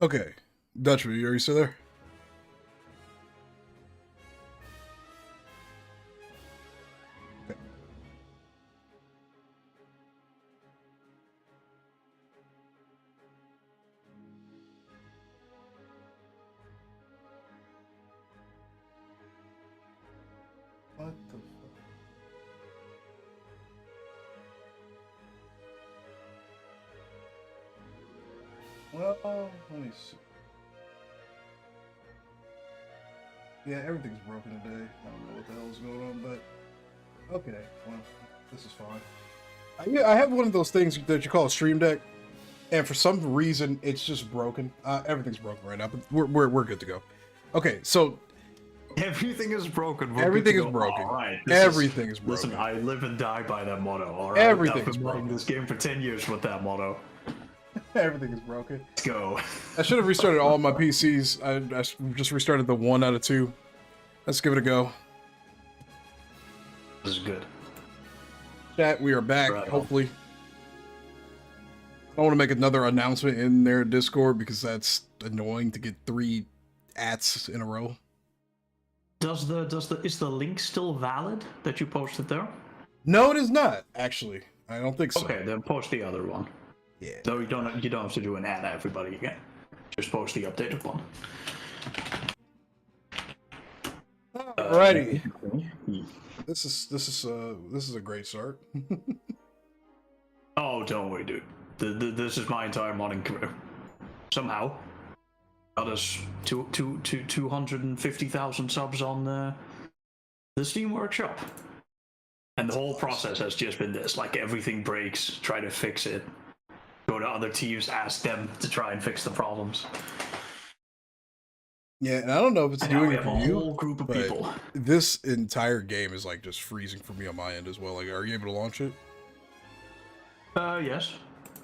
Okay. Dutchman, are you still there? Okay. What the fuck? Well, let me see. Yeah, everything's broken today. I don't know what the hell is going on, but okay. Well, this is fine. Yeah, I have one of those things that you call a stream deck, and for some reason it's just broken. Everything's broken right now, but we're good to go. Okay, so Everything is broken. everything is broken. All right. Everything is broken. Listen, I live and die by that motto. All right. Everything is I've been playing broken. this game for 10 years with that motto. Everything is broken. Let's go. I should have restarted all of my PCs. I just restarted the 1 out of 2. Let's give it a go. This is good. Chat, we are back, Right on. hopefully. I don't want to make another announcement in their Discord because that's annoying to get 3 ats in a row. Is the link still valid that you posted there? No, it is not, actually. I don't think so. Okay, then post the other one. Yeah. No, you don't have to do an ad everybody again. Just post the updated one. Alrighty. This is a great start. Oh, don't worry, dude. This is my entire modding career. Somehow, got us 250,000 subs on the Steam Workshop, and the whole process has just been this: like everything breaks, try to fix it, go to other teams, ask them to try and fix the problems. Yeah, and I don't know if it's And now doing we it have for a you, whole group of but people. this entire game is like just freezing for me on my end as well. Like, are you able to launch it? Yes.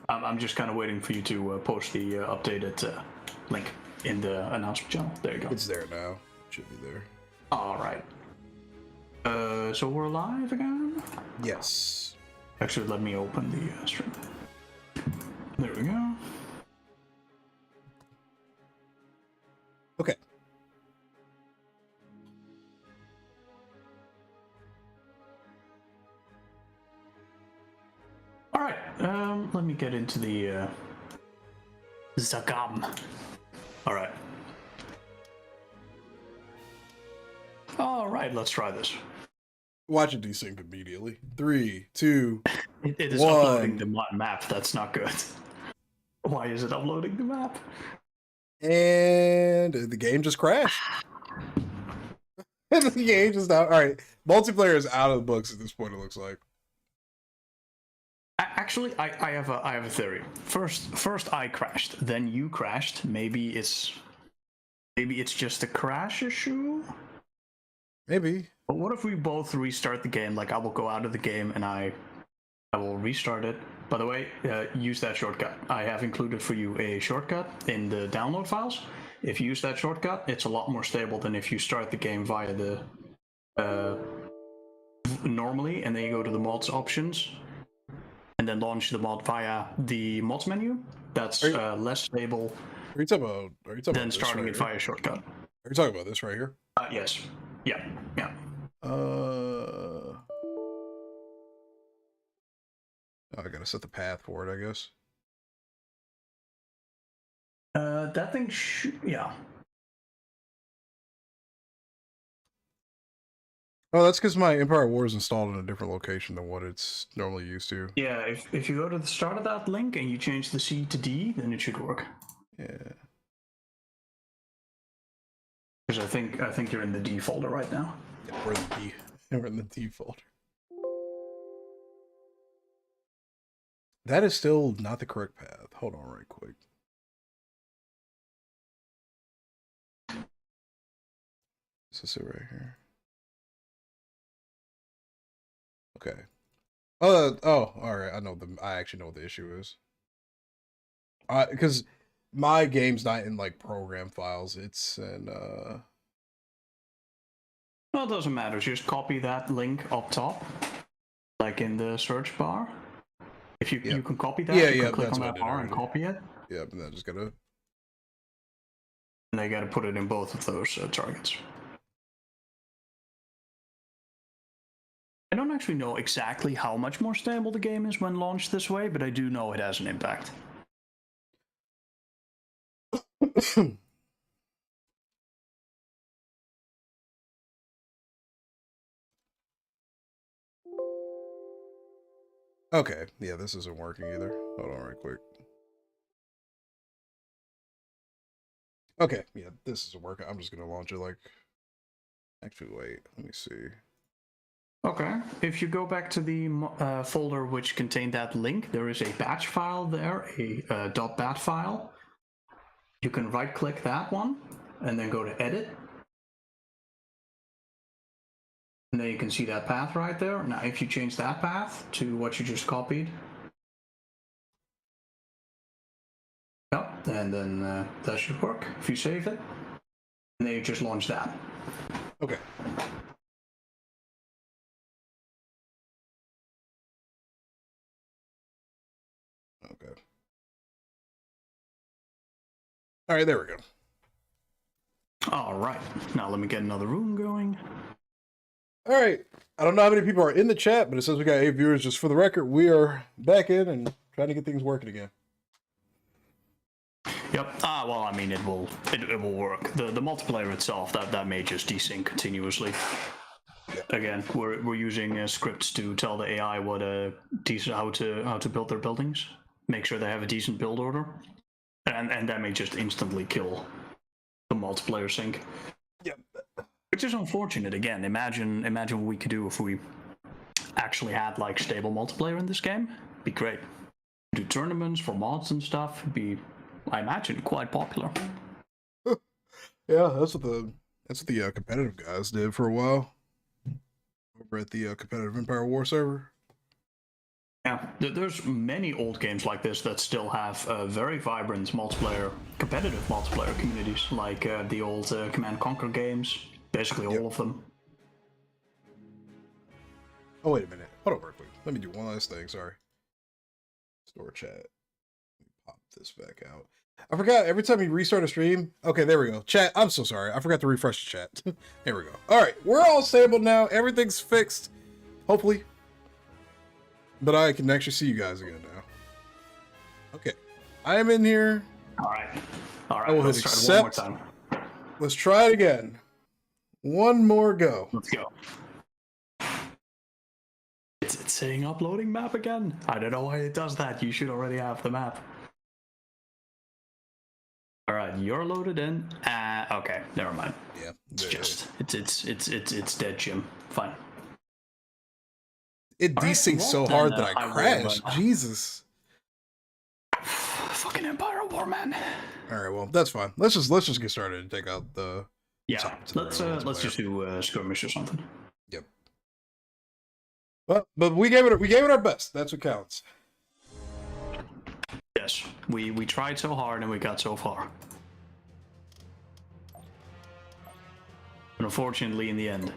I'm just kind of waiting for you to post the updated link in the announcement channel. There you go. It's there now. It should be there. All right. So we're live again? Yes. Actually, let me open the stream. There we go. Okay. All right. Let me get into the Zagam. All right. All right. Let's try this. Watch it desync immediately. 3, 2, It is 1. uploading the map. That's not good. Why is it uploading the map? And the game just crashed. The game just out. All right, multiplayer is out of the books at this point. It looks like. Actually, I have a theory. First I crashed, then you crashed. Maybe it's just a crash issue. Maybe. But what if we both restart the game? Like I will go out of the game and I will restart it. By the way, use that shortcut. I have included for you a shortcut in the download files. If you use that shortcut, it's a lot more stable than if you start the game via the normally, and then you go to the mods options, and then launch the mod via the mods menu. That's less stable Are you talking about than starting it via shortcut. Are you talking about this right here? Yes. Yeah. Yeah. Oh, I gotta set the path for it, I guess. That thing. Yeah. Oh, that's because my Empire War is installed in a different location than what it's normally used to. Yeah. If you go to the start of that link and you change the C to D, then it should work. Yeah. Because I think you're in the D folder right now. Yeah, we're in the D. We're in the D folder. That is still not the correct path. Hold on right quick. This is it right here. Okay. Oh, all right. I actually know what the issue is. Because my game's not in like program files. It's in Well, it doesn't matter. Just copy that link up top, like in the search bar. If you can copy that, you can click on that bar and copy it. Yep, and then just gotta And they got to put it in both of those targets. I don't actually know exactly how much more stable the game is when launched this way, but I do know it has an impact. Okay, yeah, this isn't working either. Hold on right quick. Okay, yeah, this isn't working. I'm just gonna launch it like... Actually, wait, let me see. Okay, if you go back to the folder which contained that link, there is a batch file there, a .bat file. You can right-click that one, and then go to Edit. And then you can see that path right there. Now, if you change that path to what you just copied, and then that should work. If you save it, and then you just launch that. Okay. Okay. All right, there we go. All right, now let me get another room going. All right. I don't know how many people are in the chat, but it says we got 8 viewers. Just for the record, we are back in and trying to get things working again. Yep. Well, I mean, it will work. The multiplayer itself, that may just desync continuously. Yeah. Again, we're using scripts to tell the AI what how to build their buildings, make sure they have a decent build order, and that may just instantly kill the multiplayer sync. Yep. Which is unfortunate. Again, imagine what we could do if we actually had like stable multiplayer in this game. It'd be great. Do tournaments for mods and stuff. It'd be, I imagine, quite popular. Yeah, that's what the competitive guys did for a while over at the competitive Empire War server. Yeah, there's many old games like this that still have very vibrant competitive multiplayer communities, like the old Command & Conquer games. Basically all of them. Oh, wait a minute. Hold on real quick. Let me do one last thing. Sorry. Store chat. Let me pop this back out. I forgot every time you restart a stream. Okay, there we go. Chat, I'm so sorry. I forgot to refresh the chat. There we go. All right, we're all stable now. Everything's fixed. Hopefully. But I can actually see you guys again now. Okay. I am in here. All right. I will hit accept. One more time. Let's try it again. One more go. Let's go. It's saying uploading map again. I don't know why it does that. You should already have the map. All right, you're loaded in. Okay, never mind. Yeah. It's dead, Jim. Fine. It desynced so hard that I crashed. Jesus. Fucking Empire War, man. All right, well, that's fine. Let's just get started and take out the... Yeah, let's just do skirmish or something. Yep. But we gave it our best. That's what counts. Yes, we tried so hard and we got so far. But unfortunately, in the end.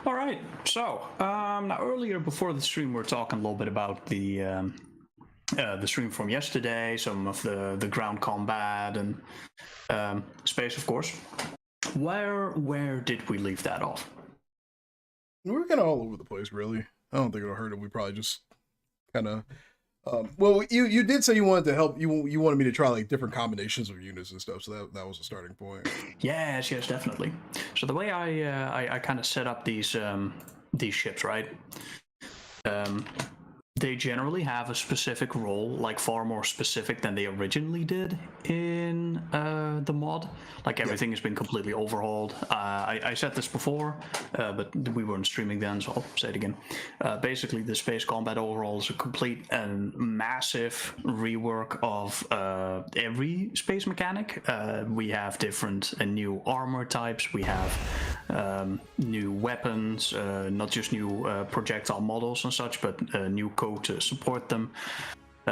All right, so now earlier before the stream, we were talking a little bit about the stream from yesterday, some of the ground combat and space, of course. Where did we leave that off? We were kind of all over the place, really. I don't think it'll hurt if we probably just kind of... well, you did say you wanted to help. You wanted me to try like different combinations of units and stuff, so that was a starting point. Yes, definitely. So the way I kind of set up these ships, right? They generally have a specific role, like far more specific than they originally did in the mod. Like everything has been completely overhauled. I said this before, but we weren't streaming then, so I'll say it again. Basically, the space combat overhaul is a complete and massive rework of every space mechanic. We have different new armor types. We have new weapons, not just new projectile models and such, but new code to support them,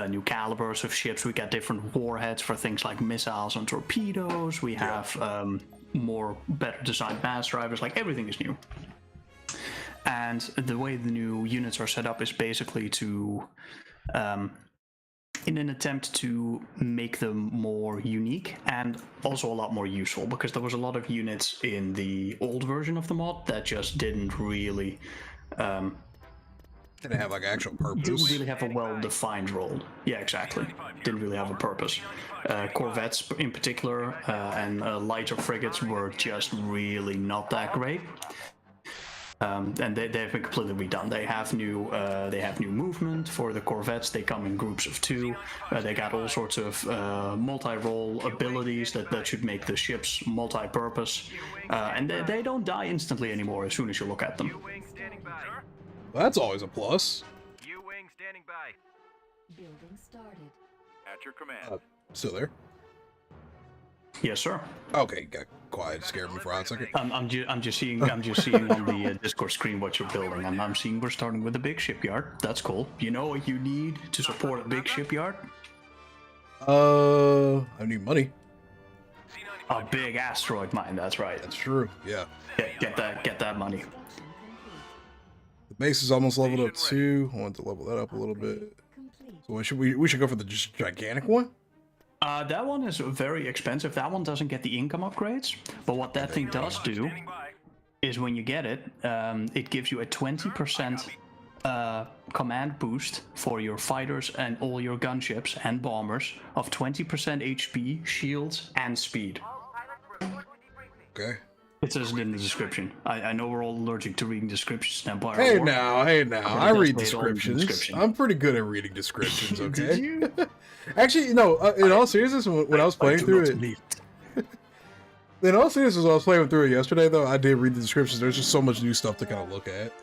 new calibers of ships. We got different warheads for things like missiles and torpedoes. We have more better designed mass drivers. Like everything is new. And the way the new units are set up is basically to in an attempt to make them more unique and also a lot more useful, because there was a lot of units in the old version of the mod that just didn't really Didn't have like actual purpose. didn't really have a well-defined role. Yeah, exactly. Didn't really have a purpose. Corvettes in particular and lighter frigates were just really not that great. And they've been completely redone. They have new movement for the corvettes. They come in groups of 2. They got all sorts of multi-role abilities that should make the ships multi-purpose. And they don't die instantly anymore as soon as you look at them. Well, that's always a plus. U-wing standing by. Building started. At your command. Still there? Yes, sir. Okay, got quiet. Scared me for a hot second. I'm just seeing on the Discord screen what you're building. I'm seeing we're starting with a big shipyard. That's cool. You know what you need to support a big shipyard? I need money. A big asteroid mine. That's right. That's true. Yeah. Get that money. The base is almost leveled up too. I want to level that up a little bit. So we should go for the just gigantic one. That one is very expensive. That one doesn't get the income upgrades, but what that thing does do is when you get it, it gives you a 20% command boost for your fighters and all your gunships and bombers of 20% HP, shields, and speed. Okay. It says it in the description. I know we're all allergic to reading descriptions in Empire Hey War. now. I read descriptions. description. I'm pretty good at reading descriptions, okay? Did you? Actually, no, in all seriousness, when I was playing through it... In all seriousness, when I was playing through it yesterday, though, I did read the descriptions. There's just so much new stuff to kind of look at.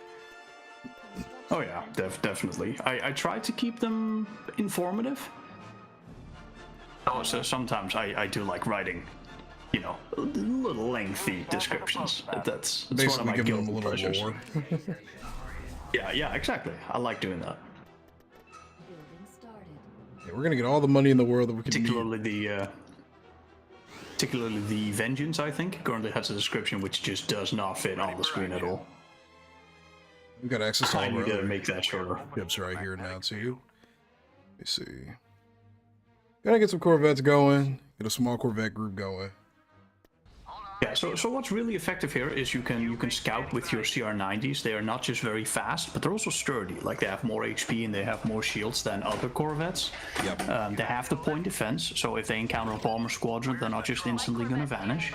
Oh yeah, definitely. I try to keep them informative. Oh, so sometimes I do like writing, you know, little lengthy descriptions. That's Basically one of my giving them a guilty little pleasures. lore. Yeah, exactly. I like doing that. Building started. Yeah, we're gonna get all the money in the world that we can need. Particularly the Vengeance, I think, currently has a description which just does not fit on the screen at all. We got access to all I of need to our make that shorter. ships right here now too. Let me see. Gotta get some Corvettes going. Get a small Corvette group going. Yeah, so what's really effective here is you can scout with your CR90s. They are not just very fast, but they're also sturdy. Like they have more HP and they have more shields than other Corvettes. Yep. They have the point defense, so if they encounter a bomber squadron, they're not just instantly going to vanish.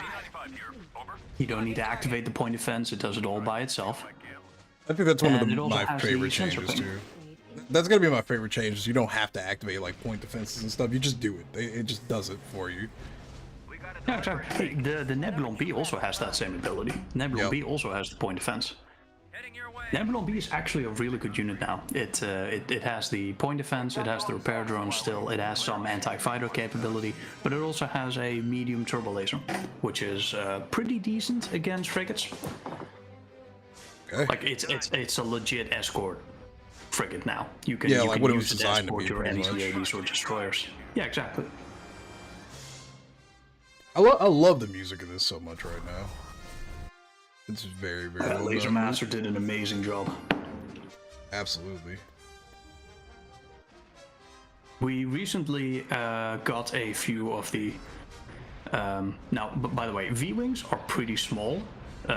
You don't need to activate the point defense, it does it all by itself. I think that's one And of it also my has the favorite sensor changes ping. too. That's gonna be my favorite changes. You don't have to activate like point defenses and stuff. You just do it. It just does it for you. Yeah, exactly. Hey, the Nebulon B also has that same ability. Nebulon B also has the point defense. Nebulon B is actually a really good unit now. It has the point defense, it has the repair drone still, it has some anti-fighter capability, but it also has a medium turbo laser, which is pretty decent against frigates. Okay. Like it's a legit escort frigate now. You can Yeah, you like can what it use was it to designed to escort be, your pretty much. NZ-80s or destroyers. Yeah, exactly. I love the music of this so much right now. It's very, very well Laser done. Master did an amazing job. Absolutely. We recently got a few of the. Now, by the way, V-wings are pretty small,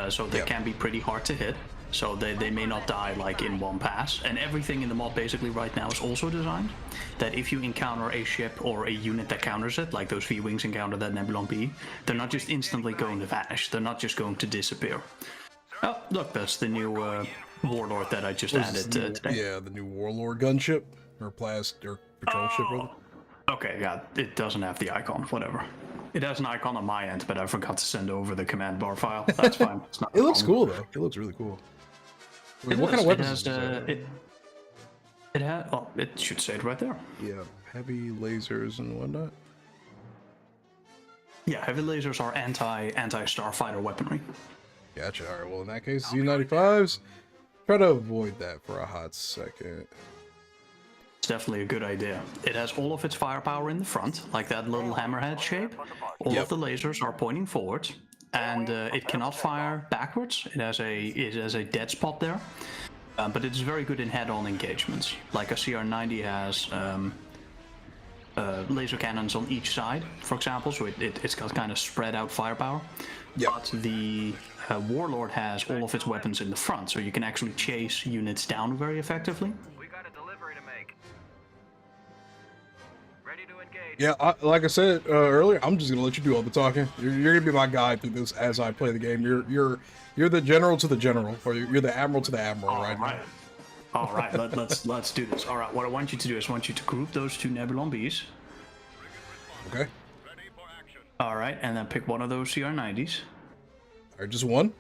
so they Yep. can be pretty hard to hit. So they may not die like in one pass. And everything in the mod basically right now is also designed that if you encounter a ship or a unit that counters it, like those V-wings encounter that Nebulon B, they're not just instantly going to vanish. They're not just going to disappear. Oh, look, that's the new warlord that I just What is added this new- today. Yeah, the new Warlord gunship or patrol ship, rather. Okay, yeah, it doesn't have the icon, whatever. It has an icon on my end, but I forgot to send over the command bar file. That's fine. It's not a It looks problem. cool though. It looks really cool. Wait, It what kind of does. weapons It has, is this? it has. Oh, it should say it right there. Yeah, heavy lasers and whatnot. Yeah, heavy lasers are anti-starfighter weaponry. Gotcha. All right. Well, in that case, Z95s. Try to avoid that for a hot second. It's definitely a good idea. It has all of its firepower in the front, like that little hammerhead shape. All Yep. of the lasers are pointing forward, and it cannot fire backwards. It has a dead spot there, but it is very good in head-on engagements. Like a CR90 has laser cannons on each side, for example, so it's got kind of spread out firepower. Yeah. But the Warlord has all of its weapons in the front, so you can actually chase units down very effectively. We got a delivery to make. Ready to engage. Yeah, like I said earlier, I'm just gonna let you do all the talking. You're gonna be my guide through this as I play the game. You're the general to the general, or you're the admiral to the admiral, right? All right. Let's do this. All right. What I want you to do is I want you to group those two Nebulon Bs. Okay. All right, and then pick one of those CR90s. All right, just one.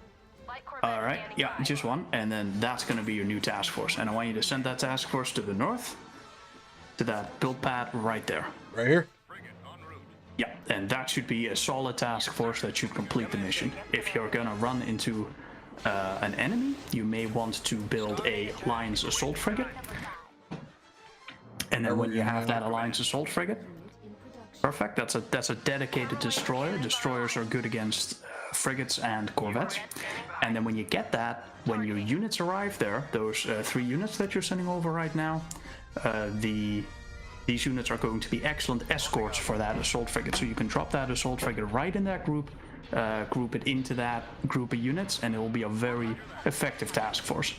All right, yeah, just one, and then that's going to be your new task force. And I want you to send that task force to the north, to that build pad right there. Right here. Yeah, and that should be a solid task force that should complete the mission. If you're going to run into an enemy, you may want to build a Alliance Assault Frigate. And then when you have that Alliance Assault Frigate, perfect, that's a dedicated destroyer. Destroyers are good against frigates and corvettes. And then when you get that, when your units arrive there, those 3 units that you're sending over right now, these units are going to be excellent escorts for that assault frigate. So you can drop that assault frigate right in that group, group it into that group of units, and it will be a very effective task force.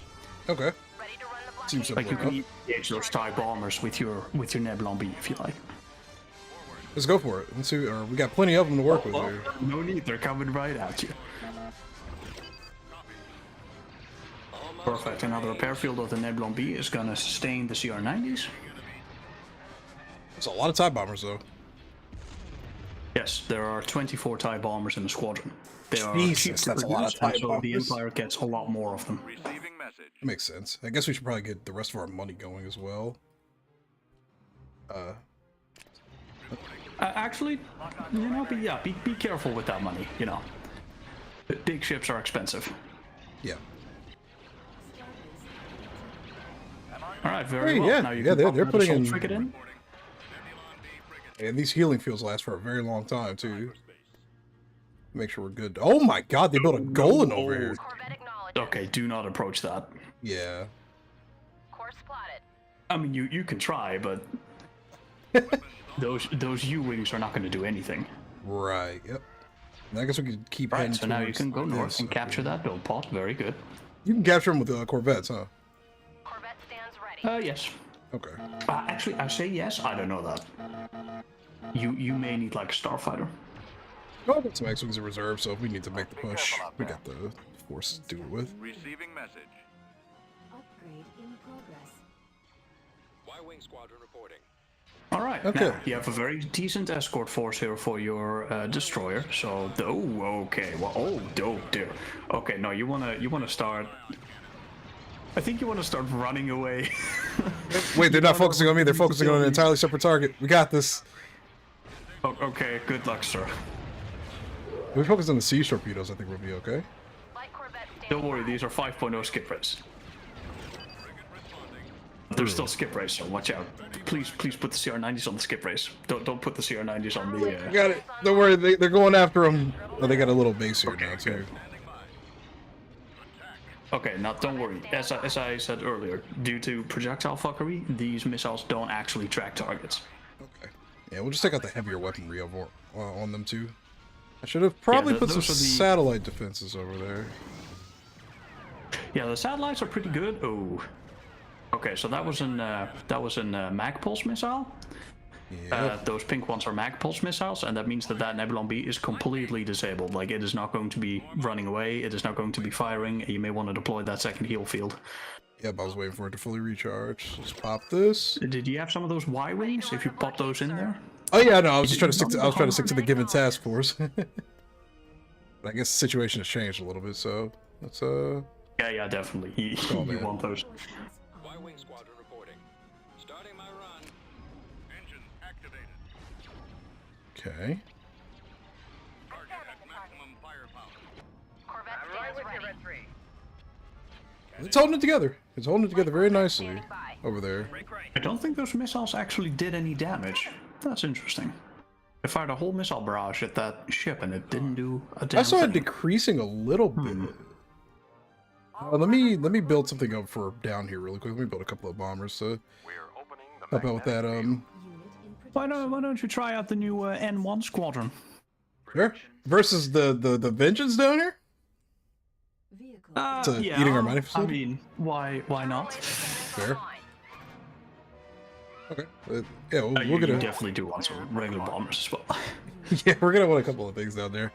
Okay. Seems Like you simple can enough. engage those TIE bombers with your Nebulon B if you like. Let's go for it. Let's see. We got plenty of them to work with Well, here. no need, they're coming right at you. Perfect, and now the repair field of the Nebulon B is gonna sustain the CR90s. It's a lot of TIE bombers though. Yes, there are 24 TIE bombers in the squadron. They are Jesus, cheap to that's a lot produce, of TIE and so the bombers. Empire gets a lot more of them. Receiving message. That makes sense. I guess we should probably get the rest of our money going as well. Actually, you know, be careful with that money, you know. Big ships are expensive. Yeah. Alright, very Hey, well. yeah, Now you yeah, can they're pop that putting assault in- frigate in. And these healing fields last for a very long time too. Make sure we're good. Oh my God, they built a Golan over here. Corvette acknowledged. Okay, do not approach that. Yeah. Course plotted. I mean, you can try, but those U-wings are not going to do anything. Right. Yep. And I guess we could keep Right, heading so now you towards can go north this. and capture that build pot. Very good. You can capture them with Corvettes, huh? Corvette stands ready. Yes. Okay. Actually, I say yes. I don't know that. You may need like a starfighter. Well, I've got some X-Wings in reserve, so if we need to make the push, we got the force to do it with. Receiving message. Upgrade in progress. Y-Wing Squadron reporting. All right. Okay. Now, you have a very decent escort force here for your destroyer. So, okay. Well, oh dear. Okay, no, you wanna start. I think you want to start running away. Wait, they're not focusing on me. They're focusing on an entirely separate target. We got this. Okay, good luck, sir. If we focus on the siege torpedoes, I think we'll be okay. Light Corvette standing Don't worry, by. these are 5.0 skip rates. They're still skip rates, so watch out. Please put the CR90s on the skip race. Don't put the CR90s on the. Got it. Don't worry, they're going after them. Oh, they got a little base here now too. Okay, now don't worry. As I said earlier, due to projectile fuckery, these missiles don't actually track targets. Okay. Yeah, we'll just take out the heavier weaponry on them too. I should have probably put some those are the- satellite defenses over there. Yeah, the satellites are pretty good. Oh. Okay, so that was an mag pulse missile. Yeah. Those pink ones are mag pulse missiles, and that means that Nebulon B is completely disabled. Like, it is not going to be running away. It is not going to be firing. You may want to deploy that second heal field. Yep, I was waiting for it to fully recharge. Let's pop this. Did you have some of those Y wings? If you pop those in there. Oh yeah, no, I was just trying to stick to. I was trying to stick to the given task force. But I guess the situation has changed a little bit, so let's Yeah, definitely. You man. want those. Y-Wing Squadron reporting. Starting my run. Engine activated. Okay. Target at maximum firepower. Corvette Right stands with you, ready. Red 3. It's holding it together. It's holding it together very nicely Standing by. over there. Break right. I don't think those missiles actually did any damage. That's interesting. I fired a whole missile barrage at that ship, and it didn't do a damn I saw it thing. decreasing a little bit. Let me build something up for down here really quick. Let me build a couple of bombers to We're opening the help out with that Unit in Why don't you try out the new N1 squadron? Sure. Versus the Vengeance down here? Vehicle. To Yeah, eating our mining I facility? mean, why not? Fair. Okay. Yeah, You we're gonna. definitely do want some regular bombers as well. Yeah, we're gonna want a couple of things down there.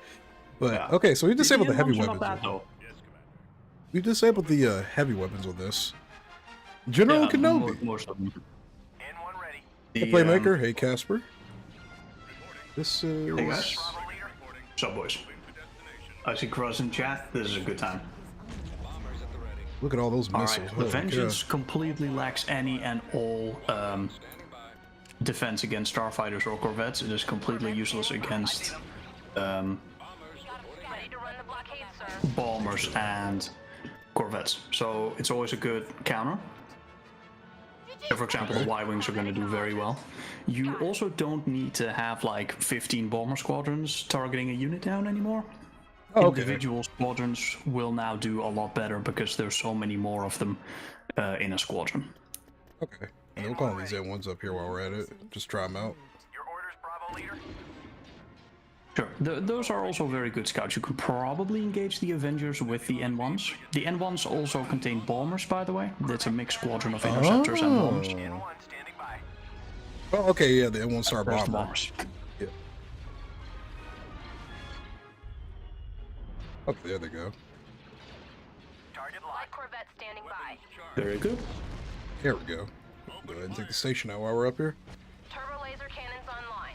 But Yeah. okay, so we disabled the heavy N1s are weapons. not bad, though. We disabled the heavy weapons with this. General Kenobi. Most of them. Hey, Playmaker. Hey, Casper. This is. Hey guys. What's up, boys? I see Cross in chat. This is a good time. Look at all those All missiles. right. The Holy Vengeance cow. completely lacks any and all defense against starfighters or corvettes. It is completely useless against Ready to run the blockade, sir. bombers and corvettes. So it's always a good counter. So for example, the Y-Wings are going to do very well. You also don't need to have like 15 bomber squadrons targeting a unit down anymore. Oh, okay. Individual squadrons will now do a lot better because there's so many more of them in a squadron. Okay. And we'll call these N1s up here while we're at it. Just try them out. Your orders, Bravo leader. Sure, those are also very good scouts. You could probably engage the Avengers with the N1s. The N1s also contain bombers, by the way. It's a mixed squadron of interceptors and bombers. N1 standing by. Oh, okay, yeah, the N1 star There's the bomber. bombers. Yeah. Oh, there they go. Target Light locked. Corvette standing by. Very good. There we go. Go ahead and take the station out while we're up here. Turbo laser cannons online.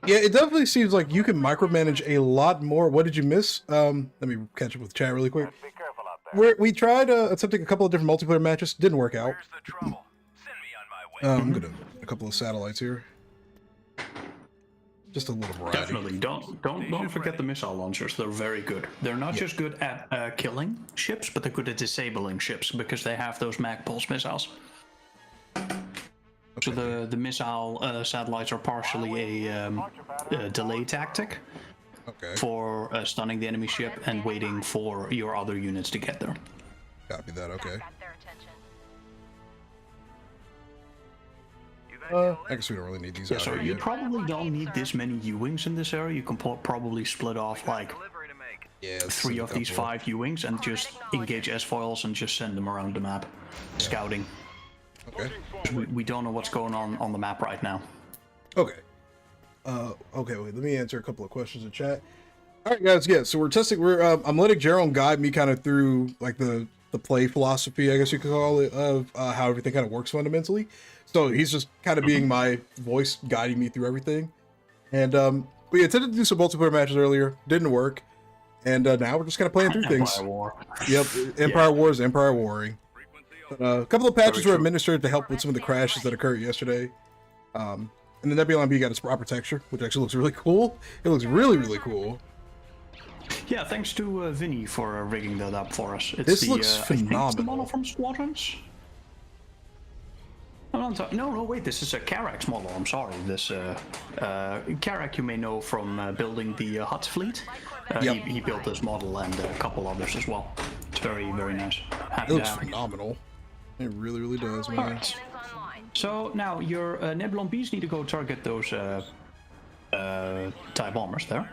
Yeah, it definitely seems like you can micromanage a lot more. What did you miss? Let me catch up with chat really quick. Be careful out there. We tried attempting a couple of different multiplayer matches. Didn't work out. Where's the trouble? Send me on my way. I'm gonna a couple of satellites here. Just a little variety. Definitely. Don't forget the missile launchers. They're very good. They're not just good at killing ships, but they're good at disabling ships because they have those mag pulse missiles. So the missile satellites are partially a delay tactic Okay, for stunning the enemy ship and waiting for your other units to get there. copy that. Okay. Got their attention. I guess we don't really need these Yeah, out so here you yet. probably don't need this many U-wings in this area. You can probably split off like Delivery to make. Yeah, let's 3 send a of these couple. 5 U-wings and just engage S-foils and just send them around the map, scouting. Okay. We don't know what's going on the map right now. Okay. Okay. Wait. Let me answer a couple of questions in chat. All right, guys. Yeah. So we're testing. I'm letting Jerome guide me kind of through like the play philosophy, I guess you could call it, of how everything kind of works fundamentally. So he's just kind of being my voice, guiding me through everything. And we intended to do some multiplayer matches earlier, didn't work, and now we're just kind of playing through things. Empire War. Yep. Empire Wars, Empire Warring. Frequency A couple of patches Very were true. administered to help with some of the crashes that occurred yesterday. And the Nebula MB got its proper texture, which actually looks really cool. It looks really, really cool. Yeah, thanks to Vinny for rigging that up for us. It's This the, looks I think it's the phenomenal. model from Squadrons? No, wait, this is a Karak's model. I'm sorry. This Karak you may know from building the Hutt fleet. Yep. He built this model and a couple others as well. It's very, very nice. It Happy to looks have it. phenomenal. It really, really does, man. Alright. Cannons online. So now your Nebulon Bees need to go target those TIE bombers there.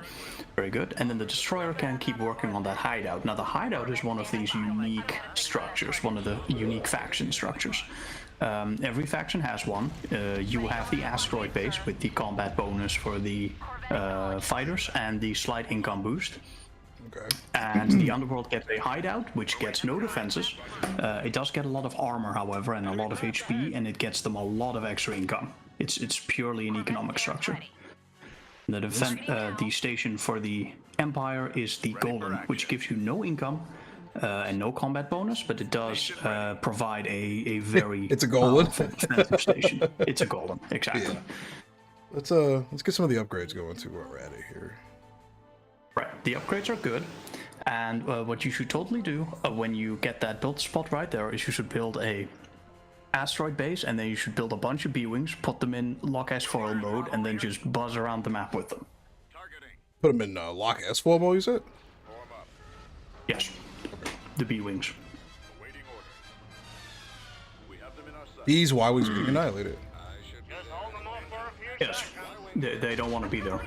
Very good. And then the destroyer can keep working on that hideout. Now the hideout is one of these unique structures, one of the unique faction structures. Every faction has one. You have the asteroid base with the combat bonus for the fighters and the slight income boost. Okay. And the underworld gets a hideout, which gets no defenses. It does get a lot of armor, however, and a lot of HP, and it gets them a lot of extra income. It's purely an economic structure. The station for the Empire is the Golden, which gives you no income and no combat bonus, but it does provide a very It's a Golden. powerful defensive station. It's a Golden, exactly. Yeah. Let's get some of the upgrades going to where we're at it here. Right, the upgrades are good, and what you should totally do when you get that build spot right there is you should build a asteroid base, and then you should build a bunch of B-wings, put them in lock S-foil mode, and then just buzz around the map with them. targeting. Put them in lock S4 mode, you said? Form up. Yes, the B-wings. Awaiting order. We have These Y-Wings are getting annihilated. Yes, they don't want to be there.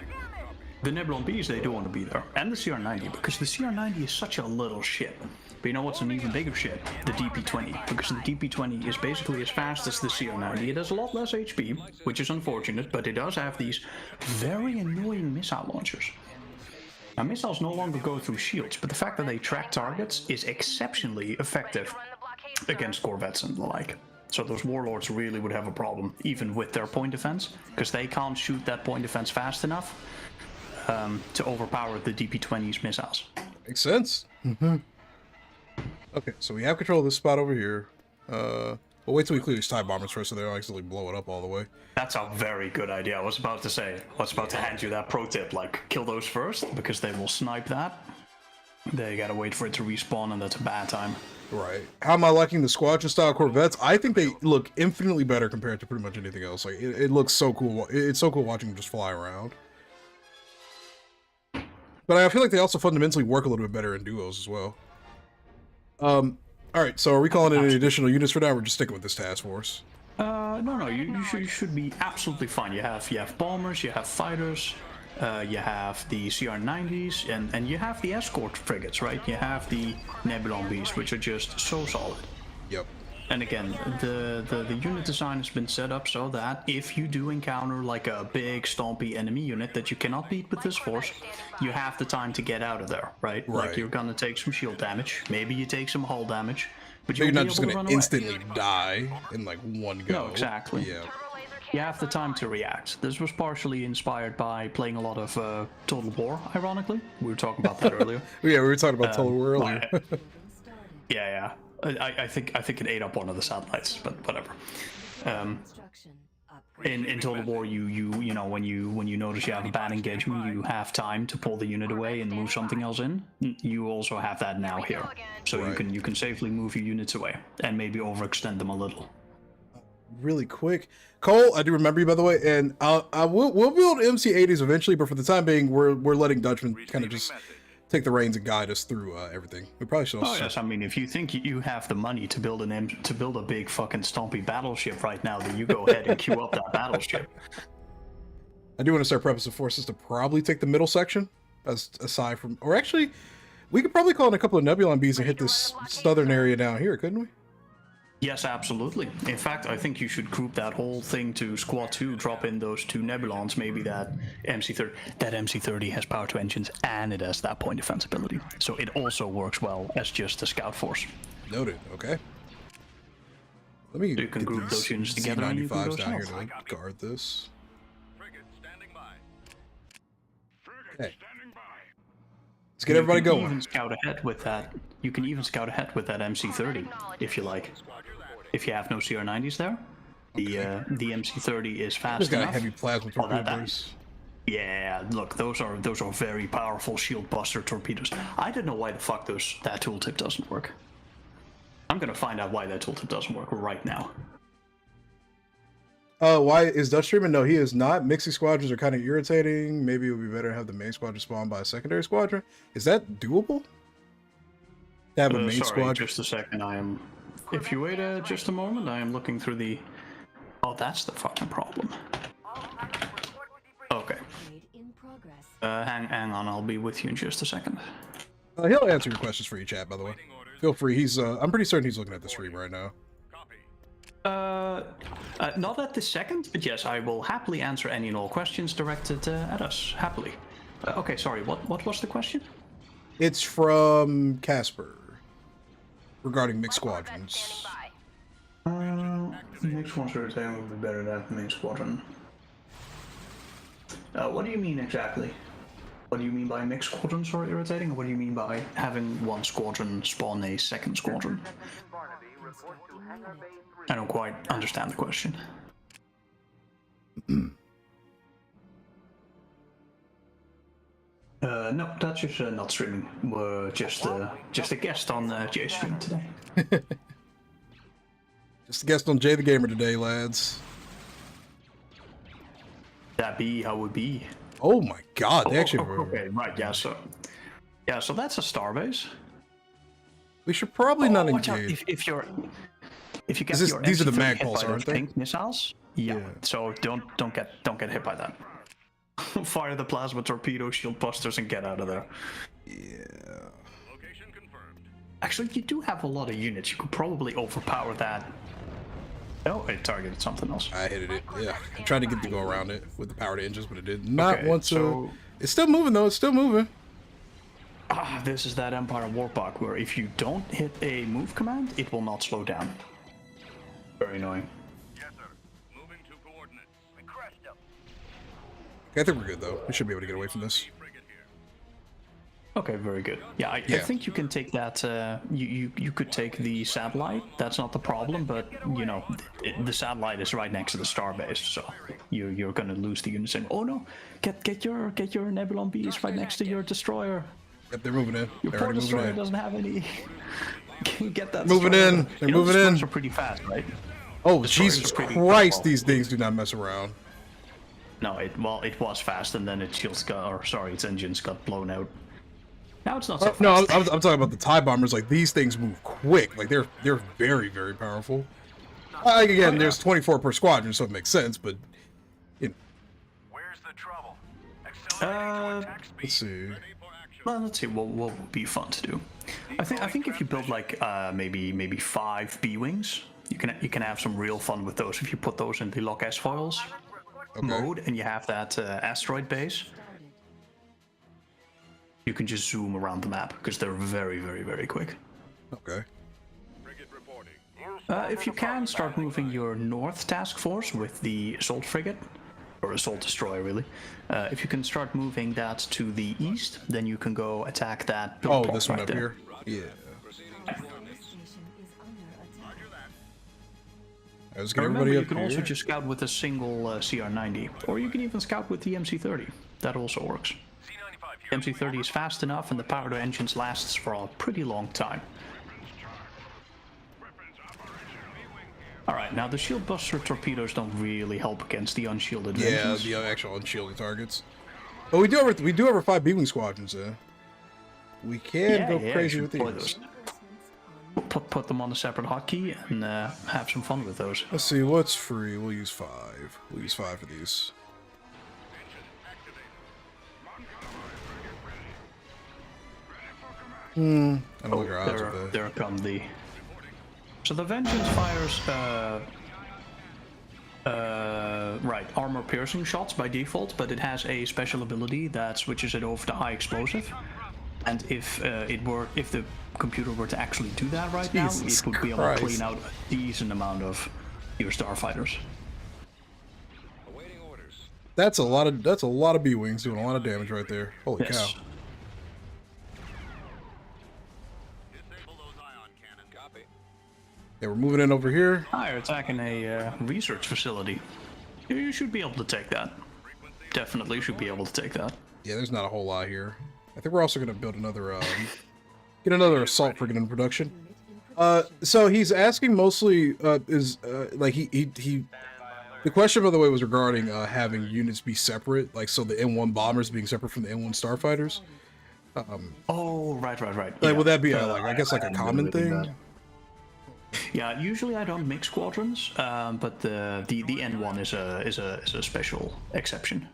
The Nebulon Bs, they do want to be there. And the CR90, because the CR90 is such a little ship. But you know what's an even bigger ship? The DP20. Because the DP20 is basically as fast as the CR90. It has a lot less HP, which is unfortunate, but it does have these very annoying missile launchers. Now, missiles no longer go through shields, but the fact that they track targets is exceptionally effective against corvettes and the like. So those warlords really would have a problem, even with their point defense, because they can't shoot that point defense fast enough to overpower the DP20's missiles. Makes sense. Okay, so we have control of this spot over here. We'll wait till we clear these TIE bombers first so they don't accidentally blow it up all the way. That's a very good idea. I was about to hand you that pro tip, like, kill those first, because they will snipe that. They gotta wait for it to respawn, and that's a bad time. Right. How am I liking the squadron-style corvettes? I think they look infinitely better compared to pretty much anything else. Like, it looks so cool. It's so cool watching them just fly around. But I feel like they also fundamentally work a little bit better in duos as well. Alright, so are we calling in any additional units for now, or we're just sticking with this task force? No, you should be absolutely fine. You have bombers, you have fighters, you have the CR90s, and you have the escort frigates, right? You have the Nebulon Bs, which are just so solid. Yep. And again, the unit design has been set up so that if you do encounter like a big stompy enemy unit that you cannot beat with this force, you have the time to get out of there, right? Like you're gonna take some shield damage, maybe you take some hull damage, but you're not just gonna instantly die in like one go. No, exactly. Yeah. You have the time to react. This was partially inspired by playing a lot of Total War, ironically. We were talking about that earlier. Yeah, we were talking about Total War earlier. Yeah. I think it ate up one of the satellites, but whatever. In Total War, you know when you notice you have a bad engagement, you have time to pull the unit away and move something else in. You also have that now here, so you can safely move your units away and maybe overextend them a little. Really quick, Cole, I do remember you, by the way, and we'll build MC80s eventually, but for the time being, we're letting Dutchman kind of just take the reins and guide us through everything. We probably should. Oh yes, I mean, if you think you have the money to build a big fucking stompy battleship right now, then you go ahead and queue up that battleship. I do want to start prepping some forces to probably take the middle section, aside from, or actually, we could probably call in a couple of Nebulon Bs and hit this southern area down here, couldn't we? Yes, absolutely. In fact, I think you should group that whole thing to Squad 2, drop in those 2 Nebulons, maybe that MC30. That MC30 has power 2 engines, and it has that point defense ability. So it also works well as just a scout force. Noted, okay. Let me so you can group those units together and you can go down here south. to guard this. Frigate standing by. Okay. Let's get everybody going. Even scout ahead with that. You can even scout ahead with that MC30 if you like. If you have no CR90s there, the MC30 is fast Just got enough. a heavy plasma torpedoes. Yeah, look, those are very powerful shield buster torpedoes. I don't know why the fuck that tooltip doesn't work. I'm gonna find out why that tooltip doesn't work right now. Why is Dutch streaming? No, he is not. Mixing squadrons are kind of irritating. Maybe it would be better to have the main squadron spawned by a secondary squadron. Is that doable? To have a main squadron? Just a second. If you wait just a moment, I am looking through the... Oh, that's the fucking problem. Okay. Hang on, I'll be with you in just a second. He'll answer your questions for you, chat, by the way. Feel free. He's I'm pretty certain he's looking at the stream right now. Not at this second, but yes, I will happily answer any and all questions directed at us. Happily. Okay, sorry, what was the question? It's from Casper. Regarding mixed squadrons. Mixed ones would be better than the main squadron. What do you mean exactly? What do you mean by mixed squadrons are irritating? Or what do you mean by having one squadron spawn a second squadron? I don't quite understand the question. No, Dutch is not streaming. We're just a guest on Jay's stream today. Just a guest on Jay the Gamer today, lads. That be how it be. Oh my god, they actually were... Okay, right, yeah, so that's a starbase. We should probably not engage. If you're... if you get This- your these are the MC-30 hit magpulse, by those aren't they? pink missiles, yeah. Yeah. So don't get hit by that. Fire the plasma torpedo shield busters and get out of there. Yeah. Location confirmed. Actually, you do have a lot of units. You could probably overpower that. Oh, it targeted something else. I hit it. Yeah. I tried to get to go around it with the powered engines, but it did not want to. So It's still moving though. It's still moving. this is that Empire Warpack where if you don't hit a move command, it will not slow down. Very annoying. Yes, sir. Moving to coordinates. We crushed them. Okay, I think we're good though. We should be able to get away from this. Frigate here. Okay, very good. Yeah, I think you can take that. You could take the satellite. That's not the problem, but you know, the satellite is right next to the starbase, so you're gonna lose the units. And oh no, get your Nebulon Bs right next to your destroyer. Yep, they're moving in. Your They're poor already destroyer moving in. doesn't have any. Get that. Moving destroyer. in. They're You know, moving destroyers in. are pretty fast, right? Oh, Destroyers Jesus are pretty Christ! well. These things do not mess around. No, it was fast, and then its shields got, or sorry, its engines got blown out. Now it's not so fast. No, I'm talking about the TIE bombers. Like these things move quick. Like they're very powerful. Again, there's 24 per squadron, so it makes sense. But you know, Where's the trouble? Accelerating to attack speed. let's see. Ready for action. Well, let's see what would be fun to do. I think if you build like maybe 5 B-wings, you can have some real fun with those if you put those in the Lock S foils mode and you have that asteroid base. You can just zoom around the map because they're very quick. Okay. Frigate reporting. If you can start moving your North task force with the assault frigate, or assault destroyer really, if you can start moving that to the east, then you can go attack that. Oh, build this plot one right up there. here. Yeah. Proceeding to coordinates. Station is under attack. Let's get Remember, everybody you up can here. also just scout with a single CR90, or you can even scout with the MC-30. That also works. C95 The here. MC-30 is fast enough, and the power to engines lasts for a pretty long time. Alright, now the shield buster torpedoes don't really help against the unshielded Yeah, engines. the actual unshielded targets. But we do have our 5 B-wing squadrons. We can go crazy you with should play these. those. Put them on a separate hotkey and have some fun with those. Let's see what's free. We'll use 5. We'll use 5 for these. I don't think our odds are bad. There come the... So the Vengeance fires, right, armor piercing shots by default, but it has a special ability that switches it over to high explosive. And if the computer were to actually do that right Jesus now, it would be able to Christ. clean out a decent amount of your starfighters. Awaiting orders. That's a lot of B-wings doing a lot of damage right there. Holy Yes. cow. Disable those ion cannons. Copy. Yeah, we're moving in over here. You're attacking a research facility. You should be able to take that. Definitely should be able to take that. Yeah, there's not a whole lot here. I think we're also gonna build another get another assault frigate in production. So he's asking mostly like he the question, by the way, was regarding having units be separate, like so the N1 bombers being separate from the N1 starfighters. Oh, right. Like, would that be like I guess like a common thing? Yeah, usually I don't mix squadrons, but the N1 is a special exception.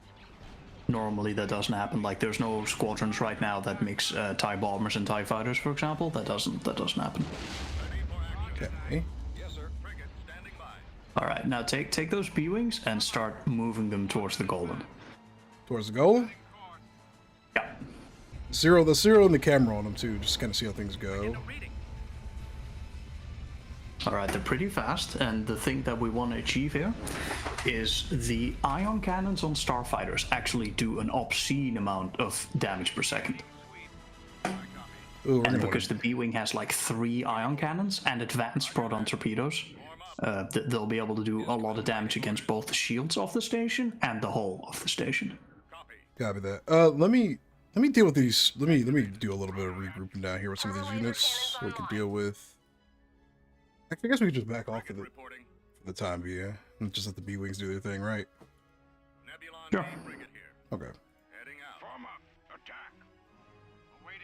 Normally that doesn't happen. Like there's no squadrons right now that mix TIE bombers and TIE fighters, for example. That doesn't happen. Okay. Yes, sir. Frigate standing by. All right, now take those B-wings and start moving them towards the golden. Towards the goal. Yeah. The zero and the camera on them too, just kind of see how things go. Alright, they're pretty fast, and the thing that we want to achieve here is the ion cannons on starfighters actually do an obscene amount of damage per second. Ooh, we're And gonna because the B-Wing has like 3 ion cannons and advanced proton torpedoes, they'll be able to do a lot of damage against both the shields of the station and the hull of the station. copy that. Let me deal with these. Let me do a little bit of regrouping down here with some of these units so we can deal with. I guess we could just back off for Reporting. the time being, and just let the B-wings do their thing, right? Nebulon Sure. B frigate here. Okay. Heading out.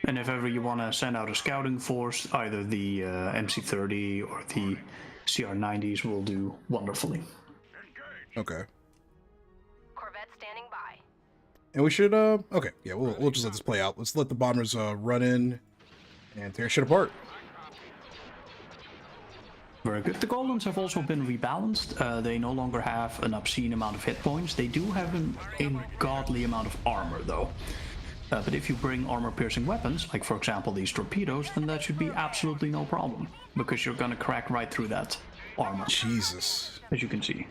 And if ever you want to send out a scouting force, either the MC-30 or the CR90s will do wonderfully. Okay. Corvette standing by. And we should, okay, yeah, we'll just let this play out. Let's let the bombers, run in and tear shit apart. Very good. The golems have also been rebalanced. They no longer have an obscene amount of hit points. They do have an ungodly amount of armor, though. But if you bring armor-piercing weapons, like for example these torpedoes, then that should be absolutely no problem, because you're gonna crack right through that armor, Jesus. as you can see.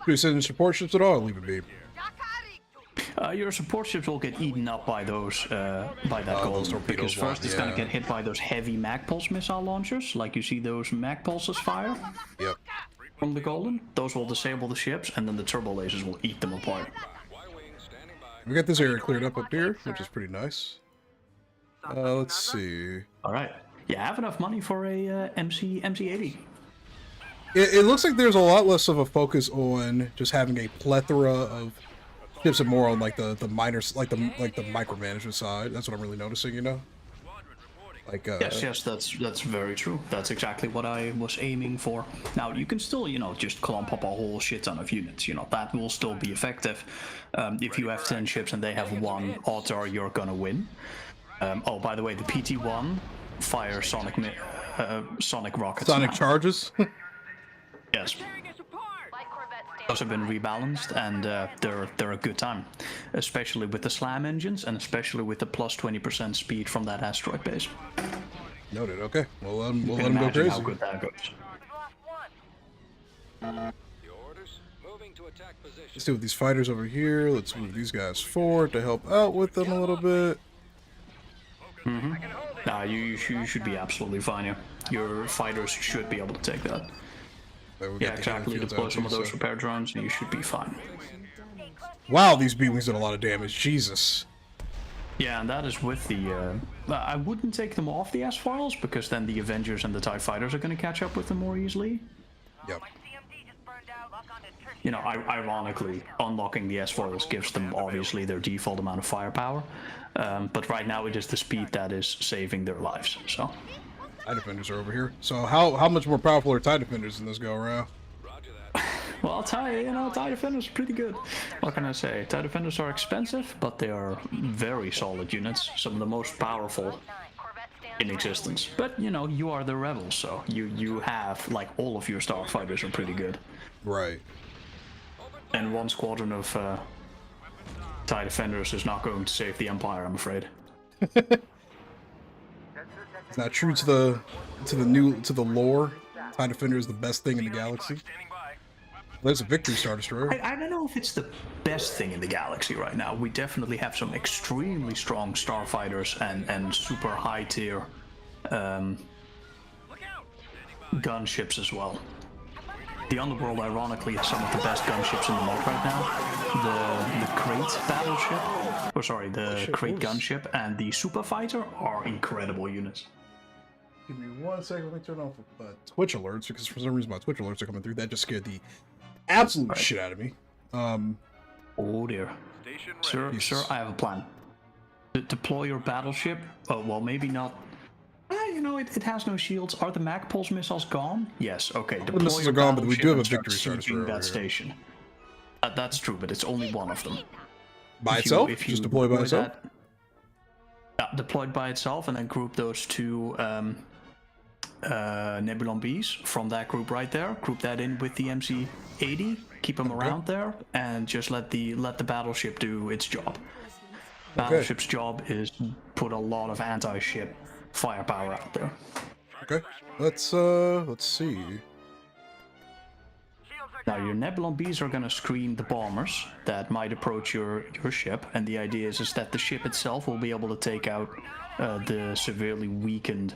Do you send support ships at all? Leave it be. Your support ships will get eaten up by those, by that those golem, torpedoes because first won't, it's gonna yeah. get hit by those heavy mag pulse missile launchers, like you see those mag pulses fire Yep. from the golem. Those will disable the ships, and then the turbo lasers will eat them apart. Y-wing standing by. We got this area cleared up here, which is pretty nice. Let's see. All right. Yeah, I have enough money for a MC80. It looks like there's a lot less of a focus on just having a plethora of ships and more on like the minor, like the micromanagement side. That's what I'm really noticing, you know. Like Yes, that's very true. That's exactly what I was aiming for. Now you can still, just clump up a whole shit ton of units. That will still be effective. If you have 10 ships and they have 1, odds are you're gonna win. Oh, by the way, the PT-1 fire sonic rockets. sonic now. charges. Yes. Light Corvette standing Those have been rebalanced, and they're a good time, especially with the slam engines and especially with the plus 20% speed from that asteroid base. Noted. Okay. Well, we'll You let can them go imagine crazy. how good that goes. Your orders. Moving to attack position. Let's do with these fighters over here. Let's move these guys forward to help out with them a little bit. Nah, you should be absolutely fine here. Your fighters should be able to take that. There we Yeah, got the exactly. cannon fields Deploy out some of too, those so- repair drones, and you should be fine. Wow, these B-wings did a lot of damage. Jesus. Yeah, and that is with the... I wouldn't take them off the S-foils, because then the Avengers and the TIE Fighters are going to catch up with them more easily. Yep. Ironically, unlocking the S-foils gives them obviously their default amount of firepower. But right now it is the speed that is saving their lives, so... TIE defenders are over here. So how much more powerful are TIE defenders in this go around? Roger that. Well, TIE Defenders are pretty good. What can I say? TIE Defenders are expensive, but they are very solid units. Some of the most powerful Corvette standing in existence. But, you are the rebels, so you have, like, all of your starfighters are pretty good. Right. And one squadron of TIE Defenders is not going to save the Empire, I'm afraid. It's not true to the lore. TIE defender is the best thing in the galaxy. Standing by. There's a victory star destroyer. I don't know if it's the best thing in the galaxy right now. We definitely have some extremely strong starfighters and super high tier gunships as well. The Underworld, ironically, has some of the best gunships in the mod right now. The Crate battleship, or sorry, the Crate gunship and the Super Fighter are incredible units. Give me 1 second. Let me turn off Twitch alerts, because for some reason my Twitch alerts are coming through. That just scared the absolute shit out of me. Oh dear. Station ready. Sir, I have a plan. Deploy your battleship. Oh, well, maybe not. It has no shields. Are the mag pulse missiles gone? Yes. Okay. Deploy missiles your are gone, but we do have a battleship and victory star start destroyer sieging that over here. station. That's true, but it's only one of them. By If itself? you Just deploy by itself? Deployed by itself, and then group those two Nebulon Bs from that group right there. Group that in with the MC-80. Keep them around there, and just let the battleship do its job. Battleship's job is put a lot of anti-ship firepower out there. Okay. Let's see. Now your Nebulon Bs are gonna screen the bombers that might approach your ship, and the idea is that the ship itself will be able to take out the severely weakened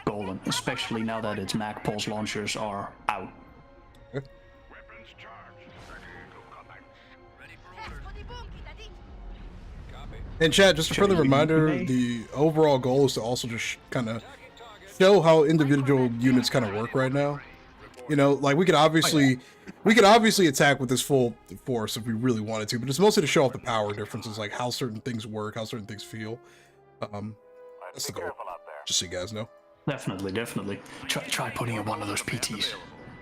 Golem, especially now that its mag pulse launchers are out. Okay. And chat, just a Sure, further you reminder, may- the overall goal is to also just kind of show how individual units kind of work right now. Like we could obviously attack with this full force if we really wanted to, but it's mostly to show off the power differences, like how certain things work, how certain things feel. That's the goal. Just so you guys know. Definitely, definitely. Try putting in one of those PTs.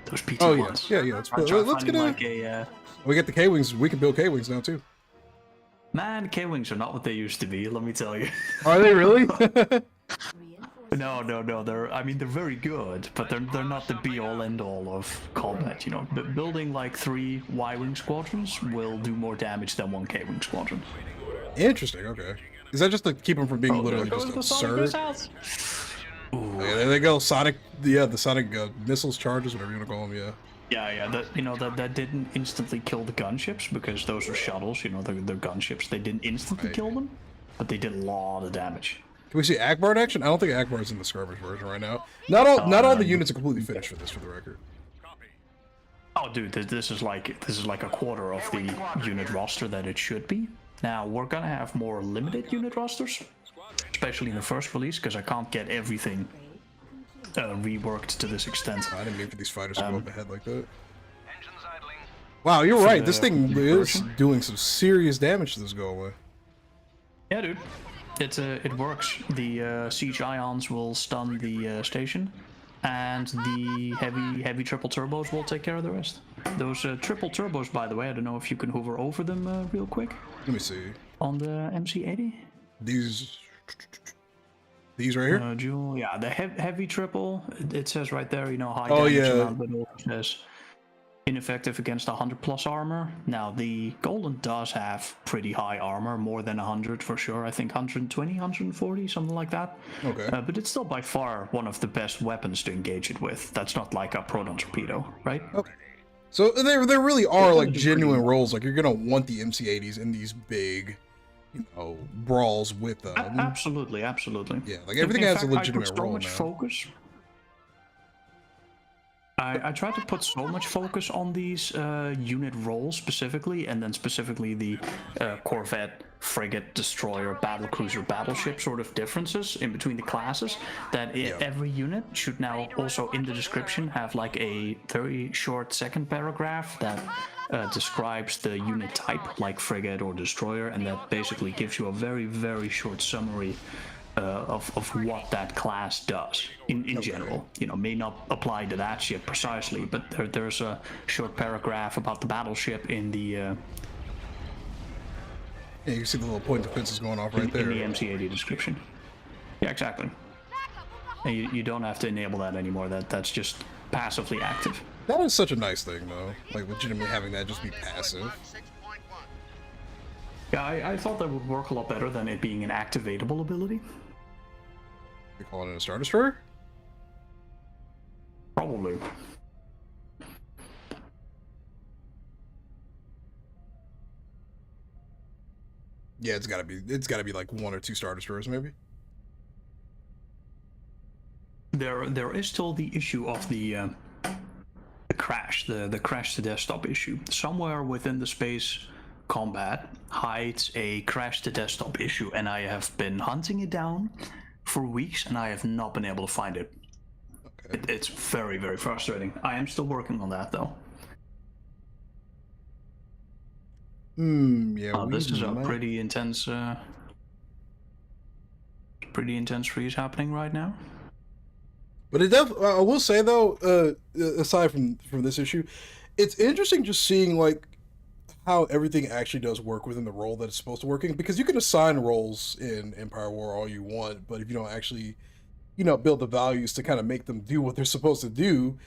Those PT Oh yeah, ones. yeah. Let's Try let's get finding a. like a. We get the K-wings. We can build K-wings now too. Man, K-wings are not what they used to be. Let me tell you. Are they really? No. They're very good, but they're not the be-all end-all of combat. You know, building like 3 Y-wing squadrons will do more damage than 1 K-wing squadron. Interesting. Okay. Is that just to keep them from being literally just absurd? Ooh. Yeah, there they go. Sonic. Yeah, the Sonic missiles, charges, whatever you want to call them. Yeah. Yeah. That didn't instantly kill the gunships because those are shuttles. You know, they're gunships. They didn't instantly kill them, but they did a lot of damage. Can we see Akbar in action? I don't think Akbar's in the skirmish version right now. Not all the units are completely finished for this, for the record. Oh, dude, this is like a quarter of the unit roster that it should be. Now we're gonna have more limited unit rosters, especially in the first release, because I can't get everything reworked to this extent. I didn't mean for these fighters to go up ahead like that. Wow, you're right. This thing is doing some serious damage to this go away. Yeah, dude. It works. The siege ions will stun the station, and the heavy triple turbos will take care of the rest. Those triple turbos, by the way, I don't know if you can hover over them real quick. Let me see. On the MC80. These right here. Jewel, yeah, the heavy triple. It says right there, you know, high Oh, damage yeah. amount, but it also says ineffective against 100+ armor. Now the golden does have pretty high armor, more than 100 for sure. I think 120, 140, something like that. Okay. But it's still by far one of the best weapons to engage it with. That's not like a proton torpedo, right? Okay. So there really are like genuine roles. Like you're gonna want the MC80s in these big, you know, brawls with them. Absolutely. Yeah, like everything has a legitimate role now. Focus. I tried to put so much focus on these unit roles specifically, and then specifically the Corvette, frigate, destroyer, battlecruiser, battleship sort of differences in between the classes, that every unit should now also in the description have like a very short second paragraph that describes the unit type, like frigate or destroyer, and that basically gives you a very, very short summary of what that class does in general. You know, may not apply to that ship precisely, but there's a short paragraph about the battleship in the Yeah, you can see the little point defenses going off right there. in the MC80 description. Yeah, exactly. And you don't have to enable that anymore. That's just passively active. That is such a nice thing, though. Like legitimately having that just be passive. Yeah, I thought that would work a lot better than it being an activatable ability. You call it a Star Destroyer? Probably. Yeah, it's gotta be like 1 or 2 Star Destroyers, maybe. There is still the issue of the crash, the crash to desktop issue. Somewhere within the space combat hides a crash to desktop issue, and I have been hunting it down for weeks, and I have not been able to find it. Okay. It's very, very frustrating. I am still working on that, though. Yeah. This is a pretty intense freeze happening right now. But I will say though, aside from this issue, it's interesting just seeing like how everything actually does work within the role that it's supposed to work in, because you can assign roles in Empire War all you want, but if you don't actually, you know, build the values to kind of make them do what they're supposed to do,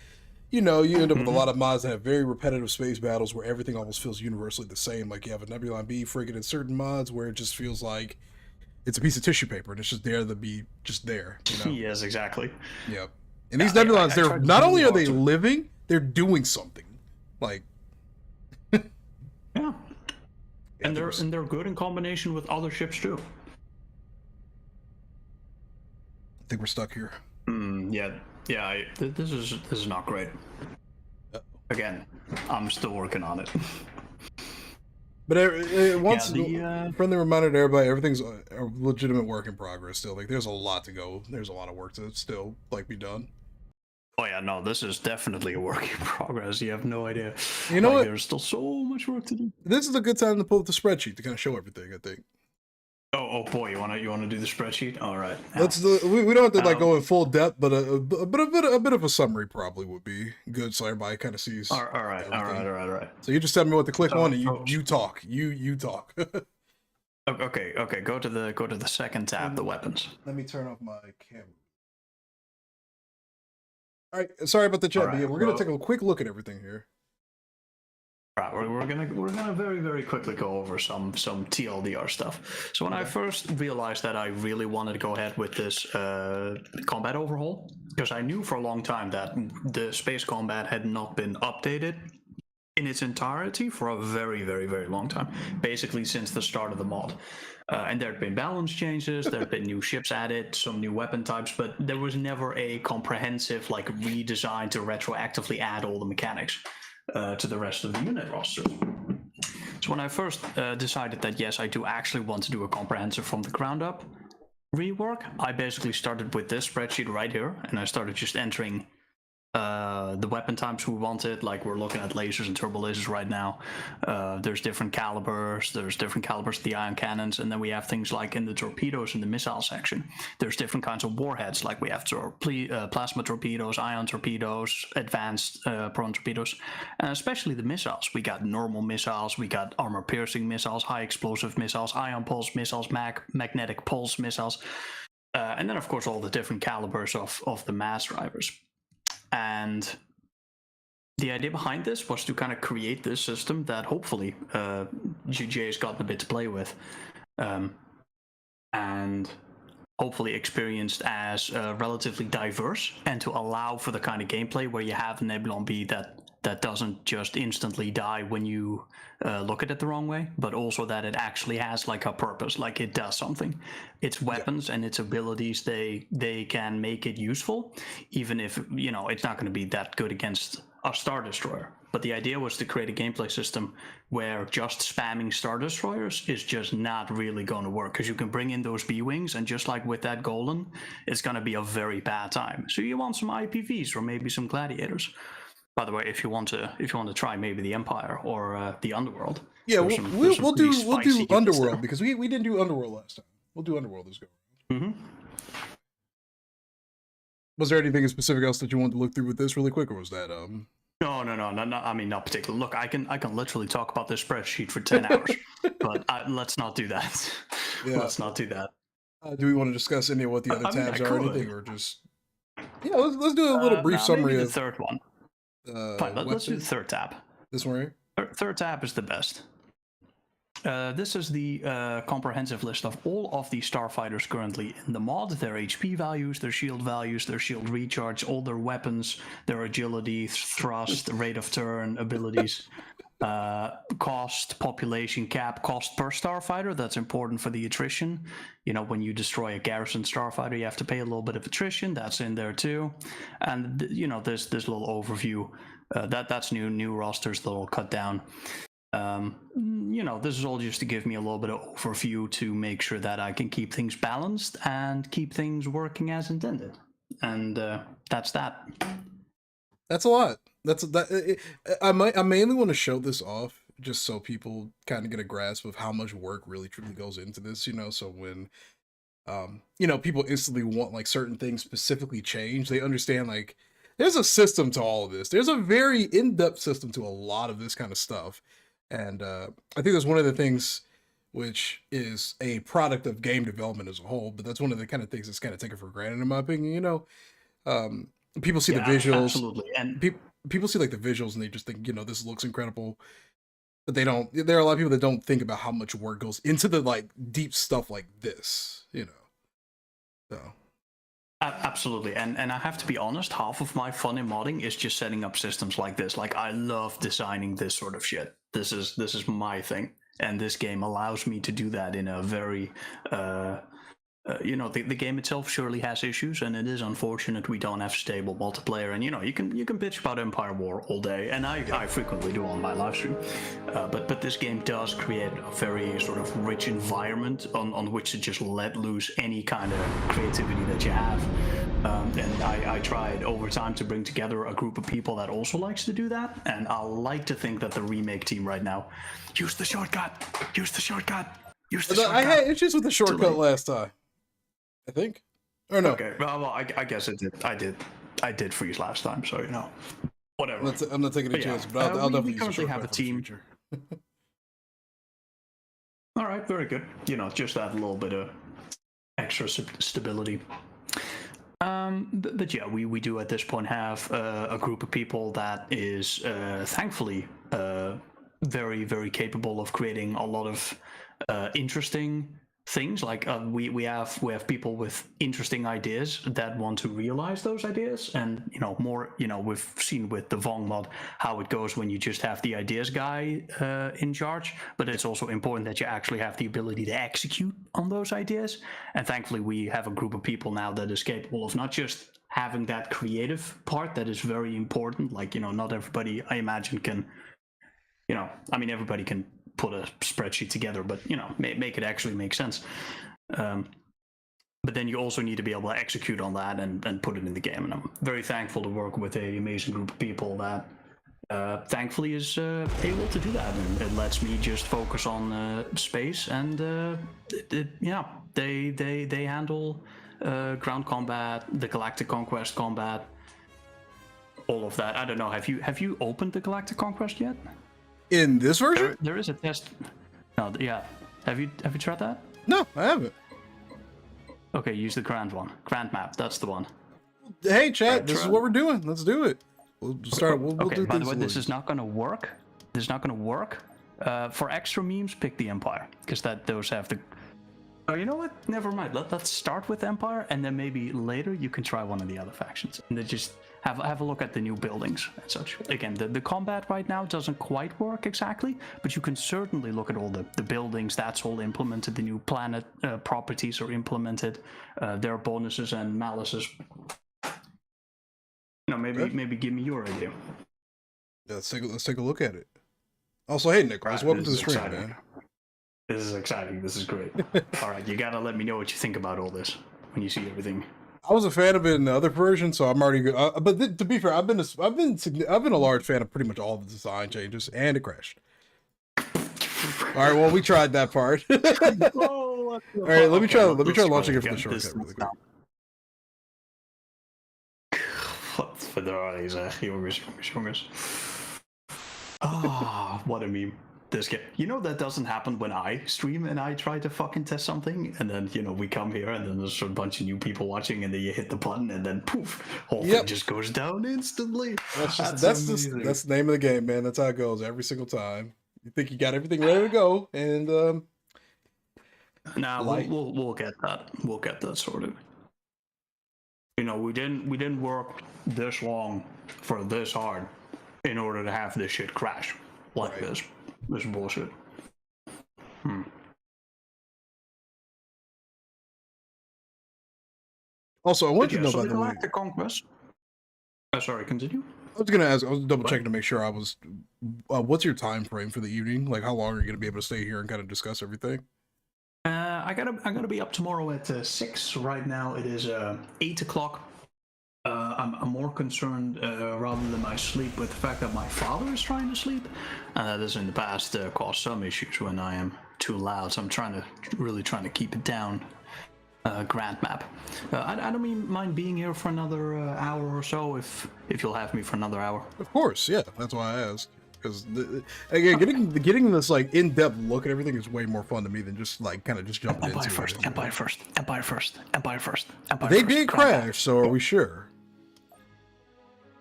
you know, you end up with a lot of mods that have very repetitive space battles where everything almost feels universally the same. Like you have a Nebulon B frigate in certain mods where it just feels like it's a piece of tissue paper and it's just there to be just there, you know? Yes, exactly. Yep. And these Nebulons, they're not only are they living, they're doing something. Like yeah. And they're good in combination with other ships too. I think we're stuck here. Yeah. This is not great. Again, I'm still working on it. But once friendly reminder to everybody, everything's a legitimate work in progress still. Like there's a lot to go. There's a lot of work to still like be done. Oh yeah, no, this is definitely a work in progress. You have no idea. You know what? There's still so much work to do. This is a good time to pull up the spreadsheet to kind of show everything, I think. Oh boy, you wanna do the spreadsheet? All right. Let's do. We don't have to like go in full depth, but a bit of a summary probably would be good, so everybody kind of sees. All right. So you just tell me what to click on, and so- you talk. You talk. Okay. Go to the second tab, the weapons. Let me turn off my camera. All right, sorry about the chat, but yeah, we're gonna take a quick look at everything here. Right, we're gonna very very quickly go over some TLDR stuff. So when I first realized that I really wanted to go ahead with this combat overhaul, because I knew for a long time that the space combat had not been updated in its entirety for a very very very long time, basically since the start of the mod. And there had been balance changes, there had been new ships added, some new weapon types, but there was never a comprehensive like redesign to retroactively add all the mechanics to the rest of the unit roster. So when I first decided that yes, I do actually want to do a comprehensive from the ground up rework, I basically started with this spreadsheet right here, and I started just entering the weapon types we wanted. Like we're looking at lasers and turbo lasers right now. There's different calibers of the ion cannons, and then we have things like in the torpedoes in the missile section. There's different kinds of warheads, like we have plasma torpedoes, ion torpedoes, advanced proton torpedoes, and especially the missiles. We got normal missiles, we got armor piercing missiles, high explosive missiles, ion pulse missiles, magnetic pulse missiles, and then of course all the different calibers of the mass drivers. And the idea behind this was to kind of create this system that hopefully GJ has gotten a bit to play with, and hopefully experienced as relatively diverse, and to allow for the kind of gameplay where you have Nebulon B that doesn't just instantly die when you look at it the wrong way, but also that it actually has like a purpose, like it does something. Its weapons and its abilities, they can make it useful, even if, you know, it's not going to be that good against a Star Destroyer. But the idea was to create a gameplay system where just spamming Star Destroyers is just not really going to work, because you can bring in those B-Wings, and just like with that Golan, it's going to be a very bad time. So you want some IPVs or maybe some Gladiators. By the way, if you want to try maybe the Empire or the Underworld. Yeah, we'll do Underworld, because we didn't do Underworld last time. We'll do Underworld this go. Mm-hmm. Was there anything specific else that you wanted to look through with this really quick, or was that No. I mean, not particularly. Look, I can literally talk about this spreadsheet for 10 hours, but let's not do that. Yeah. Let's not do that. Do we want to discuss any of what the other tabs are or anything, or just let's do a little brief summary maybe of the third one. Fine, let's do the third tab. This one here? Third tab is the best. This is the comprehensive list of all of the starfighters currently in the mod, their HP values, their shield recharge, all their weapons, their agility, thrust, rate of turn, abilities, cost, population cap, cost per starfighter. That's important for the attrition. You know, when you destroy a garrison starfighter, you have to pay a little bit of attrition. That's in there too. And you know, this little overview. That's new rosters, little cut down. You know, this is all just to give me a little bit of overview to make sure that I can keep things balanced and keep things working as intended. And that's that. That's a lot. I mainly want to show this off just so people kind of get a grasp of how much work really truly goes into this, you know, so when you know, people instantly want like certain things specifically changed, they understand like there's a system to all of this. There's a very in-depth system to a lot of this kind of stuff. And I think that's one of the things which is a product of game development as a whole, but that's one of the kind of things that's kind of taken for granted in my opinion, you know. People see the visuals, absolutely, and people see like the visuals and they just think, you know, this looks incredible, but they don't. There are a lot of people that don't think about how much work goes into the like deep stuff like this, you know. So absolutely, and I have to be honest, half of my fun in modding is just setting up systems like this. Like I love designing this sort of shit. This is my thing, and this game allows me to do that in a very you know, the game itself surely has issues, and it is unfortunate we don't have stable multiplayer. And you know, you can bitch about Empire War all day, and I frequently do on my live stream. But this game does create a very sort of rich environment on which to just let loose any kind of creativity that you have. And I tried over time to bring together a group of people that also likes to do that. And I like to think that the Remake team right now, use the shortcut. Use the I had issues with the shortcut Delay. last time. I think. Or no. Okay, well, I guess it did. I did freeze last time, so you know, whatever. I'm not taking a But chance, yeah, but I'll we definitely use the currently have shortcut a for the team. future. All right, very good. You know, just that little bit of extra stability. But yeah, we do at this point have a group of people that is thankfully very, very capable of creating a lot of interesting things. Like we have people with interesting ideas that want to realize those ideas, and you know, more, you know, we've seen with the Vong mod how it goes when you just have the ideas guy in charge, but it's also important that you actually have the ability to execute on those ideas. And thankfully we have a group of people now that is capable of not just having that creative part that is very important. Like, you know, not everybody, I imagine, can, you know, I mean, everybody can put a spreadsheet together, but you know, make it actually make sense. But then you also need to be able to execute on that and put it in the game. And I'm very thankful to work with an amazing group of people that thankfully is able to do that, and it lets me just focus on space. And yeah, they handle ground combat, the Galactic Conquest combat, all of that. I don't know. Have you opened the Galactic Conquest yet? In this version? There is a test. No, yeah. Have you tried that? No, I haven't. Okay, use the grand one. Grand map. That's the one. Hey, chat. This is what we're doing. Let's do it. We'll start. We'll Okay. do By the things way, this loose. is not going to work. This is not going to work. For extra memes, pick the Empire, because those have the. Oh, you know what? Never mind. Let's start with Empire, and then maybe later you can try one of the other factions, and then just have a look at the new buildings and such. Again, the combat right now doesn't quite work exactly, but you can certainly look at all the buildings. That's all implemented. The new planet properties are implemented. Their bonuses and malices. No, maybe give me your idea. Yeah, let's take a look at it. Also, hey Nicholas, welcome to the stream, exciting. man. This is exciting. This is great. All right, you gotta let me know what you think about all this when you see everything. I was a fan of it in the other version, so I'm already good. But to be fair, I've been a large fan of pretty much all of the design changes, and it crashed. All right, well, we tried that part. All right, let me try launching it for the shortcut really quick. Wat verdraai zeg, jongens. Ah, what a meme. This game. You know that doesn't happen when I stream and I try to fucking test something, and then, you know, we come here and then there's a bunch of new people watching, and then you hit the button and then poof, whole thing just goes down instantly. That's the name of the game, man. That's how it goes every single time. You think you got everything ready to go, and Nah, we'll get that. We'll get that sorted. You know, we didn't work this long for this hard in order to have this shit crash like this. This bullshit. Also, I want you to know, by the way, Galactic Conquest. Sorry, continue. I was gonna ask. I was double checking to make sure I was. What's your time frame for the evening? Like, how long are you gonna be able to stay here and kind of discuss everything? I gotta be up tomorrow at 6. Right now it is 8 o'clock. I'm more concerned rather than my sleep with the fact that my father is trying to sleep, and that has in the past caused some issues when I am too loud. So I'm really trying to keep it down. Grand map. I don't mind being here for another hour or so if you'll have me for another hour. Of course, yeah. That's why I asked. Because again, getting this like in-depth look at everything is way more fun to me than just like kind of just jumping into it. Empire first. They did crash, so are we sure?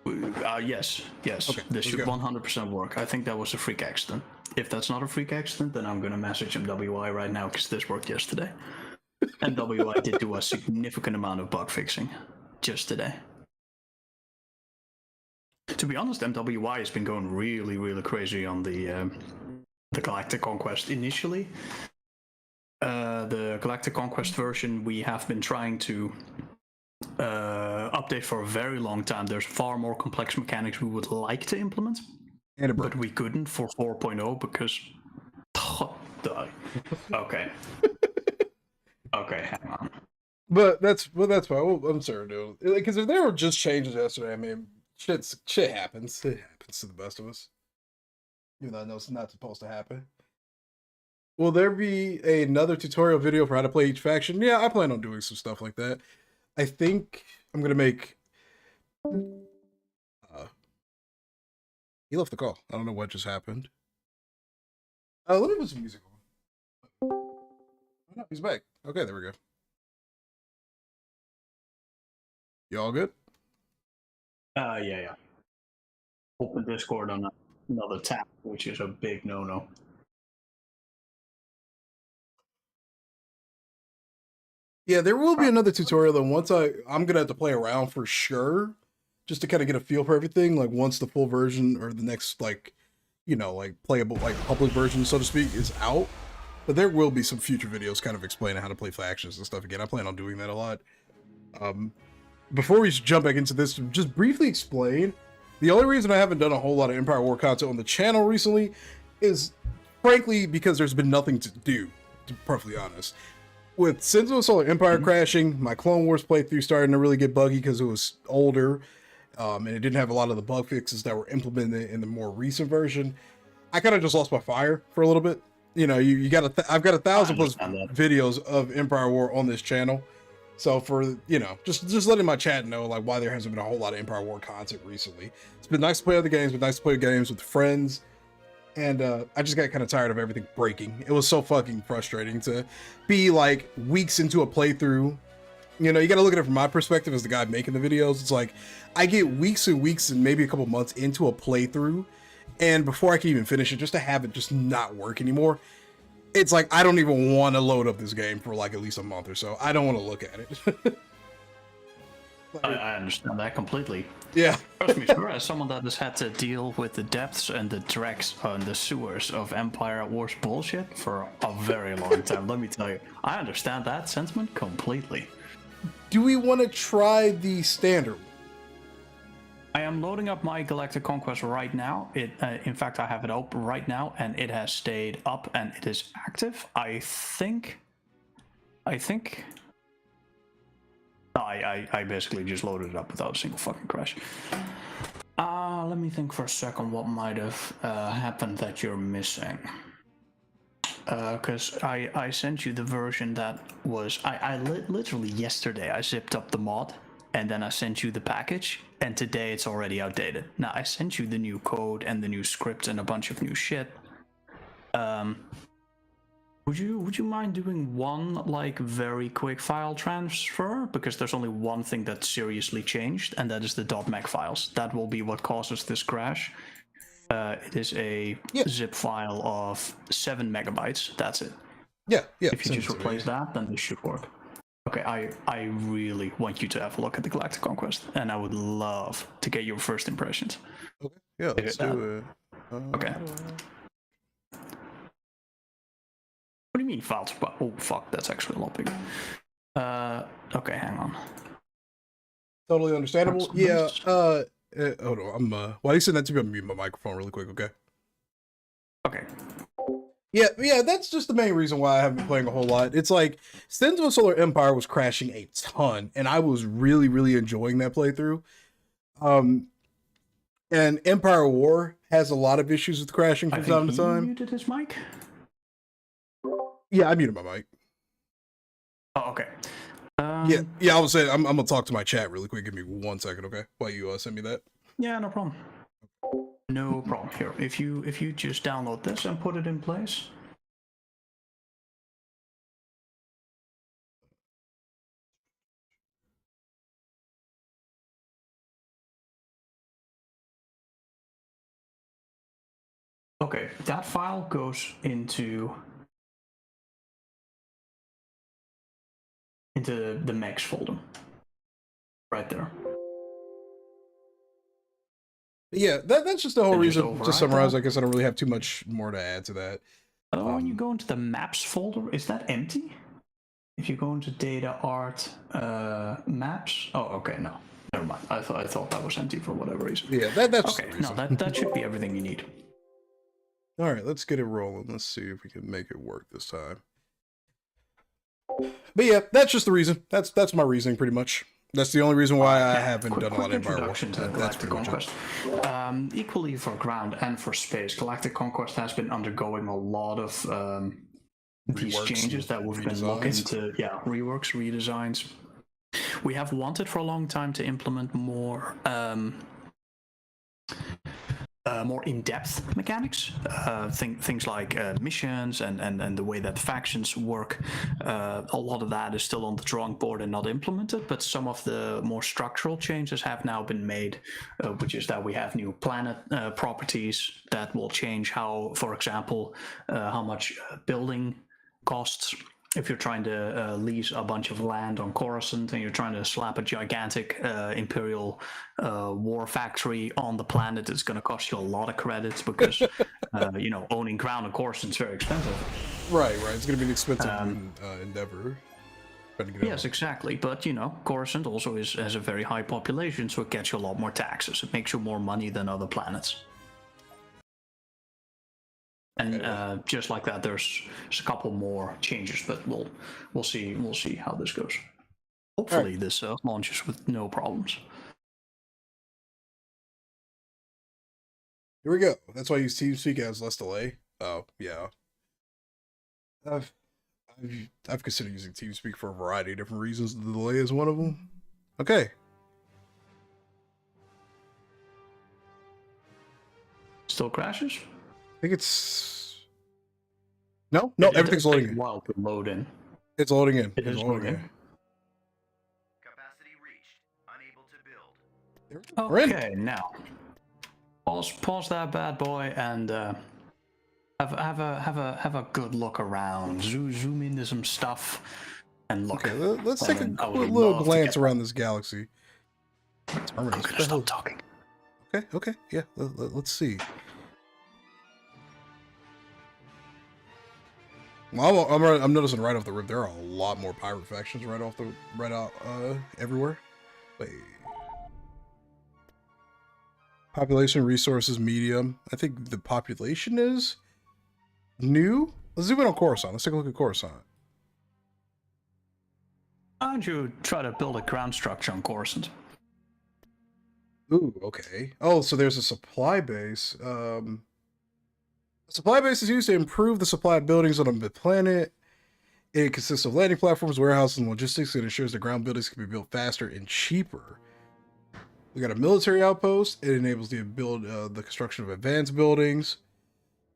Yes. Okay, this should 100% work. I think that was a freak accident. If that's not a freak accident, then I'm gonna message MWI right now because this worked yesterday. MWI did do a significant amount of bug fixing just today. To be honest, MWI has been going really, really crazy on the Galactic Conquest. Initially, the Galactic Conquest version we have been trying to update for a very long time. There's far more complex mechanics we would like to implement, but we couldn't for 4.0 because... Okay. Okay, hang on. But that's fine. Well, I'm sorry, dude. Because if there were just changes yesterday, I mean, shit happens. It happens to the best of us. Even though I know it's not supposed to happen. Will there be another tutorial video for how to play each faction? Yeah, I plan on doing some stuff like that. I think I'm gonna make. He left the call. I don't know what just happened. Let me put some music on. Oh, no, he's back. Okay, there we go. Y'all good? Yeah. Open Discord on another tab, which is a big no-no. Yeah, there will be another tutorial though. Once I'm gonna have to play around for sure, just to kind of get a feel for everything. Like once the full version or the next like, like playable like public version so to speak is out. But there will be some future videos kind of explaining how to play factions and stuff again. I plan on doing that a lot. Before we jump back into this, just briefly explain. The only reason I haven't done a whole lot of Empire War content on the channel recently is frankly because there's been nothing to do, to be perfectly honest. With Sins of Solar Empire crashing, my Clone Wars playthrough starting to really get buggy because it was older, and it didn't have a lot of the bug fixes that were implemented in the more recent version. I kind of just lost my fire for a little bit. You got I've got 1,000 plus videos of Empire War on this channel. So for, just letting my chat know like why there hasn't been a whole lot of Empire War content recently. It's been nice to play other games, been nice to play games with friends. And I just got kind of tired of everything breaking. It was so fucking frustrating to be like weeks into a playthrough. You got to look at it from my perspective as the guy making the videos. It's like I get weeks and weeks and maybe a couple months into a playthrough. And before I can even finish it, just to have it just not work anymore. It's like, I don't even want to load up this game for like at least a month or so. I don't want to look at it. I understand that completely. Yeah. Trust me, sir, as someone that has had to deal with the depths and the dregs and the sewers of Empire Wars bullshit for a very long time, let me tell you, I understand that sentiment completely. Do we want to try the standard one? I am loading up my Galactic Conquest right now. In fact, I have it open right now, and it has stayed up and it is active. I basically just loaded it up without a single fucking crash. Let me think for a second what might have happened that you're missing. Because I sent you the version that was... literally yesterday I zipped up the mod, and then I sent you the package, and today it's already outdated. Now, I sent you the new code and the new script and a bunch of new shit. Would you mind doing one like very quick file transfer? Because there's only one thing that's seriously changed, and that is the .mec files. That will be what causes this crash. It is a zip file of 7 megabytes. That's it. Yeah. If you just replace that, then this should work. Okay, I really want you to have a look at the Galactic Conquest, and I would love to get your first impressions. Okay, yeah, let's do it. Okay. What do you mean files? Oh fuck, that's actually a lot bigger. Okay, hang on. Totally understandable. Yeah. Hold on. While you send that to me, I'm mute my microphone really quick. Okay. Okay. Yeah, that's just the main reason why I haven't been playing a whole lot. It's like, Sins of Solar Empire was crashing a ton, and I was really, really enjoying that playthrough. And Empire War has a lot of issues with crashing from time to time. You muted his mic? Yeah, I muted my mic. Oh, okay. Yeah, I was saying, I'm gonna talk to my chat really quick. Give me 1 second, okay? While you send me that. Yeah, no problem. No problem. Here, if you just download this and put it in place. Okay, that file goes into the Max folder. Right there. Yeah, that's just the whole And reason. To summarize, that. I guess I don't really have too much more to add to that. When you go into the maps folder, is that empty? If you go into data, art, maps. Oh, okay, no, never mind. I thought that was empty for whatever reason. Yeah, that's okay. No, that should be everything you need. All right, let's get it rolling. Let's see if we can make it work this time. But yeah, that's just the reason. That's my reasoning, pretty much. That's the only reason why I haven't done a lot of Empire War. To Galactic Conquest. Equally for ground and for space, Galactic Conquest has been undergoing a lot of these Reworks changes that we've been looking redesigns. to, reworks, redesigns. We have wanted for a long time to implement more more in-depth mechanics, things like missions and the way that factions work. A lot of that is still on the drawing board and not implemented, but some of the more structural changes have now been made, which is that we have new planet properties that will change how, for example, how much building costs. If you're trying to lease a bunch of land on Coruscant and you're trying to slap a gigantic Imperial war factory on the planet, it's going to cost you a lot of credits because, owning ground on Coruscant is very expensive. Right. It's going to be an expensive endeavor. Yes, exactly. But, Coruscant also has a very high population, so it gets you a lot more taxes. It makes you more money than other planets. And just like that, there's a couple more changes, but we'll see how this goes. Hopefully, this launches with no problems. Here we go. That's why I use TeamSpeak has less delay. Oh yeah. I've considered using TeamSpeak for a variety of different reasons. The delay is one of them. Okay. Still crashes? I think it's no, everything's loading in. A while to load in. It's loading in. It is loading. Capacity reached. Unable to build. Okay, now pause that bad boy and have a good look around. Zoom into some stuff and look. Okay, let's take a And I would quick little love to glance get- around this galaxy. I'm gonna stop talking. Okay, yeah. Let's see. Well, I'm noticing right off the rip there are a lot more pirate factions right out everywhere. Wait. Population, resources, medium. I think the population is new. Let's zoom in on Coruscant. Let's take a look at Coruscant. Why don't you try to build a ground structure on Coruscant? Ooh, okay. Oh, so there's a supply base. The supply base is used to improve the supply of buildings on the planet. It consists of landing platforms, warehouses, and logistics. It ensures that ground buildings can be built faster and cheaper. We got a military outpost. It enables the construction of advanced buildings.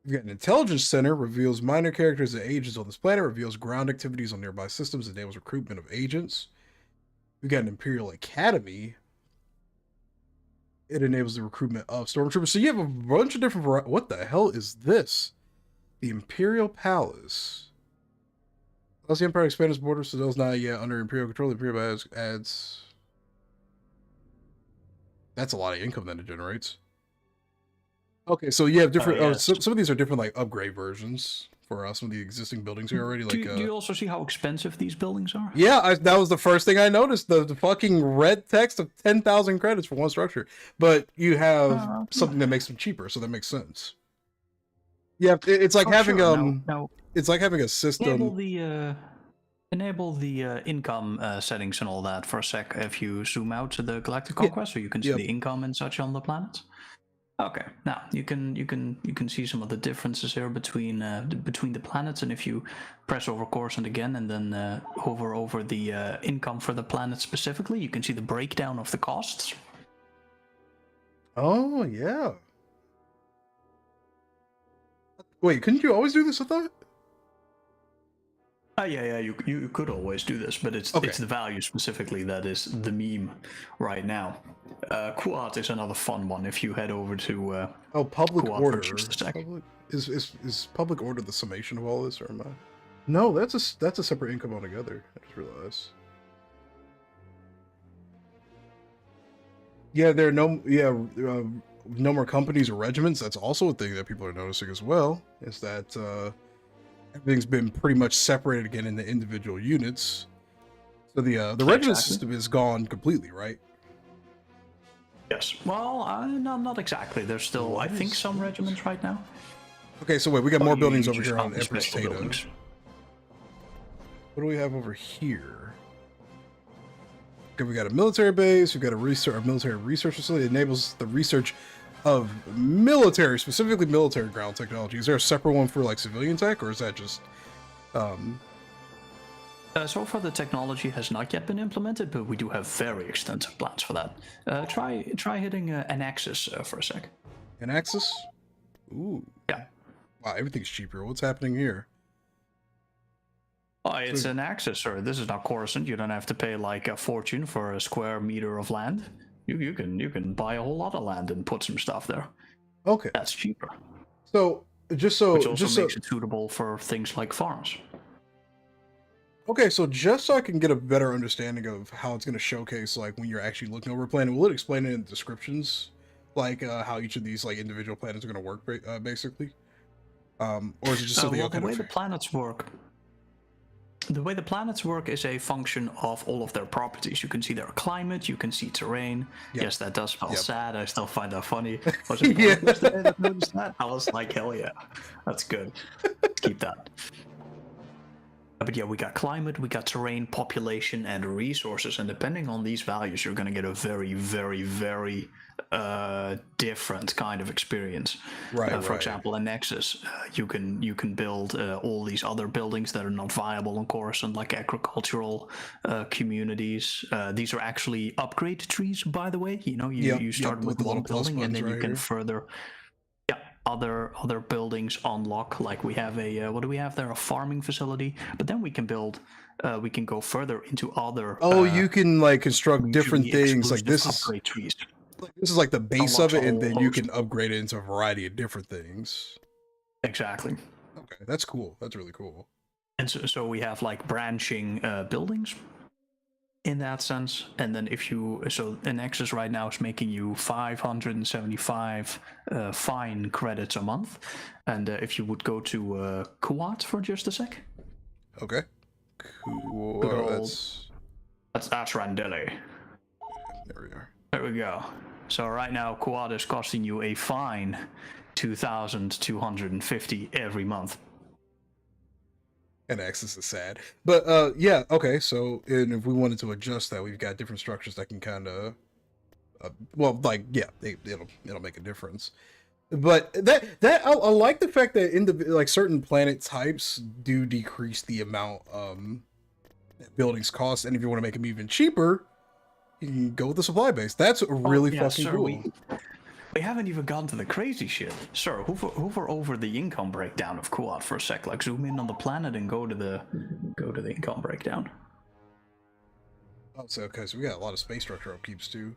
We've got an intelligence center, reveals minor characters and agents on this planet, reveals ground activities on nearby systems, enables recruitment of agents. We've got an Imperial Academy. It enables the recruitment of stormtroopers. So you have a bunch of different what the hell is this? The Imperial Palace. As the Empire expands its borders, so those not yet under Imperial control, the Imperial Palace adds... That's a lot of income that it generates. Okay, so you have different... yes. some of these are different, like, upgrade versions for some of the existing buildings here already. Like, Do you also see how expensive these buildings are? yeah, that was the first thing I noticed. The fucking red text of 10,000 credits for one structure. But you have something that makes them cheaper, so that makes sense. Yeah, it's like having Now, it's like having a system. enable the income settings and all that for a sec if you zoom out to the Galactic Conquest, so you can see the income and such on the planets. Okay, now you can see some of the differences here between the planets, and if you press over Coruscant again and then hover over the income for the planet specifically, you can see the breakdown of the costs. Oh yeah. Wait, couldn't you always do this? I thought. Yeah, you could always do this, but it's the value specifically that is the meme right now. Quad is another fun one if you head over to Public Quad order. for just a sec. Is public order the summation of all this, or am I? No, that's a separate income altogether. I just realized. Yeah, there are no more companies or regiments. That's also a thing that people are noticing as well. Is that everything's been pretty much separated again into individual units. So the regiment system is gone completely, right? Yes. Well, not exactly. There's still, I think, some regiments right now. Okay, so wait, we got more buildings over here on the Empress special Theta. buildings. What do we have over here? Okay, we got a military base. We've got a military research facility. It enables the research of military, specifically military ground technology. Is there a separate one for like civilian tech, or is that just So far, the technology has not yet been implemented, but we do have very extensive plans for that. Try hitting an axis for a sec. An axis? Ooh. Yeah. Wow, everything's cheaper. What's happening here? Oh, it's an axis, sir. This is not Coruscant. You don't have to pay like a fortune for a square meter of land. You can buy a whole lot of land and put some stuff there. Okay. That's cheaper. So Which also just makes it suitable for things like farms. Okay, so just so I can get a better understanding of how it's going to showcase, like, when you're actually looking over a planet, will it explain it in the descriptions, like, how each of these, like, individual planets are going to work, basically? Or is it just something The way the planets work... The way the planets work is a function of all of their properties. You can see their climate, you can see terrain. Yep. Yes, that does spell Yep. sad. I still find that funny. Was it Yeah. yesterday that noticed that? I was like, hell yeah. That's good. Keep that. But yeah, we got climate, we got terrain, population, and resources. And depending on these values, you're going to get a very, very, very different kind of experience. Right, For example, in Nexus, you can build all these other buildings that are not viable on Coruscant, like agricultural communities. These are actually upgrade trees, by the way. You know, you start with the one little plus building and then buttons you right can here. further. Yeah, other buildings unlock. Like we have a what do we have there? A farming facility. But then we can build. We can go further into other. Oh, you can, like, construct different mutually things. Like, exclusive this is upgrade trees. this is like the base of Unlocks a it, and whole then you host. can upgrade it into a variety of different things. Exactly. Okay, that's cool. That's really cool. And so we have like branching buildings in that sense. And then so an Nexus right now is making you 575 fine credits a month. And if you would go to Kuat for just a sec. Okay. Cool. Good old- That's That's Randeli. there we are. There we go. So right now Kuat is costing you a fine 2,250 every month. And Axis is sad. But yeah, okay, so and if we wanted to adjust that, we've got different structures that can kind of well, like, yeah, it'll make a difference. But I like the fact that in the, like, certain planet types do decrease the amount that buildings cost, and if you want to make them even cheaper, you can go with the supply base. That's really fucking cool. We haven't even gotten to the crazy shit. Sir, hover over the income breakdown of Kuat for a sec. Like, zoom in on the planet and go to the income breakdown. Oh, so okay, so we got a lot of space structure upkeeps too.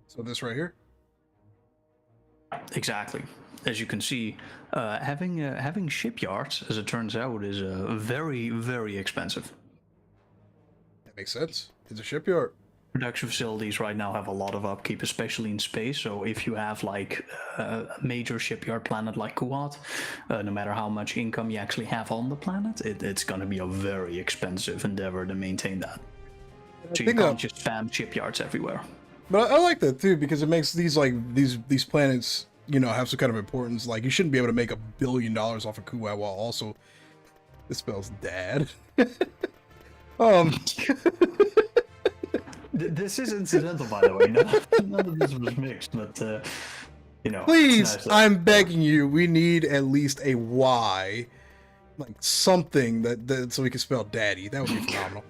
So this right here. Exactly. As you can see, having shipyards, as it turns out, is very, very expensive. That makes sense. It's a shipyard. Production facilities right now have a lot of upkeep, especially in space. So if you have like a major shipyard planet like Kuat, no matter how much income you actually have on the planet, it's going to be a very expensive endeavor to maintain that. So you can't just spam shipyards everywhere. But I like that too, because it makes these, like, these planets, you know, have some kind of importance. Like, you shouldn't be able to make $1 billion off of Kuat while also, this spells dad. This is incidental, by the way. None of this was mixed, but you know. Please, nice I'm begging you. We need at least a Y, like something that so we can spell daddy. That would be phenomenal.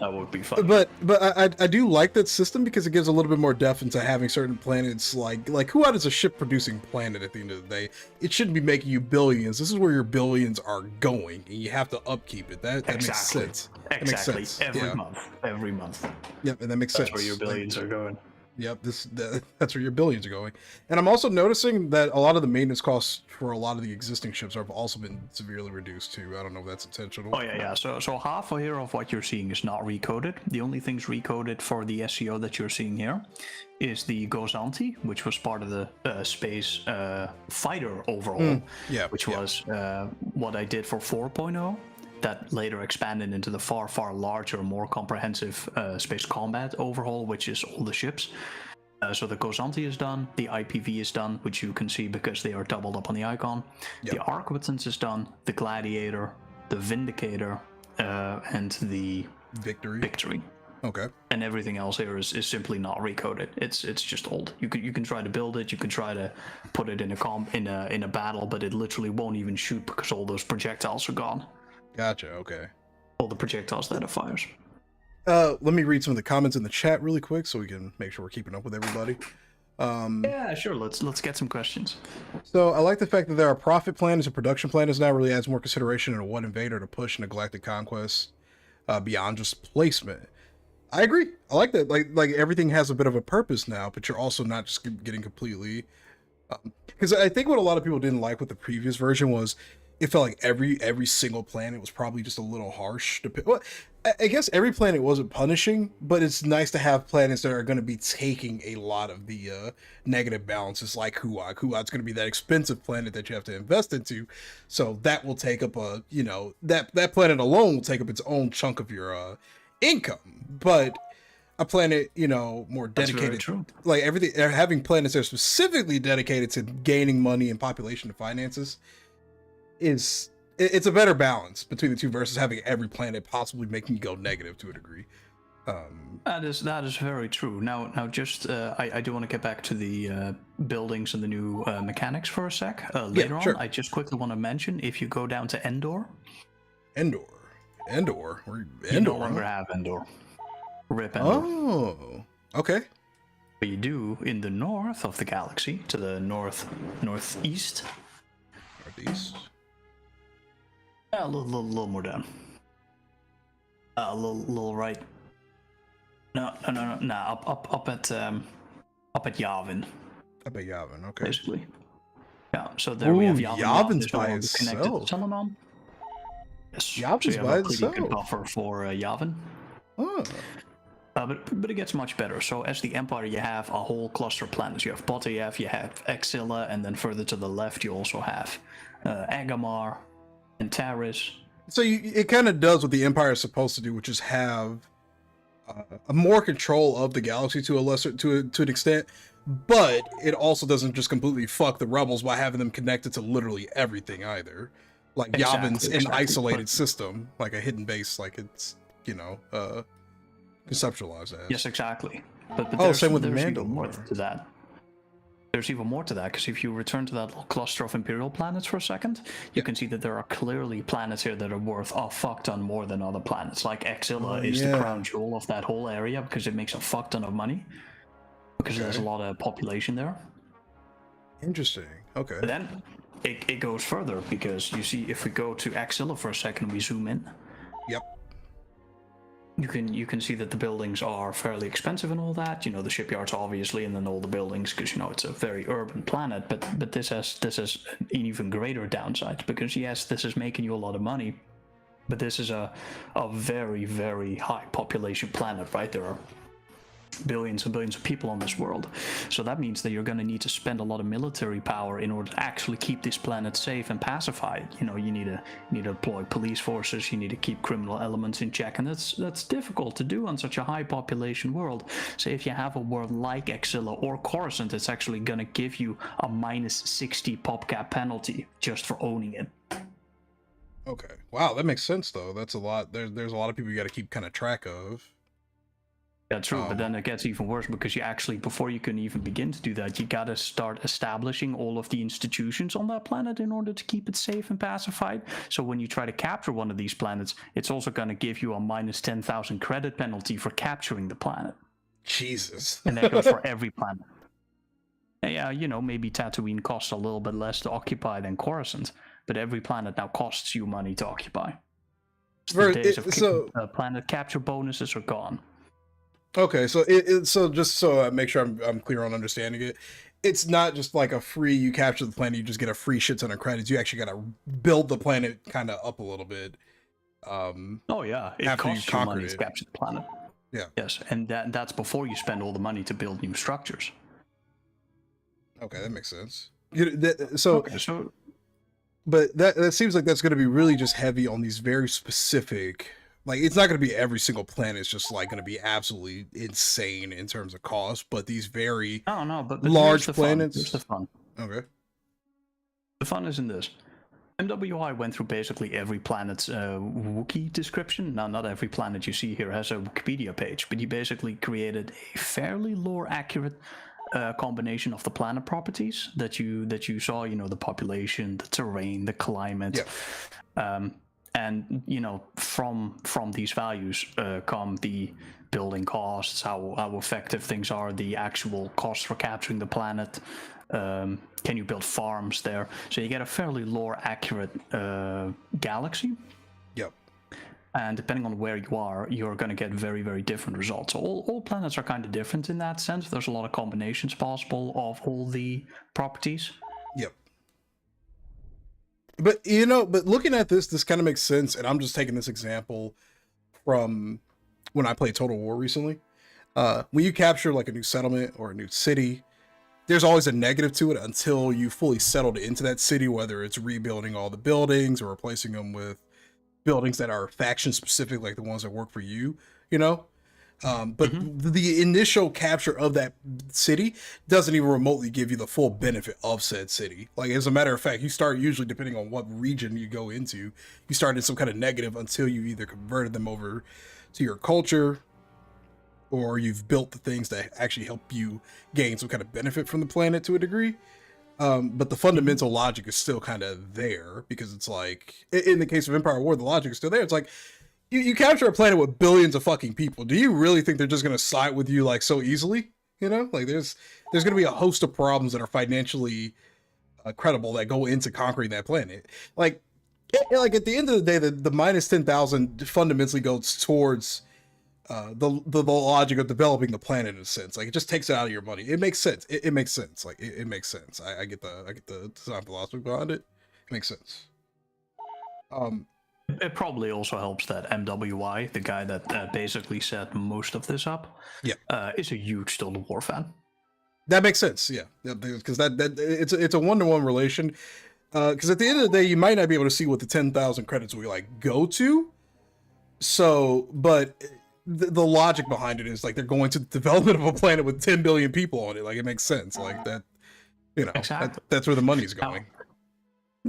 That would be fun. But I do like that system because it gives a little bit more depth into having certain planets like Kuat is a ship producing planet at the end of the day. It shouldn't be making you billions. This is where your billions are going, and you have to upkeep it. That makes sense. Exactly. That makes sense. Every month. Yep, and that makes sense. That's where your billions are going. Yep, that's where your billions are going. And I'm also noticing that a lot of the maintenance costs for a lot of the existing ships have also been severely reduced too. I don't know if that's intentional. Oh yeah. So half a here of what you're seeing is not recoded. The only things recoded for the SEO that you're seeing here is the Gozanti, which was part of the space fighter overhaul, which was what I did for 4.0. That later expanded into the far, far larger, more comprehensive space combat overhaul, which is all the ships. So the Gozanti is done, the IPV is done, which you can see because they are doubled up on the icon. Yep. The Arquitans is done, the Gladiator, the Vindicator, and the Victory. Okay. And everything else here is simply not recoded. It's just old. You can try to build it, you can try to put it in a battle, but it literally won't even shoot because all those projectiles are gone. Gotcha. Okay. All the projectiles that it fires. Let me read some of the comments in the chat really quick so we can make sure we're keeping up with everybody. Yeah, sure. Let's get some questions. So I like the fact that there are profit planners and production planners now. Really adds more consideration into what invader to push in a galactic conquest beyond just placement. I agree. I like that. Like everything has a bit of a purpose now, but you're also not just getting completely. Because I think what a lot of people didn't like with the previous version was it felt like every single planet was probably just a little harsh. Well, I guess every planet wasn't punishing, but it's nice to have planets that are going to be taking a lot of the negative balances, like Huat. Huat's going to be that expensive planet that you have to invest into, so that will take up that planet alone will take up its own chunk of your income. But a planet, more dedicated, like everything, having planets that are specifically dedicated to gaining money and population and finances it's a better balance between the two versus having every planet possibly making you go negative to a degree. That is very true. Now just I do want to get back to the buildings and the new mechanics for a sec. Later on, I just quickly want to mention if you go down to Endor. Endor. You no longer have Endor. Rip Endor. Oh, okay. But you do in the north of the galaxy, to the northeast. Northeast. A little more down. A little right. No. Up at Yavin. Up at Yavin, okay. Basically. Yeah. So there we have Yavin. Yavin's by itself. Connected to Telenon. Yes. Yavin's so by a pretty itself. good buffer for Yavin. Oh. But it gets much better. So as the Empire, you have a whole cluster of planets. You have Botayev, you have Exilla, and then further to the left, you also have Agamar and Taris. So it kind of does what the Empire is supposed to do, which is have a more control of the galaxy to an extent, but it also doesn't just completely fuck the rebels by having them connected to literally everything either. Like Yavin's an isolated system, like a hidden base, like it's conceptualized as. Yes, exactly. But same with there's Mandalore. even more to that. There's even more to that, because if you return to that little cluster of Imperial planets for a second, you can see that there are clearly planets here that are worth a fuck ton more than other planets. Like Exilla is the crown jewel of that whole area because it makes a fuck ton of money. Because there's a lot of population there. Interesting. Okay. But then it goes further, because you see, if we go to Exilla for a second, we zoom in. Yep. You can see that the buildings are fairly expensive and all that. The shipyards obviously, and then all the buildings, because it's a very urban planet. But this has an even greater downside, because yes, this is making you a lot of money, but this is a very, very high population planet, right? There are billions and billions of people on this world, so that means that you're going to need to spend a lot of military power in order to actually keep this planet safe and pacified. You need to deploy police forces, you need to keep criminal elements in check, and that's difficult to do on such a high population world. So if you have a world like Exilla or Coruscant, it's actually going to give you a -60 PopCap penalty just for owning it. Okay. Wow, that makes sense though. That's a lot. There's a lot of people you got to keep kind of track of. Yeah, true, but then it gets even worse, because you actually, before you can even begin to do that, you gotta start establishing all of the institutions on that planet in order to keep it safe and pacified. So when you try to capture one of these planets, it's also gonna give you a -10,000 credit penalty for capturing the planet. Jesus. And that goes for every planet. Yeah, maybe Tatooine costs a little bit less to occupy than Coruscant, but every planet now costs you money to occupy. The days of planet capture bonuses are gone. Okay, so so just so I make sure I'm clear on understanding it, it's not just like a free, you capture the planet, you just get a free shit ton of credits. You actually got to build the planet kind of up a little bit. Oh yeah, it costs you money to capture the planet. Yeah. Yes, and that's before you spend all the money to build new structures. Okay, that makes sense. But that seems like that's going to be really just heavy on these very specific. Like, it's not going to be every single planet. It's just like going to be absolutely insane in terms of cost. But these very but large here's planets. Here's the fun. Okay. The fun is in this. MWI went through basically every planet's Wookiee description. Now, not every planet you see here has a Wikipedia page, but he basically created a fairly lore-accurate combination of the planet properties that you saw. You know, the population, the terrain, the climate, and you know, from these values come the building costs, how effective things are, the actual cost for capturing the planet. Can you build farms there? So you get a fairly lore-accurate galaxy. Yep. And depending on where you are, you're going to get very, very different results. So all planets are kind of different in that sense. There's a lot of combinations possible of all the properties. Yep. But, you know, but looking at this kind of makes sense. And I'm just taking this example from when I played Total War recently. When you capture like a new settlement or a new city, there's always a negative to it until you fully settled into that city, whether it's rebuilding all the buildings or replacing them with buildings that are faction specific, like the ones that work for you, you know? But the initial capture of that city doesn't even remotely give you the full benefit of said city. Like, as a matter of fact, you start usually, depending on what region you go into, you start in some kind of negative until you either converted them over to your culture, or you've built the things that actually help you gain some kind of benefit from the planet to a degree. But the fundamental logic is still kind of there, because it's like, in the case of Empire War, the logic is still there. It's like, you capture a planet with billions of fucking people. Do you really think they're just going to side with you like so easily? You know, like there's going to be a host of problems that are financially credible that go into conquering that planet. Like at the end of the day, the minus 10,000 fundamentally goes towards the logic of developing the planet in a sense. Like, it just takes it out of your money. It makes sense. It makes sense. Like it makes sense. I get the design philosophy behind it. It makes sense. It probably also helps that MWI, the guy that basically set most of this up, is a huge Total War fan. That makes sense. Yeah, because that it's a one-to-one relation. Because at the end of the day, you might not be able to see what the 10,000 credits will like go to. So, but the logic behind it is like they're going to the development of a planet with 10 billion people on it. Like, it makes sense. Like that, you know, exactly. That's where the money's going.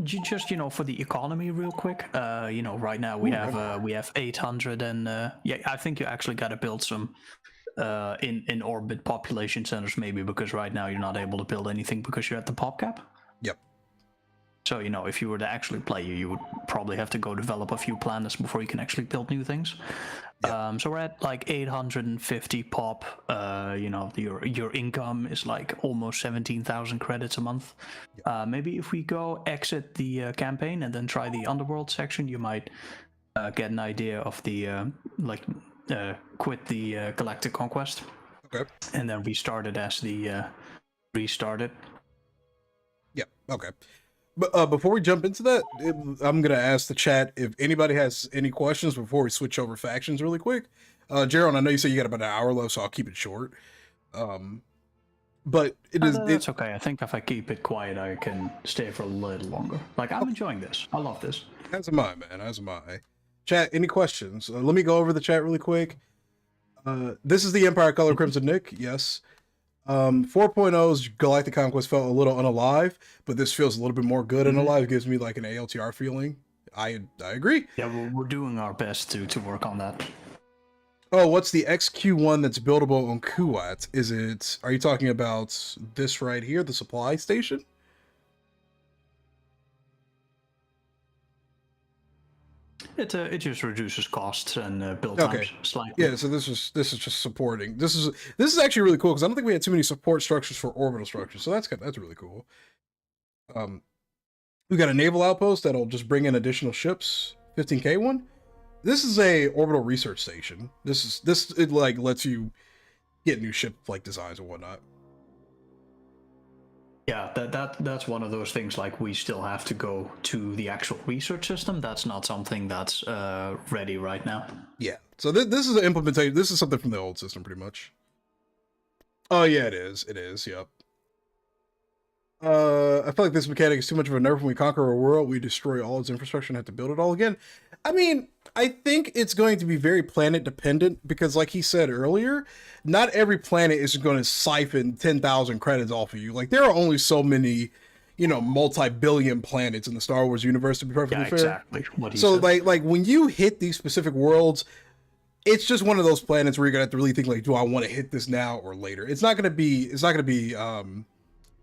Just, you know, for the economy real quick, you know, right now we have 800 and I think you actually got to build some in orbit population centers, maybe, because right now you're not able to build anything because you're at the pop cap. Yep. So, you know, if you were to actually play, you would probably have to go develop a few planets before you can actually build new things. Yep. So we're at like 850 pop. You know, your income is like almost 17,000 credits a month. Yep. Maybe if we go exit the campaign and then try the underworld section, you might get an idea of the quit the galactic conquest. Okay. And then restart it as the restarted. Yeah. Okay. But before we jump into that, I'm going to ask the chat if anybody has any questions before we switch over factions really quick. Jaron, I know you said you got about an hour left, so I'll keep it short. But it's okay. I think if I keep it quiet, I can stay for a little longer. Like, I'm enjoying this. I love this. As am I, man. As am I. Chat, any questions? Let me go over the chat really quick. This is the Empire Color Crimson Nick. Yes. 4.0's Galactic Conquest felt a little unalive, but this feels a little bit more good and alive. Gives me like an ALTR feeling. I agree. Yeah, we're doing our best to work on that. Oh, what's the XQ1 that's buildable on Kuat? Are you talking about this right here, the supply station? It just reduces costs and build times slightly. Yeah, so this is just supporting. This is actually really cool because I don't think we had too many support structures for orbital structures, so that's really cool. We got a naval outpost that'll just bring in additional ships. 15K one. This is a orbital research station. It like lets you get new ship like designs and whatnot. Yeah, that's one of those things, like, we still have to go to the actual research system. That's not something that's ready right now. Yeah, so this is an implementation. This is something from the old system, pretty much. Oh yeah, it is. Yep. I feel like this mechanic is too much of a nerf. When we conquer a world, we destroy all its infrastructure and have to build it all again. I mean, I think it's going to be very planet dependent because, like he said earlier, not every planet is going to siphon 10,000 credits off of you. Like, there are only so many, multi-billion planets in the Star Wars universe, to be perfectly fair. Exactly. What he So said. like when you hit these specific worlds, it's just one of those planets where you're gonna have to really think like, do I want to hit this now or later? It's not gonna be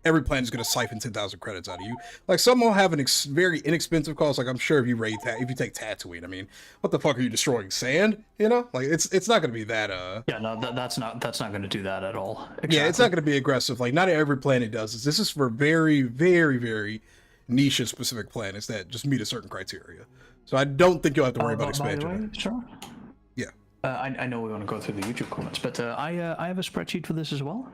every planet is gonna siphon 10,000 credits out of you. Like some will have very inexpensive cost. Like I'm sure if you take Tatooine, I mean, what the fuck are you destroying? Sand? Like it's not gonna be that Yeah, no, that's not going to do that at all. Yeah, it's not gonna be aggressive. Like not every planet does this. This is for very, very, very niche and specific planets that just meet a certain criteria. So I don't think you'll have to worry about expansion. By the way, sure. Yeah. I know we want to go through the YouTube comments, but I have a spreadsheet for this as well.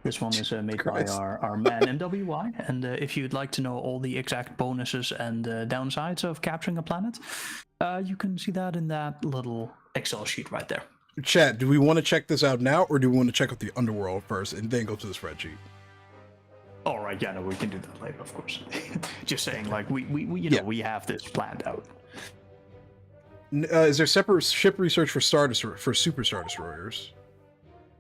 This one is made by our man MWY, and if you'd like to know all the exact bonuses and downsides of capturing a planet, you can see that in that little Excel sheet right there. Chat, do we want to check this out now, or do we want to check out the underworld first and then go to the spreadsheet? All right, yeah, no, we can do that later, of course. Just saying, like we we have this planned out. Is there separate ship research for Super Star Destroyers?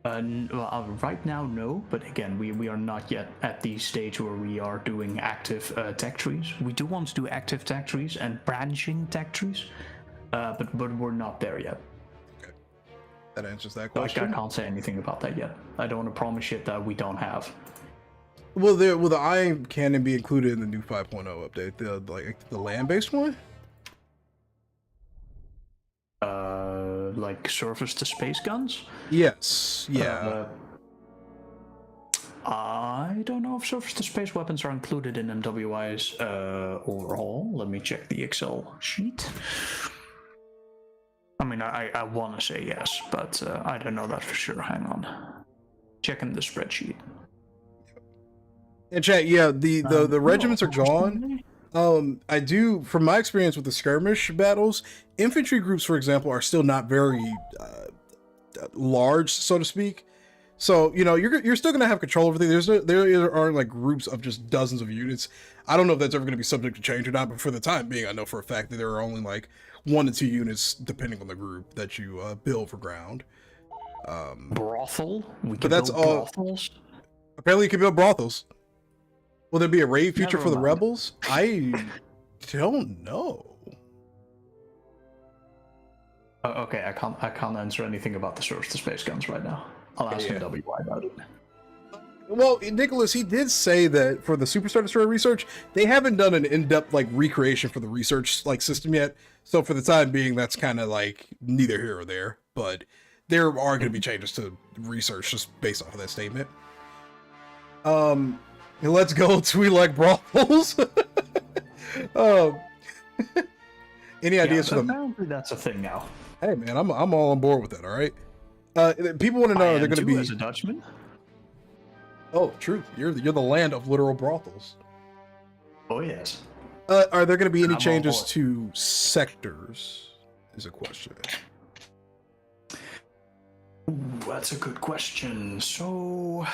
Right now, no. But again, we are not yet at the stage where we are doing active tech trees. We do want to do active tech trees and branching tech trees, but we're not there yet. Okay, that answers that question. Like, I can't say anything about that yet. I don't want to promise shit that we don't have. Will the ion cannon be included in the new 5.0 update? The land-based one? Like surface to space guns? Yes. Yeah. I don't know if surface to space weapons are included in MWI's overhaul. Let me check the Excel sheet. I mean, I want to say yes, but I don't know that for sure. Hang on. Checking the spreadsheet. And chat, yeah, the regiments are gone. I do, from my experience with the skirmish battles, infantry groups, for example, are still not very large, so to speak. So you're still gonna have control over things. There aren't like groups of just dozens of units. I don't know if that's ever gonna be subject to change or not, but for the time being, I know for a fact that there are only like 1 to 2 units, depending on the group, that you build for ground. Brothel? But that's all. Brothels? Apparently, you can build brothels. Will there be a raid feature for the mind. rebels? I don't know. Okay, I can't answer anything about the source to space guns right now. I'll ask MWI about it. Well, Nicholas, he did say that for the Superstar Destroyer research, they haven't done an in-depth like recreation for the research like system yet. So for the time being, that's kind of like neither here or there. But there are going to be changes to research just based off of that statement. Let's go to we like brothels. Any ideas for them? Apparently that's a thing now. Hey man, I'm all on board with that. All right. People want to know they're going to be as a Dutchman. Oh, true. You're the land of literal brothels. Oh yes. Are there going to be any changes to sectors? Is a question. Ooh, that's a good question. So,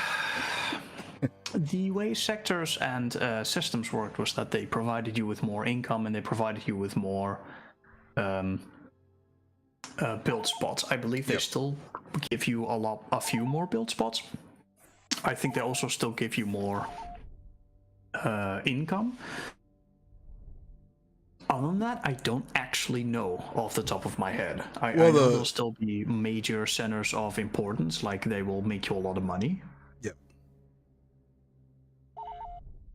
the way sectors and systems worked was that they provided you with more income and they provided you with more build spots. I believe they still give you a few more build spots. I think they also still give you more income. Other than that, I don't actually know off the top of my head. I know there'll still be major centers of importance, like they will make you a lot of money. Yep.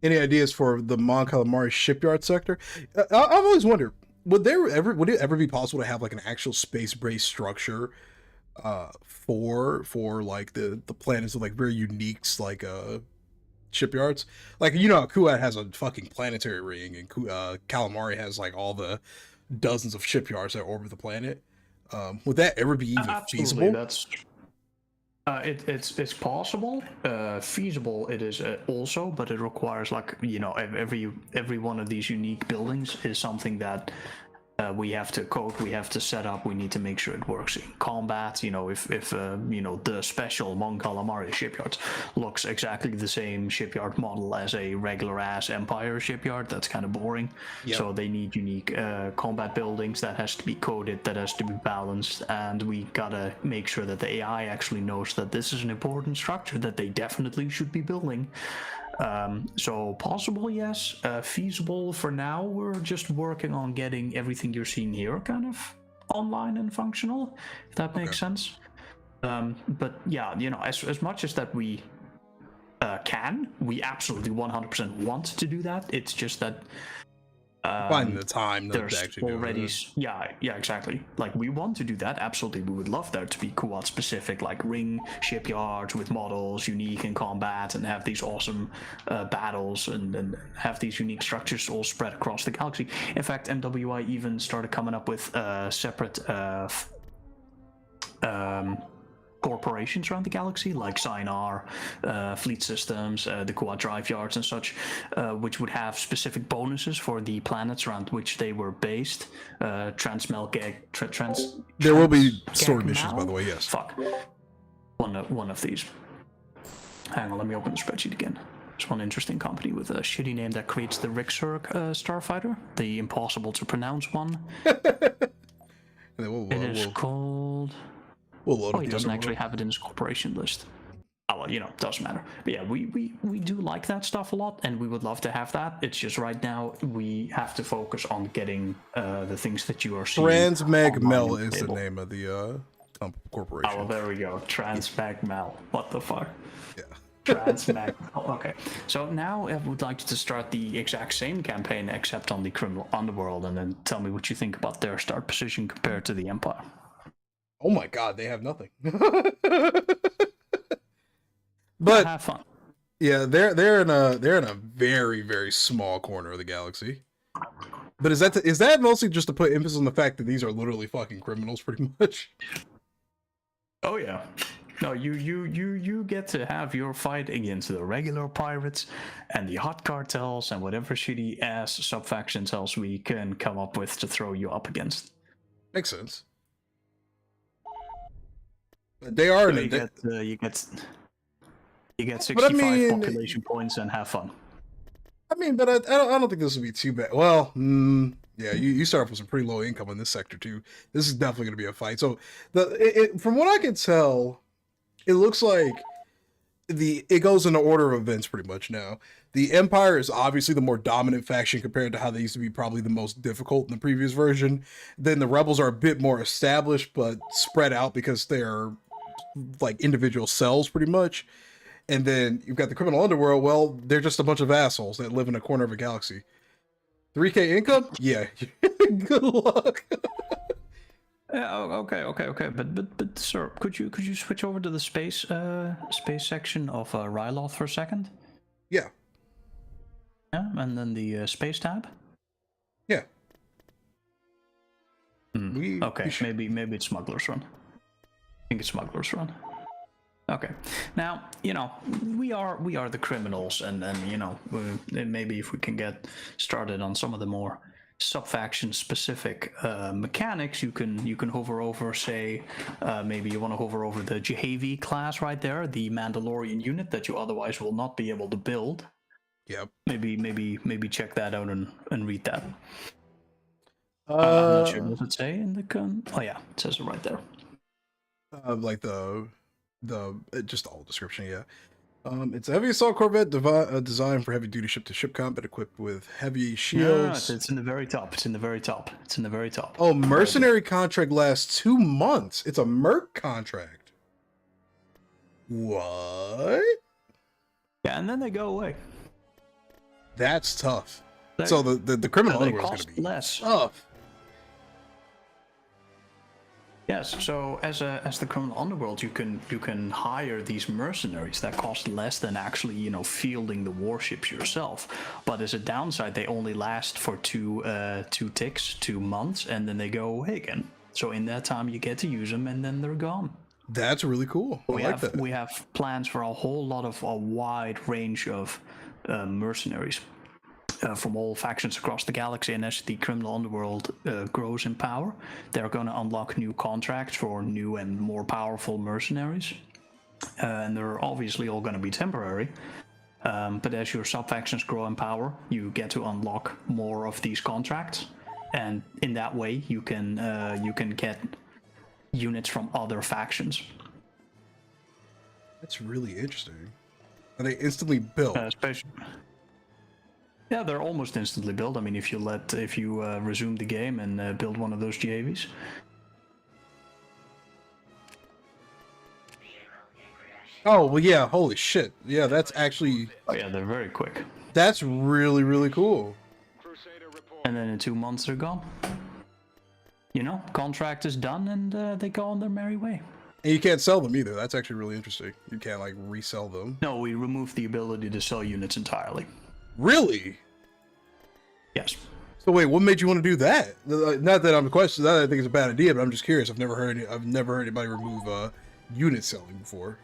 Any ideas for the Mon Calamari shipyard sector? I've always wondered, would it ever be possible to have like an actual space-based structure for like the planets with like very unique like shipyards? Like how Kuat has a fucking planetary ring and Calamari has like all the dozens of shipyards that orbit the planet. Would that ever be even feasible? That's it's possible. Feasible it is also, but it requires like every one of these unique buildings is something that we have to code, we have to set up, we need to make sure it works in combat. If the special Mon Calamari shipyard looks exactly the same shipyard model as a regular ass Empire shipyard, that's kind of boring. Yep. So they need unique combat buildings that has to be coded, that has to be balanced, and we gotta make sure that the AI actually knows that this is an important structure that they definitely should be building. So possible, yes. Feasible for now. We're just working on getting everything you're seeing here kind of online and functional, if that makes sense. But yeah, as much as that we we absolutely 100% want to do that. It's just that finding the time to there's actually already do it. yeah, exactly. Like, we want to do that, absolutely. We would love there to be quad specific, like ring shipyards with models unique in combat, and have these awesome battles, and have these unique structures all spread across the galaxy. In fact, MWI even started coming up with separate corporations around the galaxy, like Sinar, Fleet Systems, the Quad Drive Yards and such, which would have specific bonuses for the planets around which they were based. There will be story missions, by the way, yes. Fuck. One of these. Hang on, let me open the spreadsheet again. There's one interesting company with a shitty name that creates the Rixurg starfighter, the impossible to pronounce one. It is called... he doesn't actually have it in his corporation list. Oh, well, doesn't matter. But yeah, we do like that stuff a lot, and we would love to have that. It's just right now we have to focus on getting the things that you are seeing. Transmag Mel is the name of the corporation. Oh, well, there we go. Transmag Mel. What the fuck? Yeah. Transmag. Okay. So now I would like you to start the exact same campaign, except on the criminal underworld, and then tell me what you think about their start position compared to the Empire. Oh my god, they have nothing. But have fun. Yeah, they're in a very, very small corner of the galaxy. But is that mostly just to put emphasis on the fact that these are literally fucking criminals, pretty much? Oh yeah. No, you get to have your fight against the regular pirates and the hot cartels and whatever shitty ass sub-factions else we can come up with to throw you up against. Makes sense. They are so you get 65 population points and have fun. I mean, but I don't think this would be too bad. Well, yeah, you start off with some pretty low income in this sector too. This is definitely going to be a fight. So from what I can tell, it looks like it goes in the order of events pretty much now. The Empire is obviously the more dominant faction compared to how they used to be probably the most difficult in the previous version. Then the Rebels are a bit more established, but spread out because they're like individual cells pretty much. And then you've got the criminal underworld. Well, they're just a bunch of assholes that live in a corner of a galaxy. 3K income? Yeah. Good luck. Okay. But sir, could you switch over to the space section of Ryloth for a second? Yeah. Yeah, and then the space tab. Yeah. Okay, maybe it's Smuggler's Run. I think it's Smuggler's Run. Okay. Now, we are the criminals, and maybe if we can get started on some of the more sub-faction specific mechanics, you can hover over, say, maybe you want to hover over the Jahavi class right there, the Mandalorian unit that you otherwise will not be able to build. Yep. Maybe check that out and read that. I'm not sure. Does it say in the Oh yeah, it says it right there. Like the just the whole description, yeah. It's a heavy assault corvette designed for heavy duty ship to ship combat, equipped with heavy shields. No, it's in the very top. It's in the very top. Oh, mercenary contract lasts 2 months. It's a merc contract. What? Yeah, and then they go away. That's tough. So the criminal underworld is going to be less. Tough. Yes, so as the criminal underworld, you can hire these mercenaries that cost less than actually fielding the warships yourself. But as a downside, they only last for 2 months, and then they go away again. So in that time, you get to use them, and then they're gone. That's really cool. I like that. We have plans for a wide range of mercenaries. From all factions across the galaxy, and as the criminal underworld grows in power, they're going to unlock new contracts for new and more powerful mercenaries, and they're obviously all going to be temporary, but as your sub-factions grow in power, you get to unlock more of these contracts, and in that way you can get units from other factions. That's really interesting. Are they instantly built? Especially. Yeah, they're almost instantly built. I mean, if you resume the game and build one of those GAVs. Oh well, yeah. Holy shit. Yeah, that's actually. Oh yeah, they're very quick. That's really really cool. Crusader report. And then in 2 months they're gone. You know, contract is done and they go on their merry way. And you can't sell them either. That's actually really interesting. You can't like resell them. No, we removed the ability to sell units entirely. Really? Yes. So wait, what made you want to do that? Not that I'm questioning that. I think it's a bad idea, but I'm just curious. I've never heard anybody remove unit selling before.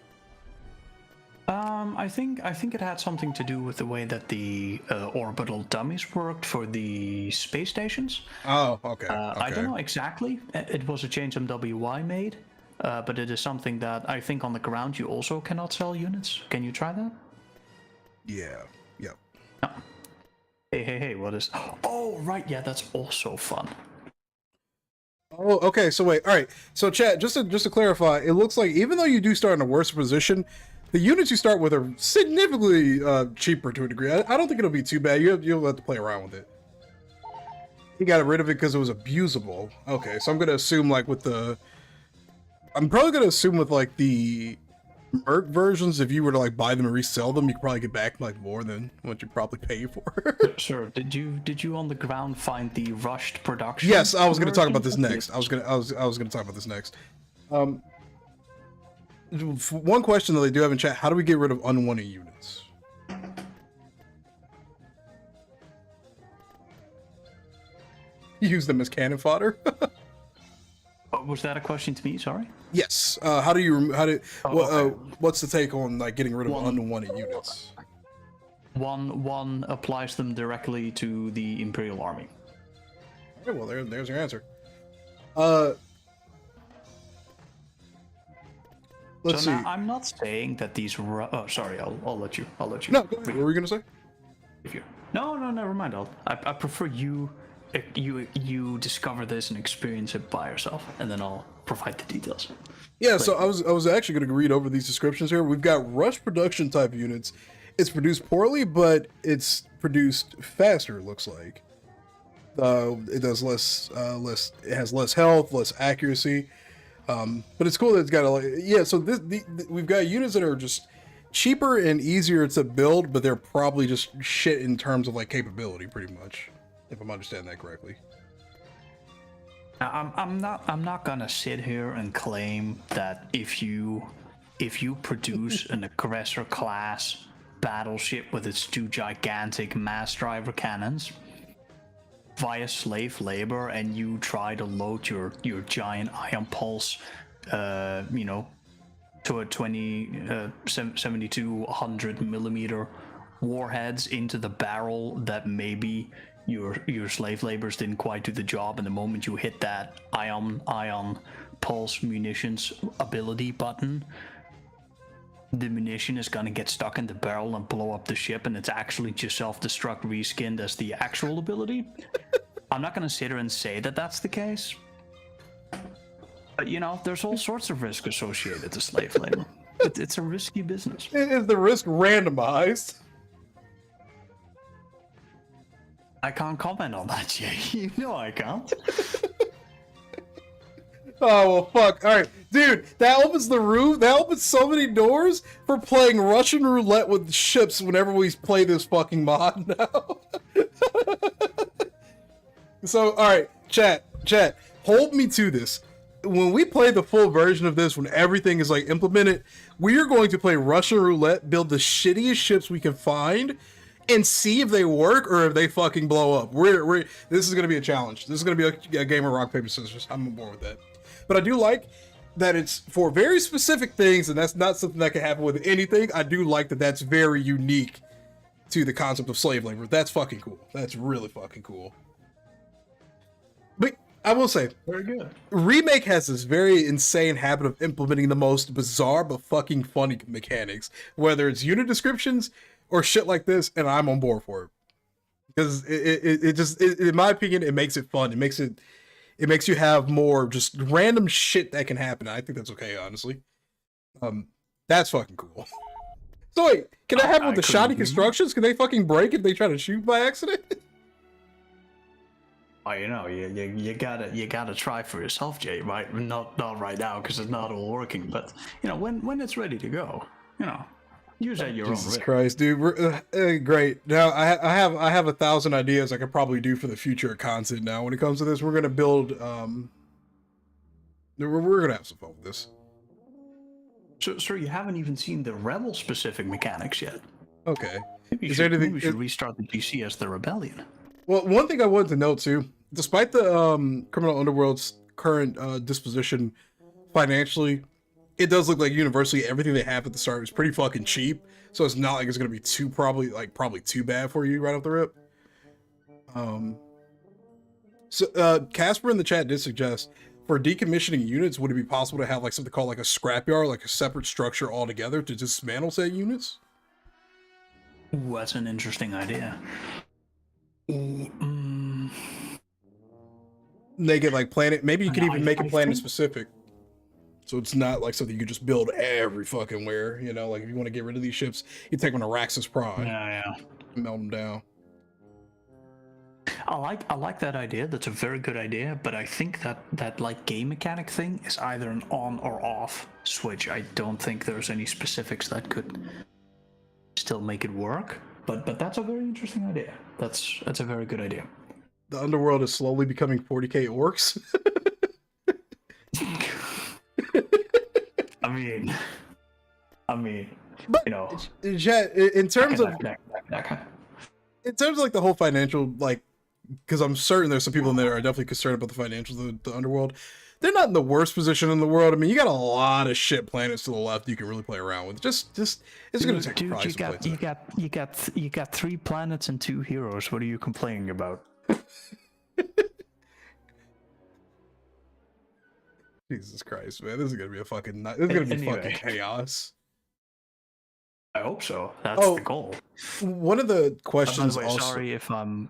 I think it had something to do with the way that the orbital dummies worked for the space stations. Oh, okay. I don't know exactly. It was a change MWI made, but it is something that I think on the ground you also cannot sell units. Can you try that? Yeah. Yep. No. Hey, what is... Oh, right, yeah, that's also fun. Oh, okay. So wait, all right. So chat, just to clarify, it looks like even though you do start in a worse position, the units you start with are significantly cheaper to a degree. I don't think it'll be too bad. You'll have to play around with it. He got rid of it because it was abusable. Okay, so I'm gonna assume like with the... I'm probably gonna assume with like the Merc versions, if you were to like buy them and resell them, you could probably get back like more than what you probably pay for. Sure. Did you on the ground find the rushed production? Yes, I was going to talk version? about this next. I was going to talk about this next. One question that they do have in chat: how do we get rid of unwanted units? Use them as cannon fodder. Was that a question to me? Sorry. Yes. What's the take on like getting rid of unwanted units? One applies them directly to the Imperial Army. Okay, well, there's your answer. Let's see. Now, I'm not saying that these. Oh, sorry. I'll let you. I'll let you. No, go ahead. What were we gonna say? If you. No, never mind. I prefer you discover this and experience it by yourself, and then I'll provide the details. Yeah, so I was actually going to read over these descriptions here. We've got rush production type units. It's produced poorly, but it's produced faster. It looks like it does less. It has less health, less accuracy. But it's cool that it's got So we've got units that are just cheaper and easier to build, but they're probably just shit in terms of like capability, pretty much. If I'm understanding that correctly. I'm not gonna sit here and claim that if you produce an aggressor class battleship with its 2 gigantic mass driver cannons via slave labor and you try to load your giant ion pulse to a 7200 millimeter warheads into the barrel, that maybe your slave labors didn't quite do the job, and the moment you hit that ion pulse munitions ability button, the munition is gonna get stuck in the barrel and blow up the ship, and it's actually just self-destruct reskinned as the actual ability. I'm not gonna sit here and say that that's the case, but you know, there's all sorts of risk associated to slave labor. It's a risky business. Is the risk randomized? I can't comment on that, Jay. You know I can't. Oh, well, fuck. All right. Dude, that opens the roof. That opens so many doors for playing Russian roulette with ships whenever we play this fucking mod now. So, all right, chat, hold me to this. When we play the full version of this, when everything is like implemented, we are going to play Russian roulette, build the shittiest ships we can find, and see if they work or if they fucking blow up. This is going to be a challenge. This is going to be a game of rock, paper, scissors. I'm on board with that. But I do like that it's for very specific things, and that's not something that can happen with anything. I do like that that's very unique to the concept of slave labor. That's fucking cool. That's really fucking cool. But I will say, Very good. Remake has this very insane habit of implementing the most bizarre but fucking funny mechanics, whether it's unit descriptions or shit like this, and I'm on board for it. Because it just, in my opinion, it makes it fun. It makes you have more just random shit that can happen. I think that's okay, honestly. That's fucking cool. So wait, can I have with the couldn't shoddy agree more. constructions? Can they fucking break if they try to shoot by accident? Oh, you know, you gotta try for yourself, Jay. Right? Not right now because it's not all working. But you know, when it's ready to go, you know, use at your own Jesus risk. Christ, dude! Great. Now I have 1,000 ideas I could probably do for the future of content. Now, when it comes to this, we're gonna build. We're gonna have some fun with this. So you haven't even seen the rebel specific mechanics yet. Okay. Maybe Is there anything? Maybe we should restart the GC as the rebellion. Well, one thing I wanted to note too, despite the criminal underworld's current disposition financially, it does look like universally everything they have at the start is pretty fucking cheap. So it's not like it's gonna be probably too bad for you right off the rip. So Casper in the chat did suggest for decommissioning units, would it be possible to have like something called like a scrapyard, like a separate structure altogether to dismantle said units? Ooh, that's an interesting idea. Make it like planet. Maybe you could even make it planet think- specific, so it's not like something you could just build every fucking where. You know, like if you want to get rid of these ships, you take them to Raxus Prime, Yeah. melt them down. I like that idea. That's a very good idea. But I think that like game mechanic thing is either an on or off switch. I don't think there's any specifics that could still make it work. But that's a very interesting idea. That's a very good idea. The underworld is slowly becoming 40k orcs. I mean, you know, In terms of that. in terms of like the whole financial, like, because I'm certain there's some people in there are definitely concerned about the financials of the underworld. They're not in the worst position in the world. I mean, you got a lot of shit planets to the left you can really play around with. Just it's going to take a price. You got 3 planets and 2 heroes. What are you complaining about? Jesus Christ, man, this is gonna be a fucking. This is gonna be Anyway. fucking chaos. I hope so. That's the goal. One of the questions. By the way, also, sorry if I'm.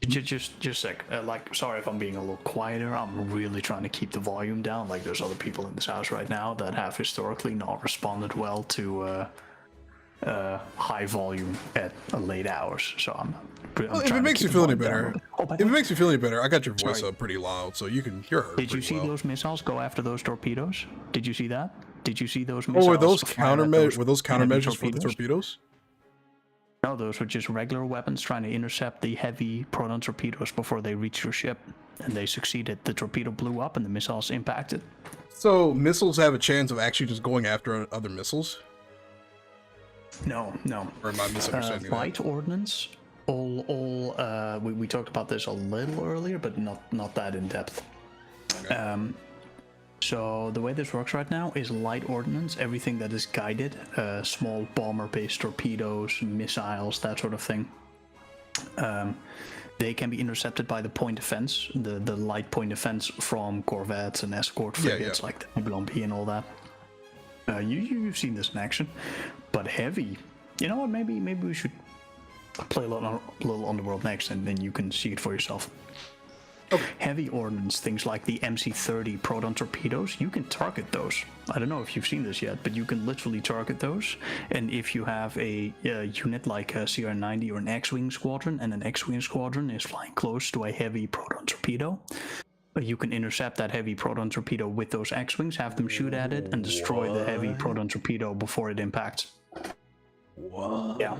Just a sec. Like, sorry if I'm being a little quieter. I'm really trying to keep the volume down. Like, there's other people in this house right now that have historically not responded well to high volume at late hours. So I'm well, if trying it to makes you keep feel the any volume better, down. Oh, by if the it way, makes you feel any better, I got your voice Sorry. up pretty loud, so you're heard. did you pretty see well. those missiles go after those torpedoes? Did you see that? Did you see those Oh, missiles? were those fire at those countermeasures enemy for the torpedoes? No, those were just regular weapons trying to intercept the heavy proton torpedoes before they reached your ship. And they succeeded. The torpedo blew up and the missiles impacted. So missiles have a chance of actually just going after other missiles? No. Or am I misunderstanding that? Light ordnance. We talked about this a little earlier, but not that in depth. Okay. So the way this works right now is light ordnance, everything that is guided, small bomber-based torpedoes, missiles, that sort of thing. They can be intercepted by the point defense, the light point defense from corvettes and escort frigates like the Babylon B and all that. You've seen this in action, but heavy. You know what? Maybe we should play a little Underworld next, and then you can see it for yourself. Okay. Heavy ordnance, things like the MC-30 proton torpedoes, you can target those. I don't know if you've seen this yet, but you can literally target those. And if you have a unit like a CR-90 or an X-Wing squadron, and an X-Wing squadron is flying close to a heavy proton torpedo, you can intercept that heavy proton torpedo with those X-Wings, have them shoot at it, and destroy the heavy proton torpedo before it impacts. What? Yeah.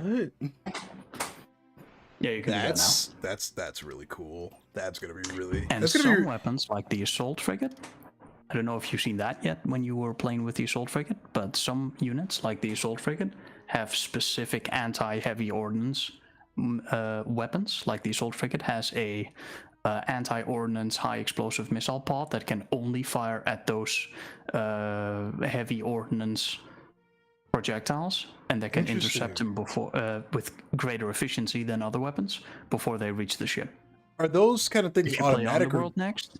Yeah, you can do that now. That's really cool. That's gonna be really. And that's gonna some be... weapons, like the assault frigate, I don't know if you've seen that yet when you were playing with the assault frigate, but some units, like the assault frigate, have specific anti-heavy ordnance weapons. Like the assault frigate has a anti-ordnance high explosive missile pod that can only fire at those heavy ordnance projectiles, and they can intercept them before with greater efficiency than other weapons before they reach the ship. Are those kind of things If you play automatic? Underworld next?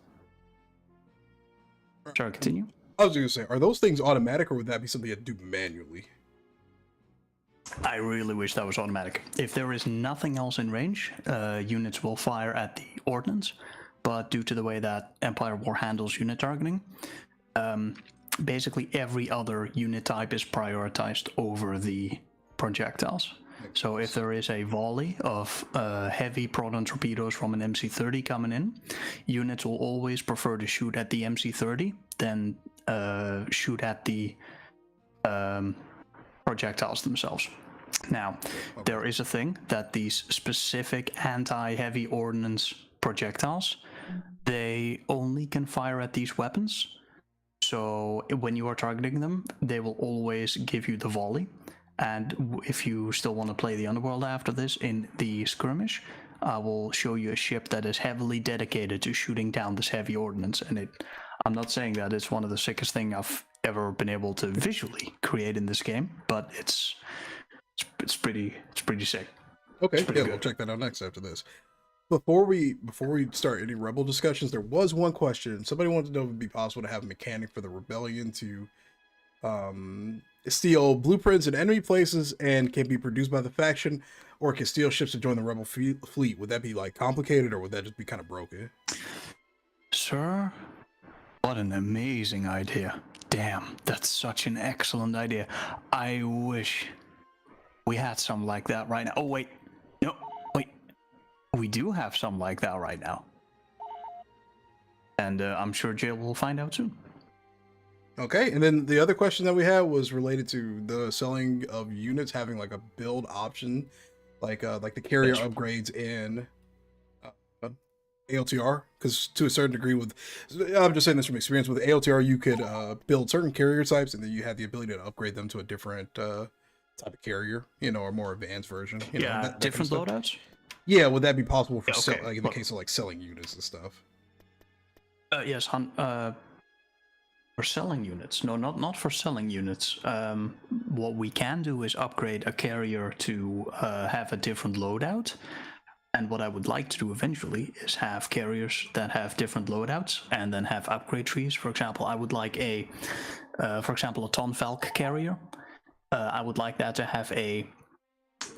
Sorry, continue. I was gonna say, are those things automatic, or would that be something you have to do manually? I really wish that was automatic. If there is nothing else in range, units will fire at the ordnance, but due to the way that Empire War handles unit targeting, basically every other unit type is prioritized over the projectiles. So if there is a volley of heavy proton torpedoes from an MC-30 coming in, units will always prefer to shoot at the MC-30 than shoot at the projectiles themselves. Now, there is a thing that these specific anti-heavy ordnance projectiles, they only can fire at these weapons. So when you are targeting them, they will always give you the volley. And if you still want to play the Underworld after this in the skirmish, I will show you a ship that is heavily dedicated to shooting down this heavy ordnance. And I'm not saying that it's one of the sickest thing I've ever been able to visually create in this game, but it's pretty sick. Okay, pretty yeah, good. we'll check that out next after this. Before we start any Rebel discussions, there was one question. Somebody wanted to know if it'd be possible to have a mechanic for the Rebellion to steal blueprints in enemy places and can be produced by the faction, or can steal ships to join the Rebel fleet. Would that be like complicated, or would that just be kind of broken? Sir, what an amazing idea. Damn, that's such an excellent idea. I wish we had something like that right now. Oh, wait. No, wait. We do have something like that right now. And I'm sure Jill will find out soon. Okay, and then the other question that we had was related to the selling of units having like a build option, like the carrier upgrades in ALTR, because to a certain degree I'm just saying this from experience, with ALTR you could build certain carrier types and then you had the ability to upgrade them to a different type of carrier, or more advanced version. That different kind of loadouts? Yeah, would that be possible for okay. like in the case of like selling units and stuff? Yes, for selling units. No, not for selling units. What we can do is upgrade a carrier to have a different loadout. And what I would like to do eventually is have carriers that have different loadouts and then have upgrade trees. For example, I would like a Tonfalk carrier. I would like that to have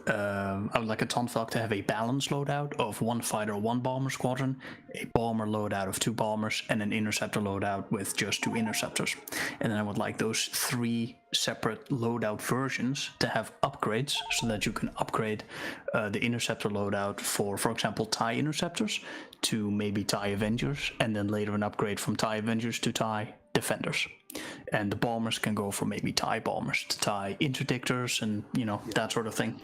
I would like a Tonfalk to have a balanced loadout of 1 fighter, 1 bomber squadron, a bomber loadout of 2 bombers, and an interceptor loadout with just 2 interceptors. And then I would like those 3 separate loadout versions to have upgrades, so that you can upgrade the interceptor loadout for example, TIE interceptors to maybe TIE Avengers, and then later an upgrade from TIE Avengers to TIE Defenders. And the bombers can go from maybe TIE bombers to TIE interdictors and that sort of thing.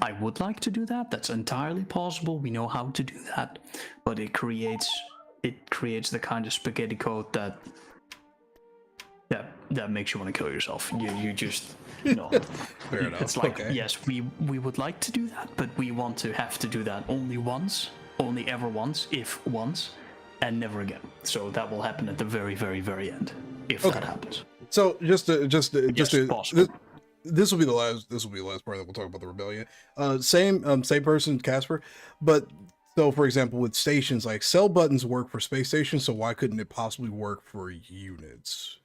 I would like to do that. That's entirely possible. We know how to do that, but it creates the kind of spaghetti code that makes you want to kill yourself. You just Fair enough. It's like, okay. yes, we would like to do that, but we want to have to do that only once, only ever once, if once, and never again. So that will happen at the very, very, very end, if that happens. So just to possible. this will be the last part that we'll talk about the Rebellion. Same person, Casper, but so for example with stations, like sell buttons work for space stations, so why couldn't it possibly work for units?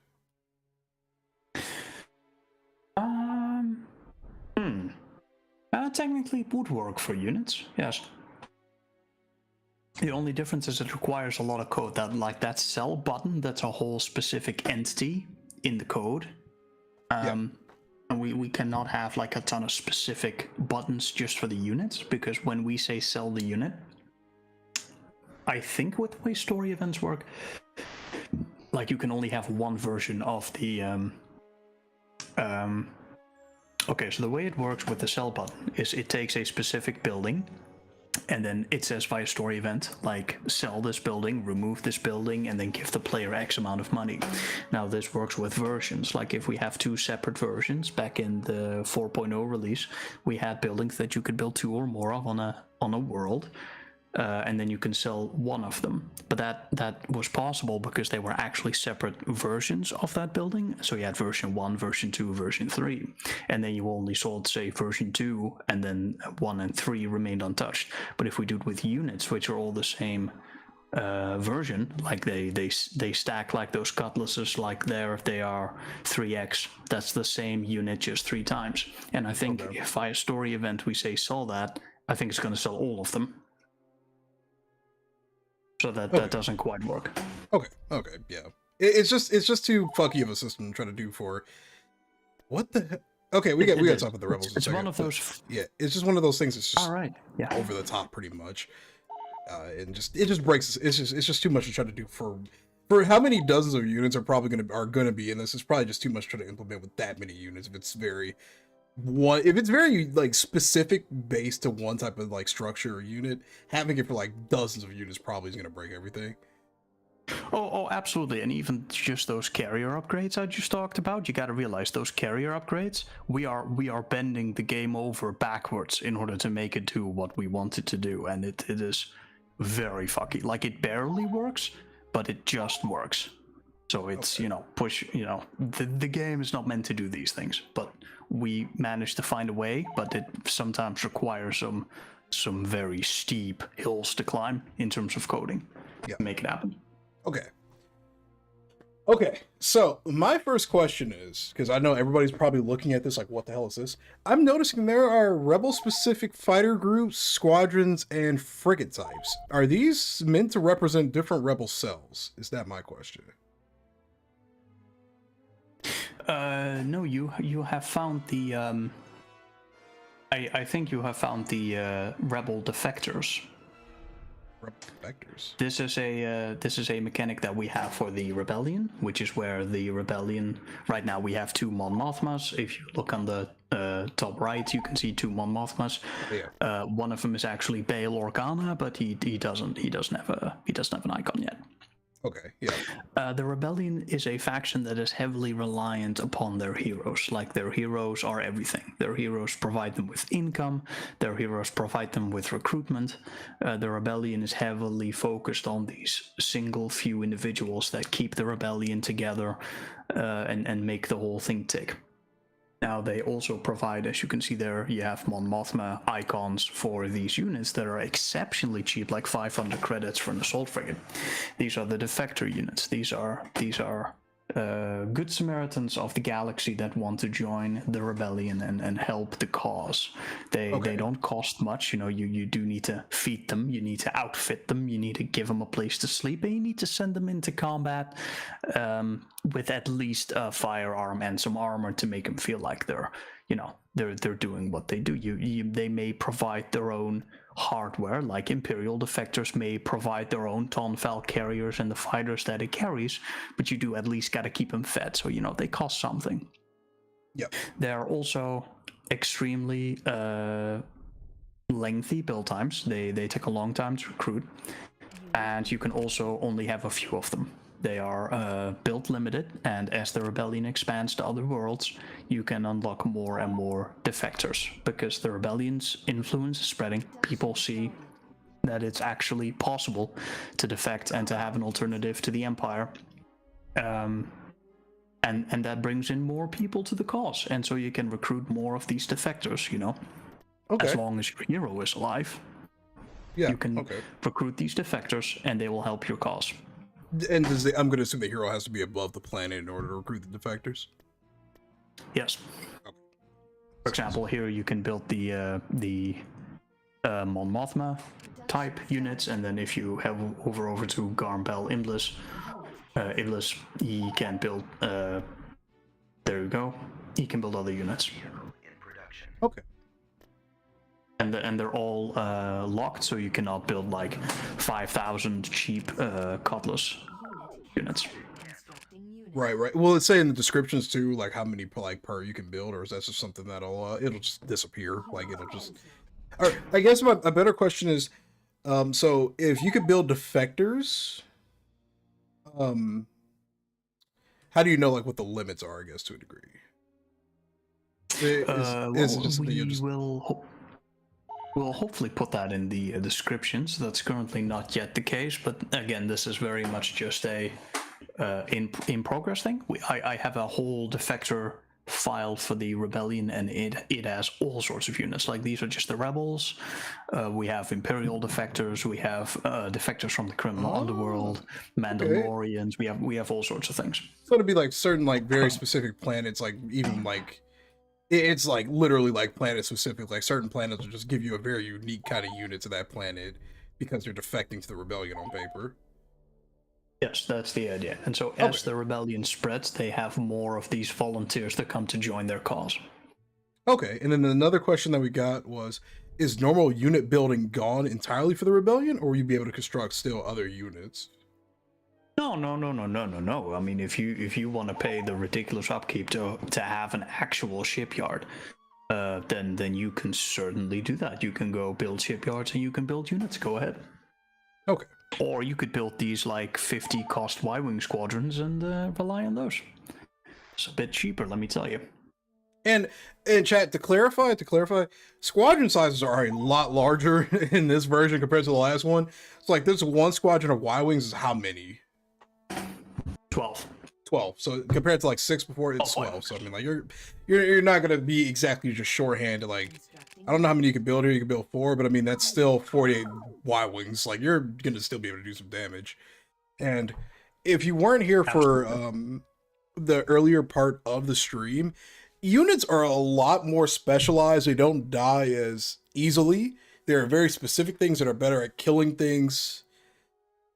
Technically it would work for units, yes. The only difference is it requires a lot of code. That sell button, that's a whole specific entity in the code. And we cannot have like a ton of specific buttons just for the units, because when we say sell the unit, I think with the way story events work, like you can only have one version of the okay, so the way it works with the sell button is it takes a specific building, and then it says via story event, like, sell this building, remove this building, and then give the player X amount of money. Now, this works with versions. Like, if we have 2 separate versions, back in the 4.0 release, we had buildings that you could build 2 or more of on a world, and then you can sell one of them. But that was possible because they were actually separate versions of that building. So you had version 1, version 2, version 3. And then you only sold, say, version 2, and then 1 and 3 remained untouched. But if we do it with units, which are all the same version, like they stack like those cutlasses, like they are 3x, that's the same unit just 3 times. And I think if via story event we say sell that, I think it's going to sell all of them. So that doesn't quite work. Okay, yeah. It's just too fucky of a system to try to do for. What the Okay, we It got is. to talk about the rebels. It's in a one second, of but those. yeah, it's just one of those things that's just All right. Yeah. over the top, pretty much, and it just breaks. It's just too much to try to do for how many dozens of units are gonna be in this. It's probably just too much to try to implement with that many units. If it's very like specific based to one type of like structure or unit, having it for like dozens of units probably is gonna break everything. Oh, absolutely. And even just those carrier upgrades I just talked about, you got to realize those carrier upgrades, we are bending the game over backwards in order to make it do what we want it to do, and it is very fucky. Like, it barely works, but it just works. So it's, the game is not meant to do these things, but we managed to find a way, but it sometimes requires some very steep hills to climb in terms of coding to make it happen. Okay, so my first question is, because I know everybody's probably looking at this like, what the hell is this? I'm noticing there are rebel-specific fighter groups, squadrons, and frigate types. Are these meant to represent different rebel cells? Is that my question? No, you have found the I think you have found the rebel defectors. Vectors. This is a mechanic that we have for the rebellion, which is where the rebellion. Right now we have 2 Mon Mothmas. If you look on the top right, you can see 2 Mon Mothmas. Yeah. One of them is actually Bail Organa, but he doesn't have an icon yet. Okay, yeah. The rebellion is a faction that is heavily reliant upon their heroes. Like, their heroes are everything. Their heroes provide them with income. Their heroes provide them with recruitment. The rebellion is heavily focused on these single few individuals that keep the rebellion together and make the whole thing tick. Now, they also provide, as you can see there, you have Mon Mothma icons for these units that are exceptionally cheap, like 500 credits for an assault frigate. These are the defector units. These are good Samaritans of the galaxy that want to join the rebellion and help the cause. They don't cost much. You do need to feed them, you need to outfit them, you need to give them a place to sleep, and you need to send them into combat with at least a firearm and some armor to make them feel like they're doing what they do. They may provide their own hardware, like Imperial defectors may provide their own Tonfal carriers and the fighters that it carries, but you do at least got to keep them fed, so they cost something. Yep. They're also extremely lengthy build times. They take a long time to recruit, and you can also only have a few of them. They are build limited, and as the rebellion expands to other worlds, you can unlock more and more defectors, because the rebellion's influence is spreading. People see that it's actually possible to defect and to have an alternative to the Empire. And that brings in more people to the cause, and so you can recruit more of these defectors, Okay. as long as your hero is alive. Yeah. You can recruit these defectors, and they will help your cause. And I'm going to assume the hero has to be above the planet in order to recruit the defectors? Yes. Okay. For example, here you can build the Mon Mothma type units, and then if you have over to Garmbel Iblis, he can build. There you go. He can build other units. Okay. And they're all locked, so you cannot build like 5,000 cheap Cutlass units. Right. Well, it's saying in the descriptions too, like how many per you can build, or is that just something that'll it'll just disappear? Like it'll just. All right. I guess a better question is, so if you could build defectors, how do you know like what the limits are? I guess to a degree. Is it just something you just... We'll hopefully put that in the descriptions. That's currently not yet the case, but again, this is very much just a in progress thing. I have a whole defector file for the rebellion, and it has all sorts of units. Like, these are just the rebels. We have Imperial defectors. We have defectors from the criminal underworld, Mandalorians. Okay. We have all sorts of things. So it'd be like certain like very specific planets, like even like. It's like literally like planet specific. Like certain planets will just give you a very unique kind of unit to that planet because they're defecting to the rebellion on paper. Yes, that's the idea. And so as the rebellion spreads, they have more of these volunteers that come to join their cause. Okay, and then another question that we got was, is normal unit building gone entirely for the rebellion, or will you be able to construct still other units? No. I mean, if you want to pay the ridiculous upkeep to have an actual shipyard, then you can certainly do that. You can go build shipyards and you can build units. Go ahead. Okay. Or you could build these like 50 cost Y-wing squadrons and rely on those. It's a bit cheaper, let me tell you. And chat, to clarify, squadron sizes are a lot larger in this version compared to the last one. It's like this one squadron of Y-wings is how many? 12. 12. So compared to like 6 before, it's 12. So I mean, like you're not gonna be exactly just shorthanded. Like I don't know how many you can build here. You can build 4, but I mean that's still 48 Y-wings. Like you're gonna still be able to do some damage. And if you weren't here for the earlier part of the stream, units are a lot more specialized. They don't die as easily. There are very specific things that are better at killing things.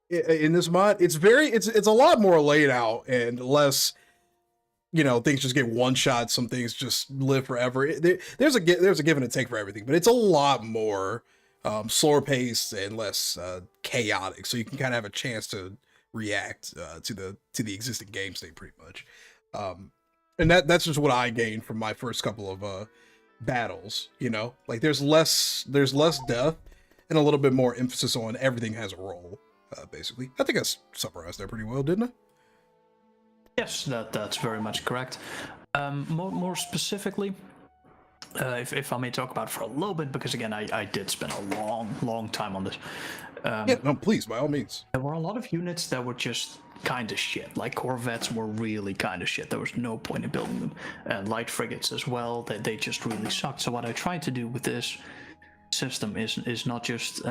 In this mod, it's a lot more laid out and less, you know, things just get one shot. Some things just live forever. There's a give and a take for everything, but it's a lot more slower paced and less chaotic. So you can kind of have a chance to react to the existing game state pretty much. And that's just what I gained from my first couple of battles. You know, like there's less death and a little bit more emphasis on everything has a role. Basically, I think I summarized that pretty well, didn't I? Yes, that's very much correct. More specifically, if I may talk about it for a little bit, because again, I did spend a long time on this. Yeah, no, please, by all means. There were a lot of units that were just kind of shit. Like corvettes were really kind of shit. There was no point in building them. And light frigates as well. They just really sucked. So what I tried to do with this system is not just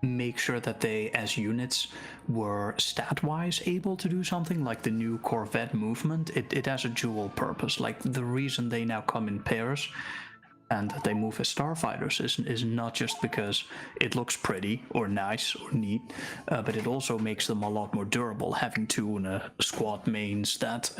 make sure that they, as units, were stat-wise able to do something like the new Corvette movement. It has a dual purpose. Like the reason they now come in pairs and that they move as starfighters is not just because it looks pretty or nice or neat, but it also makes them a lot more durable. Having two in a squad means that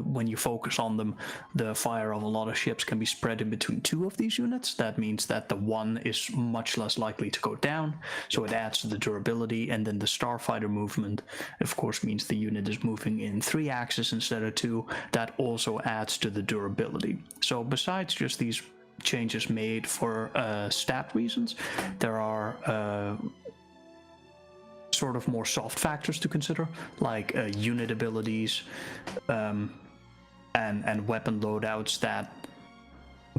when you focus on them, the fire of a lot of ships can be spread in between two of these units. That means that the one is much less likely to go down, so it adds to the durability. And then the starfighter movement, of course, means the unit is moving in 3 axes instead of 2. That also adds to the durability. So besides just these changes made for stat reasons, there are sort of more soft factors to consider, like unit abilities and weapon loadouts that,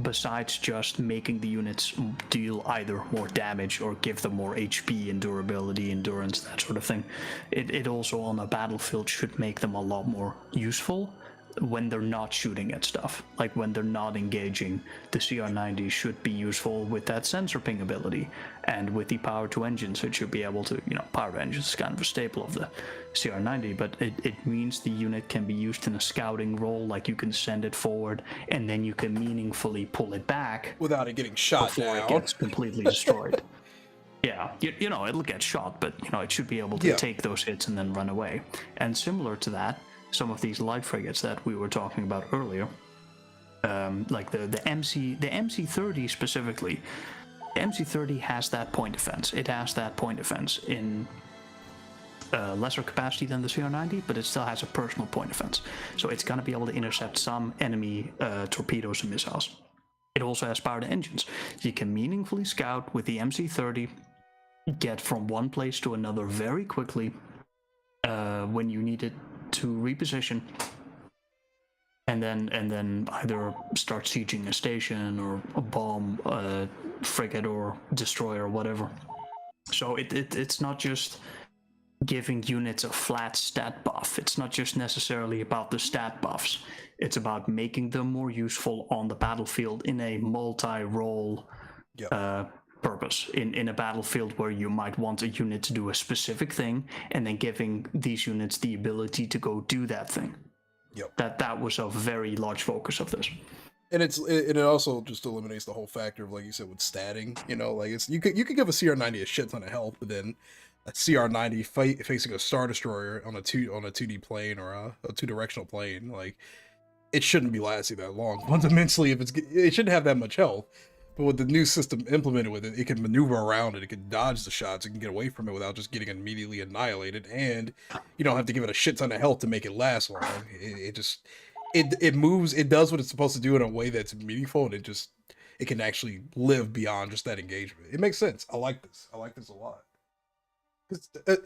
besides just making the units deal either more damage or give them more HP and durability, endurance, that sort of thing, it also on a battlefield should make them a lot more useful when they're not shooting at stuff. Like when they're not engaging, the CR90 should be useful with that sensor ping ability, and with the power to engines it should be able to, you know, power to engines is kind of a staple of the CR90, but it means the unit can be used in a scouting role. Like you can send it forward and then you can meaningfully pull it back Without it getting shot before down. it gets completely destroyed. Yeah, you know, it'll get shot, but you know, it should be able to take those hits and then run away. And similar to that, some of these light frigates that we were talking about earlier, like the MC30 specifically, the MC30 has that point defense. It has that point defense in lesser capacity than the CR90, but it still has a personal point defense. So it's going to be able to intercept some enemy torpedoes and missiles. It also has power to engines. You can meaningfully scout with the MC30, get from one place to another very quickly when you need it to reposition, and then either start sieging a station or a bomb a frigate or destroyer or whatever. So it's not just giving units a flat stat buff. It's not just necessarily about the stat buffs. It's about making them more useful on the battlefield in a multi-role purpose, in a battlefield where you might want a unit to do a specific thing, and then giving these units the ability to go do that thing. That was a very large focus of this. And it also just eliminates the whole factor of, like you said, with statting. You know, like you could give a CR90 a shit ton of health, but then a CR90 facing a Star Destroyer on a 2D plane or a 2-directional plane, like it shouldn't be lasting that long. Fundamentally, if it shouldn't have that much health. But with the new system implemented with it, it can maneuver around it. It can dodge the shots. It can get away from it without just getting immediately annihilated. And you don't have to give it a shit ton of health to make it last long. It moves. It does what it's supposed to do in a way that's meaningful, and it can actually live beyond just that engagement. It makes sense. I like this. I like this a lot.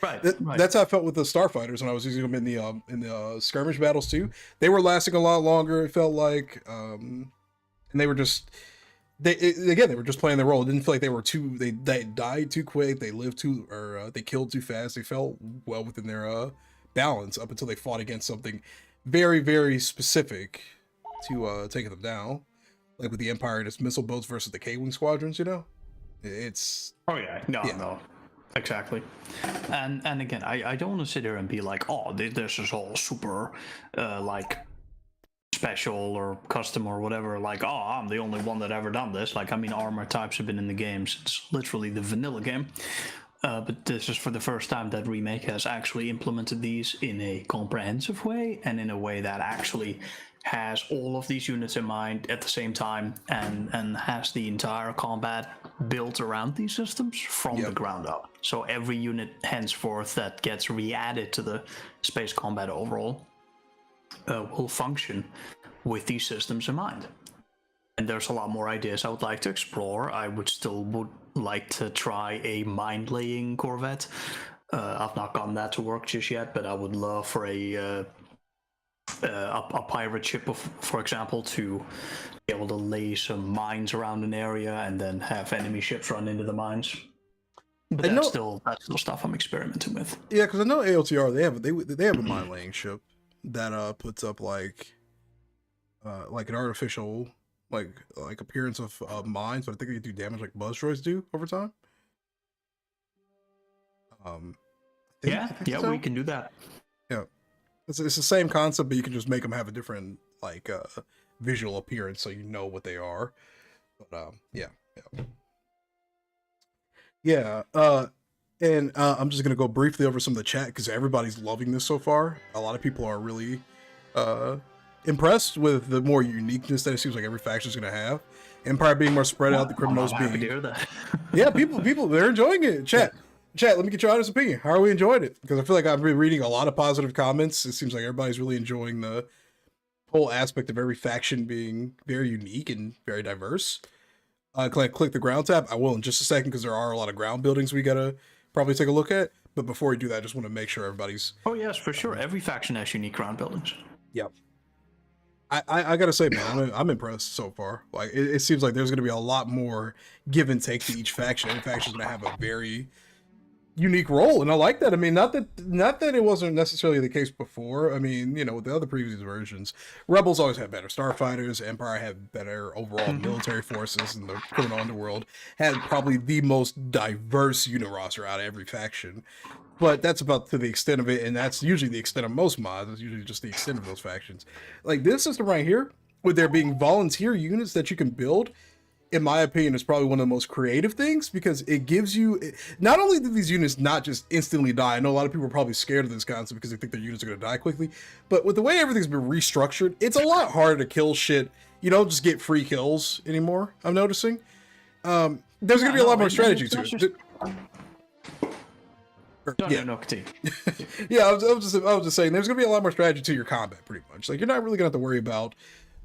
Right. That's how I felt with the starfighters when I was using them in the skirmish battles too. They were lasting a lot longer. It felt like, and they were just. They were just playing their role. It didn't feel like they died too quick. They lived they killed too fast. They felt well within their balance up until they fought against something very, very specific to taking them down. Like with the Empire and its missile boats versus the K-Wing squadrons, it's... Oh yeah, no. Exactly. And again, I don't want to sit here and be like, oh, this is all super, like... special or custom or whatever, like, oh, I'm the only one that ever done this. Like, I mean, armor types have been in the game since literally the vanilla game, but this is for the first time that Remake has actually implemented these in a comprehensive way, and in a way that actually has all of these units in mind at the same time, and has the entire combat built around these systems from the ground up. So every unit henceforth that gets re-added to the space combat overall will function with these systems in mind. And there's a lot more ideas I would like to explore. I would like to try a mind-laying corvette. I've not gotten that to work just yet, but I would love for a pirate ship, for example, to be able to lay some mines around an area and then have enemy ships run into the mines. But that's still stuff I'm experimenting with. Yeah, because I know AOTR they have a mine laying ship that puts up like an artificial like appearance of mines, but I think they do damage like buzz droids do over time. We can do that. Yeah, it's the same concept, but you can just make them have a different like visual appearance, so you know what they are. But and I'm just gonna go briefly over some of the chat because everybody's loving this so far. A lot of people are really impressed with the more uniqueness that it seems like every faction is gonna have. Empire being more spread out, the criminals being. Yeah, people, they're enjoying it. Chat, let me get your honest opinion. How are we enjoying it? Because I feel like I've been reading a lot of positive comments. It seems like everybody's really enjoying the whole aspect of every faction being very unique and very diverse. Can I click the ground tab? I will in just a second because there are a lot of ground buildings we gotta probably take a look at. But before we do that, I just want to make sure everybody's. Oh yes, for sure. Every faction has unique ground buildings. Yep. I gotta say, man, I'm impressed so far. Like it seems like there's gonna be a lot more give and take to each faction. Every faction's gonna have a very unique role, and I like that. I mean, not that it wasn't necessarily the case before. I mean, with the other previous versions, Rebels always had better starfighters. Empire had better overall military forces, and the criminal underworld had probably the most diverse unit roster out of every faction. But that's about to the extent of it, and that's usually the extent of most mods. It's usually just the extent of those factions. Like this system right here, with there being volunteer units that you can build, in my opinion, is probably one of the most creative things, because it gives you, not only do these units not just instantly die, I know a lot of people are probably scared of this concept because they think their units are going to die quickly, but with the way everything's been restructured, it's a lot harder to kill shit. You don't just get free kills anymore, I'm noticing. There's going to be a lot more strategy to it. Yeah, I was just saying, there's going to be a lot more strategy to your combat, pretty much. Like, you're not really going to have to worry about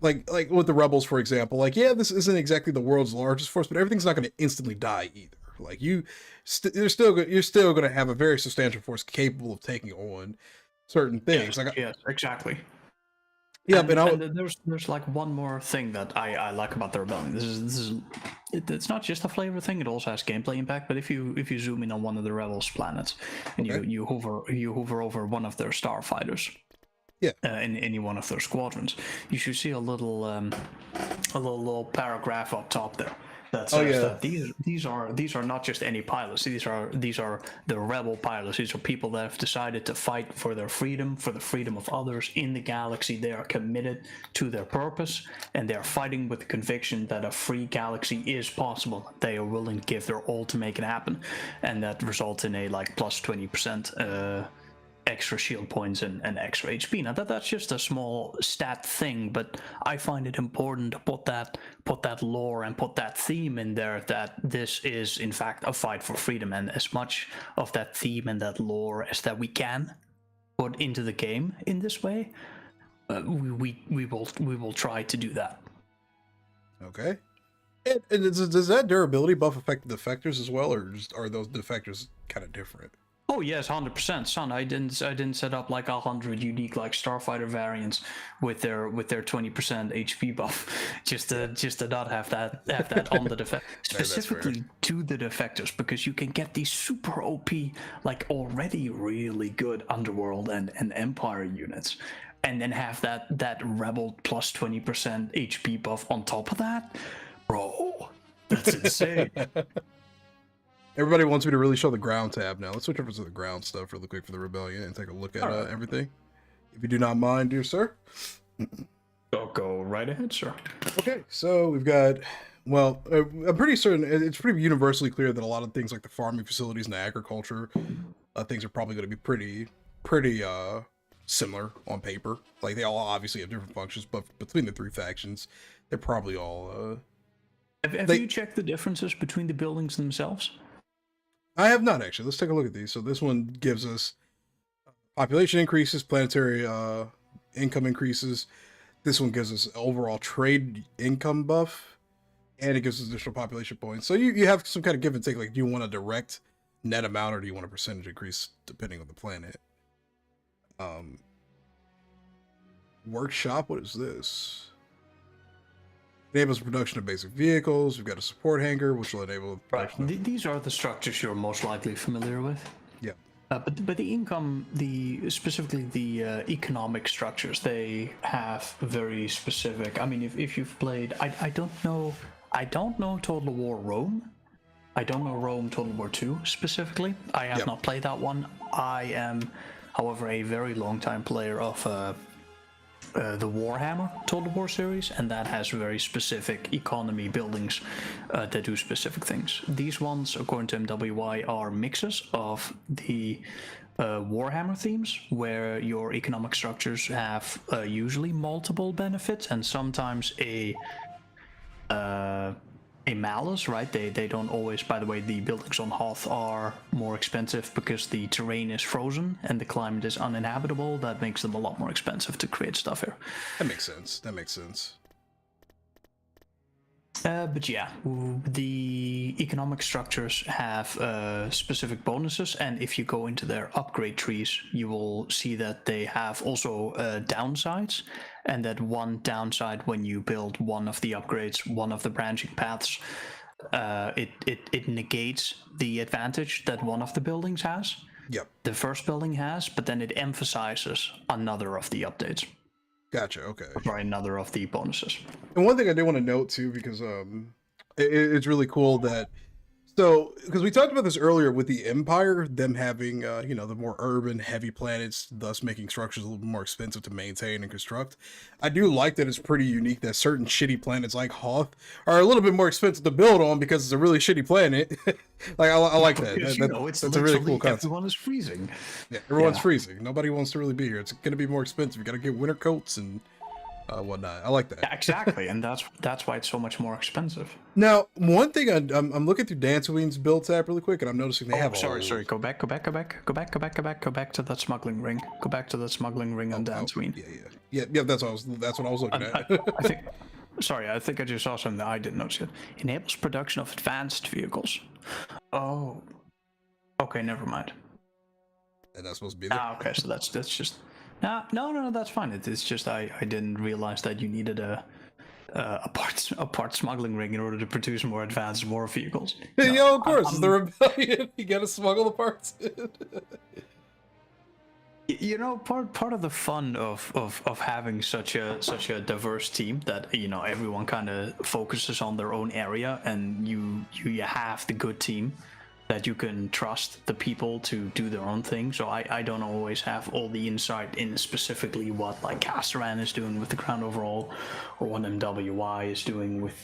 like with the Rebels, for example, like, yeah, this isn't exactly the world's largest force, but everything's not going to instantly die either. Like you're still going to have a very substantial force capable of taking on certain things. Yes, exactly. Yeah, and there's like one more thing that I like about the Rebellion. It's not just a flavor thing; it also has gameplay impact. But if you zoom in on one of the Rebels' planets and you hover over one of their starfighters, in any one of their squadrons, you should see a little paragraph up top there that says that these are not just any pilots. These are the rebel pilots. These are people that have decided to fight for their freedom, for the freedom of others in the galaxy. They are committed to their purpose, and they are fighting with the conviction that a free galaxy is possible. They are willing to give their all to make it happen, and that results in a like plus 20% extra shield points and extra HP. Now that's just a small stat thing, but I find it important to put that lore and put that theme in there, that this is in fact a fight for freedom, and as much of that theme and that lore as that we can put into the game in this way, we will try to do that. Okay. And does that durability buff affect the defectors as well, or are those defectors kind of different? Oh yes, 100%, son. I didn't set up like 100 unique like Starfighter variants with their 20% HP buff, just to not have that on the defect specifically to the defectors, because you can get these super OP, like already really good Underworld and Empire units, and then have that Rebel plus 20% HP buff on top of that, bro. That's insane. Everybody wants me to really show the ground tab now. Let's switch over to the ground stuff really quick for the Rebellion and take a look at everything. If you do not mind, dear sir. Go right ahead, sir. Okay, so we've got, well, I'm pretty certain, it's pretty universally clear that a lot of things like the farming facilities and the agriculture, things are probably going to be pretty similar on paper. Like, they all obviously have different functions, but between the three factions, they're probably all... Have you checked the differences between the buildings themselves? I have not, actually. Let's take a look at these. So this one gives us population increases, planetary income increases. This one gives us overall trade income buff, and it gives us additional population points. So you have some kind of give and take. Like, do you want a direct net amount, or do you want a percentage increase depending on the planet? Workshop, what is this? Enables production of basic vehicles. We've got a support hangar, which will enable production. Right. These are the structures you're most likely familiar with. Yeah. But the income, specifically the economic structures, they have very specific. I mean, if you've played, I don't know Total War Rome. I don't know Rome Total War 2 specifically. I have not played that one. I am, however, a very long time player of the Warhammer Total War series, and that has very specific economy buildings that do specific things. These ones, according to MWI, are mixes of the Warhammer themes, where your economic structures have usually multiple benefits and sometimes a malus, right? They don't always, by the way, the buildings on Hoth are more expensive because the terrain is frozen and the climate is uninhabitable. That makes them a lot more expensive to create stuff here. That makes sense. But yeah, the economic structures have specific bonuses, and if you go into their upgrade trees, you will see that they have also downsides, and that one downside when you build one of the upgrades, one of the branching paths, it negates the advantage that one of the buildings has. Yep. The first building has, but then it emphasizes another of the updates. Gotcha. Okay. Or another of the bonuses. And one thing I do want to note too, because it's really cool that, so because we talked about this earlier with the Empire, them having the more urban heavy planets, thus making structures a little bit more expensive to maintain and construct. I do like that it's pretty unique that certain shitty planets like Hoth are a little bit more expensive to build on because it's a really shitty planet. Like I like that. That's a really cool concept. Everyone is freezing. Yeah, everyone's freezing. Nobody wants to really be here. It's going to be more expensive. You got to get winter coats and whatnot. I like that. Yeah, exactly, and that's why it's so much more expensive. Now, one thing I'm looking through Dantooine's build tab really quick, and I'm noticing they have. Sorry. Go back to that smuggling ring. Go back to that smuggling ring on Dantooine. Yeah. That's what I was looking at. I think. Sorry, I think I just saw something that I didn't notice yet. Enables production of advanced vehicles. Oh. Okay, never mind. And that's supposed to be there. Okay, so that's just. No, that's fine. It's just I didn't realize that you needed a part smuggling ring in order to produce more advanced war vehicles. Yeah, of course, it's the rebellion. You gotta smuggle the parts in. You know, part of the fun of having such a diverse team that everyone kind of focuses on their own area, and you have the good team that you can trust the people to do their own thing. So I don't always have all the insight in specifically what like Casteran is doing with the Crown Overhaul, or what MWI is doing with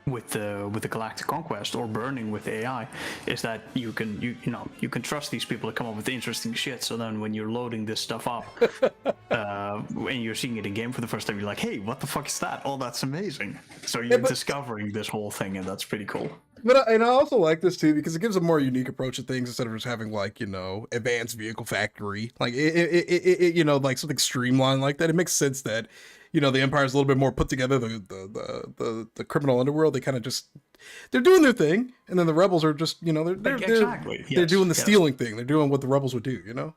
with the Galactic Conquest or Burning with AI is that you can trust these people to come up with interesting shit. So then when you're loading this stuff up and you're seeing it in game for the first time, you're like, hey, what the fuck is that? Oh, that's amazing. So you're discovering this whole thing, and that's pretty cool. But I also like this too because it gives a more unique approach to things instead of just having like advanced vehicle factory, like it like something streamlined like that. It makes sense that the Empire's a little bit more put together. The criminal underworld, they kind of just they're doing their thing, and then the rebels are just they're doing the stealing thing. They're doing what the rebels would do.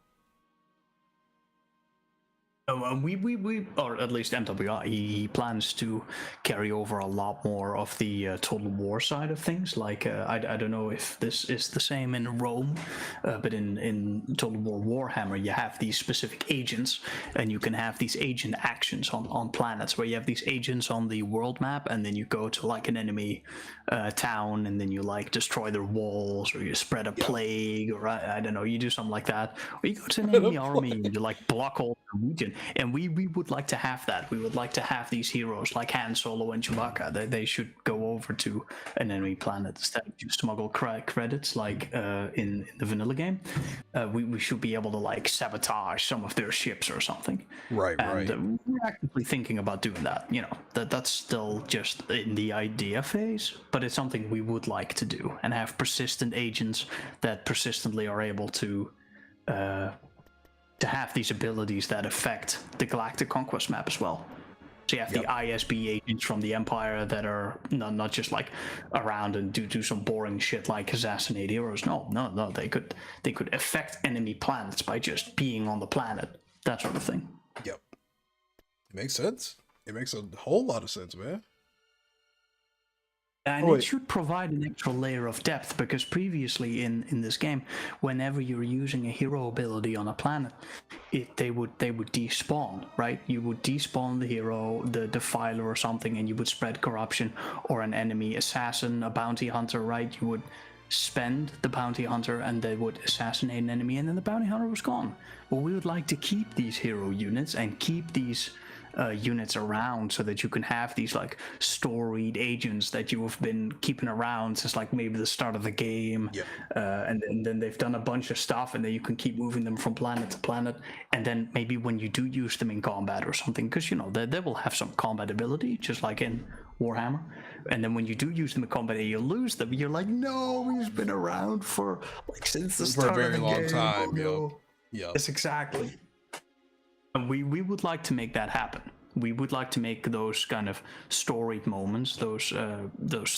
We or at least MWI, he plans to carry over a lot more of the Total War side of things. Like I don't know if this is the same in Rome, but in Total War Warhammer, you have these specific agents, and you can have these agent actions on planets where you have these agents on the world map, and then you go to like an enemy town, and then you like destroy their walls, or you spread a plague, or I don't know, you do something like that, or you go to an enemy army and you like block all the region. And we would like to have that. We would like to have these heroes like Han Solo and Chewbacca. They should go over to an enemy planet instead of you smuggle credits like in the vanilla game. We should be able to like sabotage some of their ships or something. Right. We're actively thinking about doing that. That's still just in the idea phase, but it's something we would like to do and have persistent agents that persistently are able to have these abilities that affect the Galactic Conquest map as well. So you have the ISB agents from the Empire that are not just like around and do some boring shit like assassinate heroes. No, they could affect enemy planets by just being on the planet, that sort of thing. Yep, it makes sense. It makes a whole lot of sense, man. And it should provide an extra layer of depth, because previously in this game, whenever you're using a hero ability on a planet, they would despawn, right? You would despawn the hero, the defiler or something, and you would spread corruption, or an enemy assassin, a bounty hunter, right? You would spend the bounty hunter and they would assassinate an enemy, and then the bounty hunter was gone. Well, we would like to keep these hero units and keep these units around so that you can have these like storied agents that you have been keeping around since like maybe the start of the game. And then they've done a bunch of stuff, and then you can keep moving them from planet to planet, and then maybe when you do use them in combat or something, because they will have some combat ability just like in Warhammer, and then when you do use them in combat and you lose them, you're like, no, he's been around for like since the start for a very of the long game. time. Yes, exactly. And we would like to make that happen. We would like to make those kind of storied moments, those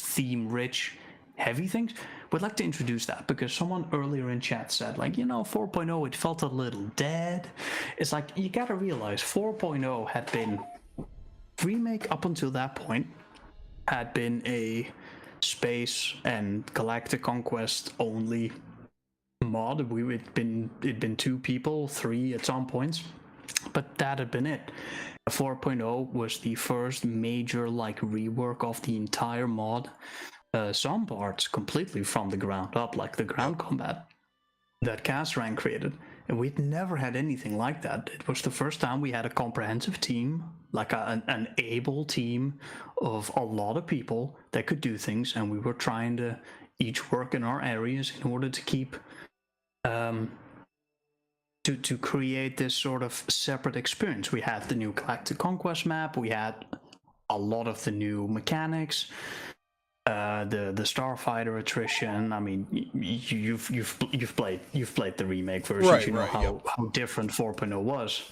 theme-rich, heavy things. We'd like to introduce that, because someone earlier in chat said, like, 4.0, it felt a little dead. It's like, you gotta realize 4.0 had been... Remake up until that point had been a space and Galactic Conquest only mod. It'd been 2 people, 3 at some points. But that had been it. 4.0 was the first major like rework of the entire mod. Some parts completely from the ground up, like the ground combat that Casran created. And we'd never had anything like that. It was the first time we had a comprehensive team, like an able team of a lot of people that could do things, and we were trying to each work in our areas in order to keep to create this sort of separate experience. We had the new Galactic Conquest map, we had a lot of the new mechanics, the Starfighter attrition. I mean, you've played the remake version, right, you know right, how different 4.0 was.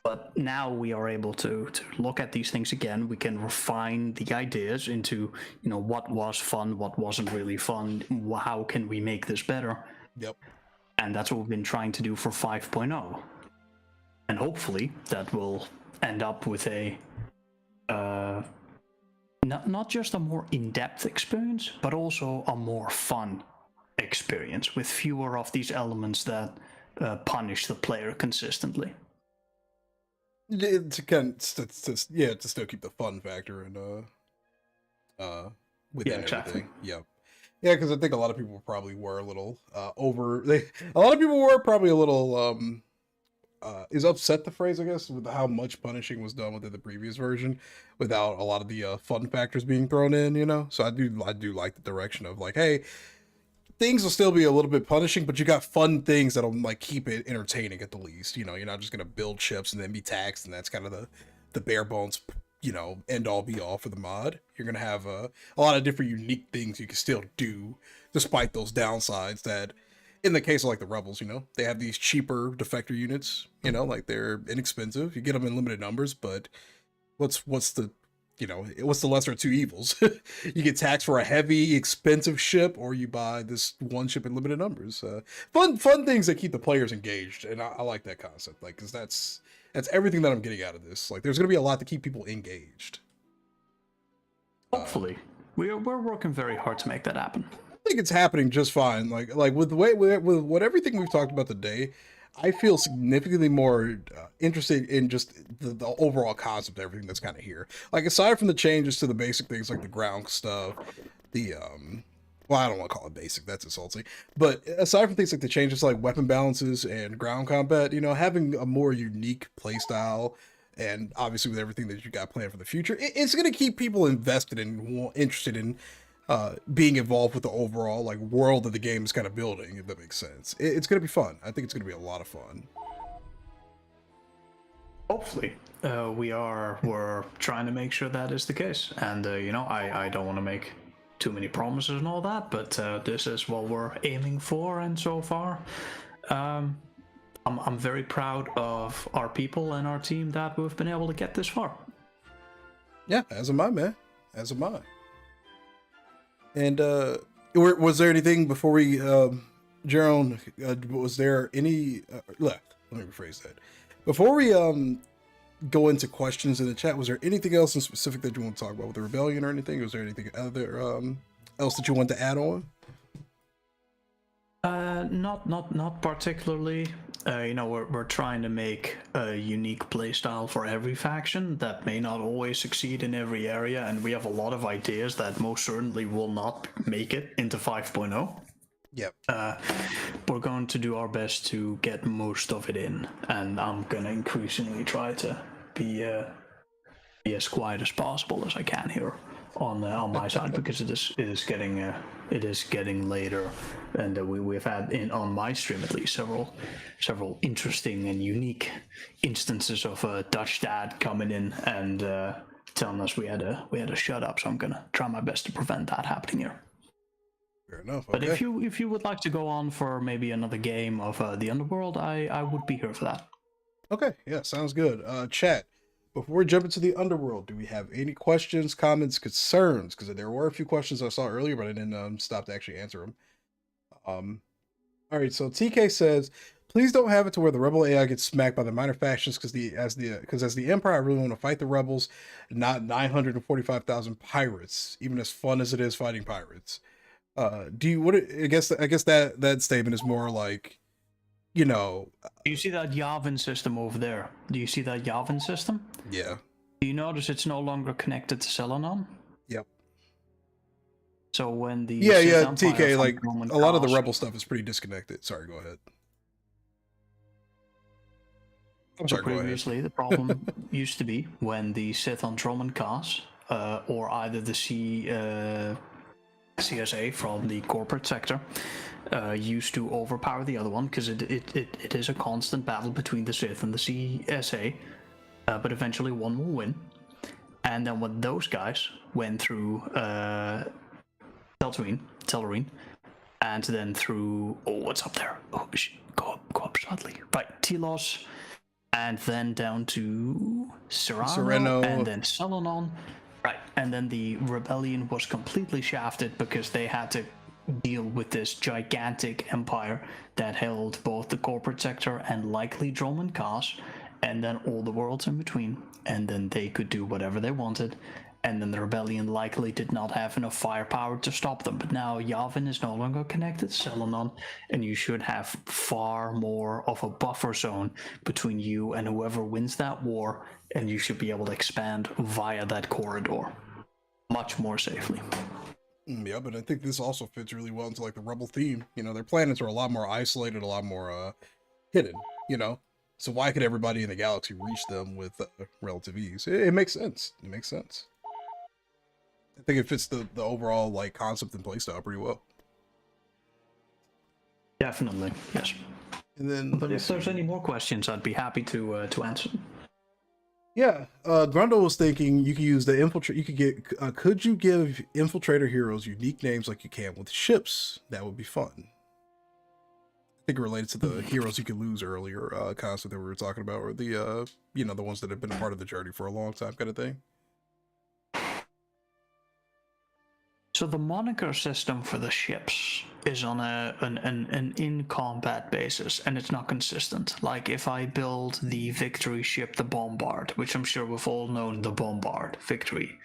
But now we are able to look at these things again. We can refine the ideas into what was fun, what wasn't really fun, how can we make this better. Yep. And that's what we've been trying to do for 5.0. And hopefully that will end up with a not just a more in-depth experience, but also a more fun experience with fewer of these elements that punish the player consistently. To still keep the fun factor and within everything. Yeah. Yeah, because I think a lot of people probably were a little is upset the phrase, I guess, with how much punishing was done within the previous version, without a lot of the fun factors being thrown in. So I do like the direction of like, hey, things will still be a little bit punishing, but you got fun things that'll like keep it entertaining at the least. You're not just gonna build ships and then be taxed, and that's kind of the bare bones, end all be all for the mod. You're gonna have a lot of different unique things you can still do, despite those downsides that, in the case of like the rebels, they have these cheaper defector units, like they're inexpensive. You get them in limited numbers, but what's the what's the lesser of two evils? You get taxed for a heavy, expensive ship, or you buy this one ship in limited numbers. Fun things that keep the players engaged, and I like that concept, like, because that's everything that I'm getting out of this. Like, there's gonna be a lot to keep people engaged. Hopefully, we're working very hard to make that happen. I think it's happening just fine. Like with the way with what everything we've talked about today, I feel significantly more interested in just the overall concept of everything that's kind of here. Like, aside from the changes to the basic things like the ground stuff, the well, I don't want to call it basic, that's insulting. But aside from things like the changes like weapon balances and ground combat, having a more unique playstyle, and obviously with everything that you got planned for the future, it's going to keep people invested and interested in being involved with the overall like world that the game is kind of building, if that makes sense. It's going to be fun. I think it's going to be a lot of fun. Hopefully, we're trying to make sure that is the case, and I don't want to make too many promises and all that, but this is what we're aiming for, and so far, I'm very proud of our people and our team that we've been able to get this far. Yeah, as am I, man. As am I. And was there anything before we, Jerome? Was there any left? Let me rephrase that. Before we go into questions in the chat, was there anything else in specific that you want to talk about with the rebellion or anything? Was there anything other else that you want to add on? Not particularly. We're trying to make a unique playstyle for every faction that may not always succeed in every area, and we have a lot of ideas that most certainly will not make it into 5.0. Yep. We're going to do our best to get most of it in, and I'm gonna increasingly try to be as quiet as possible as I can here on my side, because it is getting later, and we've had on my stream at least several interesting and unique instances of a Dutch dad coming in and telling us we had to shut up. So I'm gonna try my best to prevent that happening here. Fair enough. But if you would like to go on for maybe another game of the Underworld, I would be here for that. Okay, yeah, sounds good. Chat, before we jump into the Underworld, do we have any questions, comments, concerns? Because there were a few questions I saw earlier, but I didn't stop to actually answer them. All right, so TK says, please don't have it to where the rebel AI gets smacked by the minor factions, because as the Empire, I really want to fight the rebels, not 945,000 pirates, even as fun as it is fighting pirates. I guess that statement is more like, Do you see that Yavin system over there? Do you see that Yavin system? Yeah. Do you notice it's no longer connected to Selenon? Yep. So when the TK, like a lot of the rebel stuff is pretty disconnected. Sorry, go ahead. I'm sorry, previously, the problem used to be when the Sith Andromen Cast, or either the CSA from the corporate sector, used to overpower the other one, because it is a constant battle between the Sith and the CSA, but eventually one will win. And then when those guys went through Tellarine, and then through what's up there? Go up slightly. Right, Telos, and then down to Serrano, and then Selenon. Right, and then the rebellion was completely shafted because they had to deal with this gigantic empire that held both the corporate sector and likely Droman Kas, and then all the worlds in between, and then they could do whatever they wanted, and then the rebellion likely did not have enough firepower to stop them. But now Yavin is no longer connected to Selenon, and you should have far more of a buffer zone between you and whoever wins that war, and you should be able to expand via that corridor much more safely. Yeah, but I think this also fits really well into like the rebel theme. Their planets are a lot more isolated, a lot more hidden. So why could everybody in the galaxy reach them with relative ease? It makes sense. It makes sense. I think it fits the overall like concept and playstyle pretty well. Definitely, yes. And then, But if there's any more questions, I'd be happy to answer them. yeah, Grundle was thinking you could use the infiltrate. You could get. Could you give infiltrator heroes unique names like you can with ships? That would be fun. I think it related to the heroes you could lose earlier concept that we were talking about, or the the ones that have been a part of the journey for a long time, kind of thing. So the moniker system for the ships is on an in-combat basis, and it's not consistent. Like if I build the Victory ship, the Bombard, which I'm sure we've all known, the Bombard, Victory,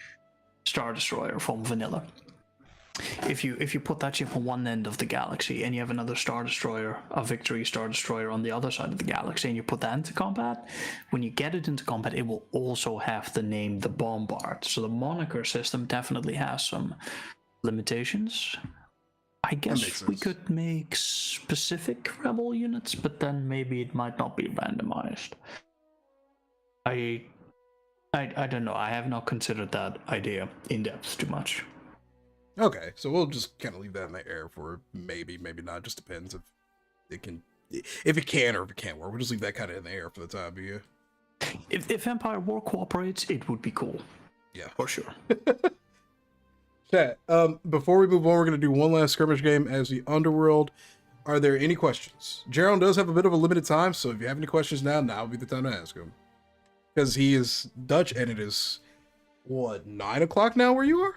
Star Destroyer from Vanilla. If you put that ship on one end of the galaxy and you have another Star Destroyer, a Victory Star Destroyer on the other side of the galaxy, and you put that into combat, when you get it into combat, it will also have the name the Bombard. So the moniker system definitely has some limitations. I guess we could make specific rebel units, but then maybe it might not be randomized. I don't know. I have not considered that idea in depth too much. Okay, so we'll just kind of leave that in the air for maybe, maybe not. Just depends if it can, or if it can't work. We'll just leave that kind of in the air for the time being. If Empire War cooperates, it would be cool. Yeah, for sure. Chat. Before we move on, we're going to do one last skirmish game as the Underworld. Are there any questions? Gerald does have a bit of a limited time, so if you have any questions now would be the time to ask him. Because he is Dutch, and it is, what, 9 o'clock now where you are?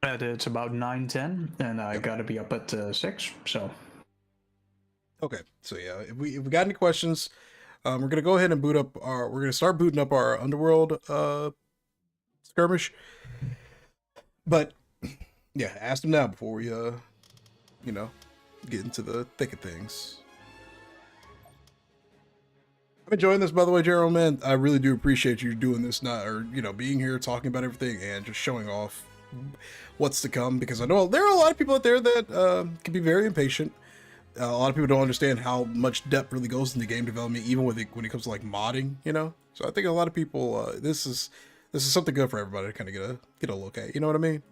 It's about 9:10, and I gotta be up at 6, so... Okay, so yeah, if we got any questions, we're going to go ahead and we're going to start booting up our Underworld skirmish. But yeah, ask them now before we get into the thick of things. I'm enjoying this, by the way, Gerald, man. I really do appreciate you doing this, being here, talking about everything, and just showing off what's to come, because I know there are a lot of people out there that can be very impatient. A lot of people don't understand how much depth really goes into game development, even when it comes to like modding, So I think a lot of people, this is something good for everybody to kind of get a look at. You know what I mean?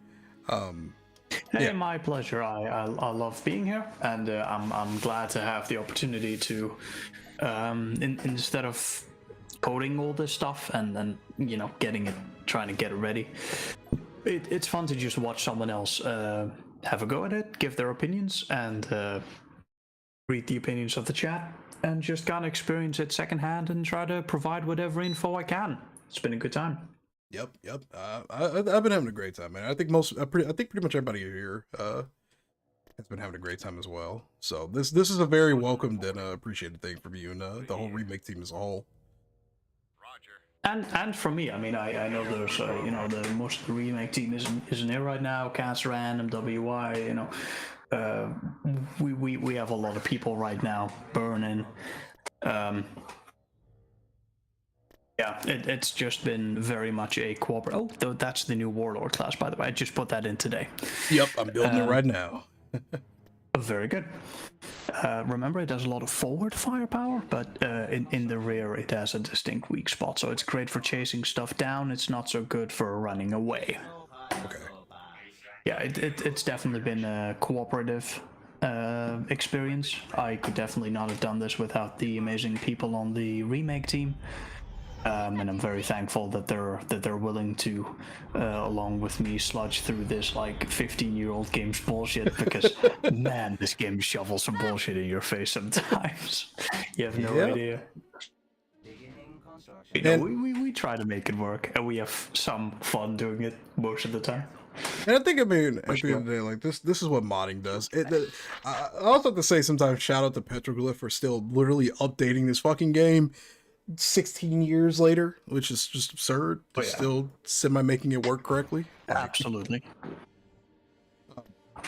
Hey, my pleasure. I love being here, and I'm glad to have the opportunity to, instead of coding all this stuff and then trying to get it ready, it's fun to just watch someone else have a go at it, give their opinions, and read the opinions of the chat, and just kind of experience it secondhand and try to provide whatever info I can. It's been a good time. Yep. I've been having a great time, man. I think pretty much everybody here has been having a great time as well. So this is a very welcomed and appreciated thing from you and the whole Remake team as a whole. Roger. And for me, I mean, I know there's the most of the Remake team isn't here right now. Casaran, MWI, we have a lot of people right now burning. Yeah, it's just been very much a cooperative. Oh, that's the new Warlord class, by the way. I just put that in today. Yep, I'm building it right now. Very good. Remember, it has a lot of forward firepower, but in the rear it has a distinct weak spot. So it's great for chasing stuff down. It's not so good for running away. Okay. Yeah, it's definitely been a cooperative experience. I could definitely not have done this without the amazing people on the Remake team. And I'm very thankful that they're willing to, along with me, sludge through this like 15-year-old game's bullshit, because man, this game shovels some bullshit in your face sometimes. You have no idea. We try to make it work, and we have some fun doing it most of the time. And I think, at the end of the day, like this is what modding does. I also have to say, sometimes shout out to Petroglyph for still literally updating this fucking game 16 years later, which is just absurd. Still semi-making it work correctly. Absolutely.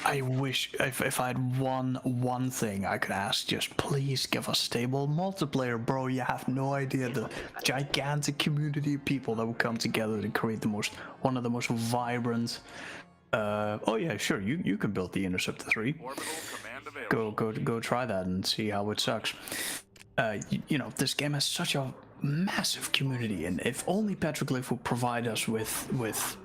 I wish if I had one thing I could ask, just please give us stable multiplayer, bro. You have no idea the gigantic community of people that will come together to create one of the most vibrant. Oh yeah, sure. You can build the Interceptor 3. Go try that and see how it sucks. you know, this game has such a massive community, and if only Petroglyph would provide us with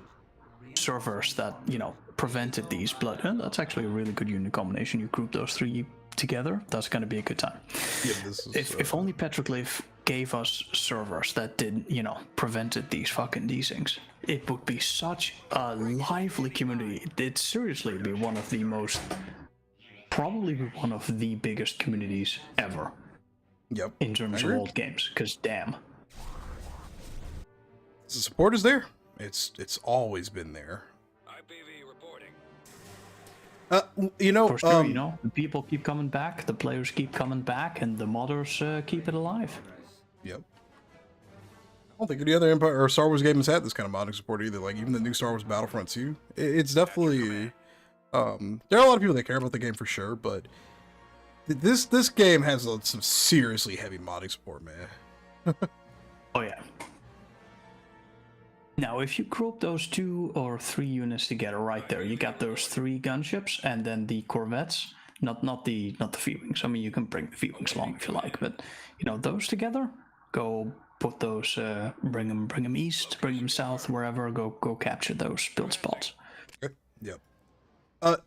servers that, you know, prevented these, but that's actually a really good unit combination. You group those three together, that's going to be a good time. Yeah, this is, if only Petroglyph gave us servers that did, you know, prevented these fucking things, it would be such a lively community. It'd seriously be one of the most, probably be one of the biggest communities ever. Yep. In terms of old games, because damn. The support is there. It's always been there. IPV reporting. You know, For sure, you know, the people keep coming back, the players keep coming back, and the modders keep it alive. Yep. I don't think any other Empire or Star Wars game has had this kind of modding support either. Like even the new Star Wars Battlefront 2, it's definitely. There are a lot of people that care about the game for sure, but this game has some seriously heavy modding support, man. Oh yeah. Now, if you group those 2 or 3 units together, right there, you got those 3 gunships, and then the corvettes. Not the V-wings. I mean, you can bring the V-wings along if you like, but you know, those together, go put those, bring them east, bring them south, wherever. Go capture those build spots. Okay. Yep.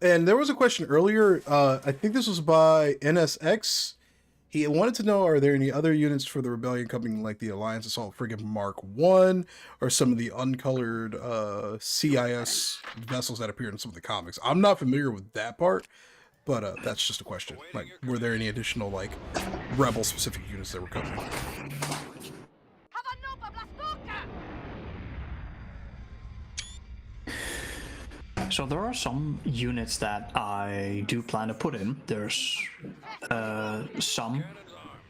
And there was a question earlier. I think this was by NSX. He wanted to know, are there any other units for the Rebellion coming, like the Alliance Assault Frigate Mark 1, or some of the uncolored CIS vessels that appeared in some of the comics? I'm not familiar with that part, but that's just a question. Like, were there any additional, like, Rebel-specific units that were coming? So there are some units that I do plan to put in. There's some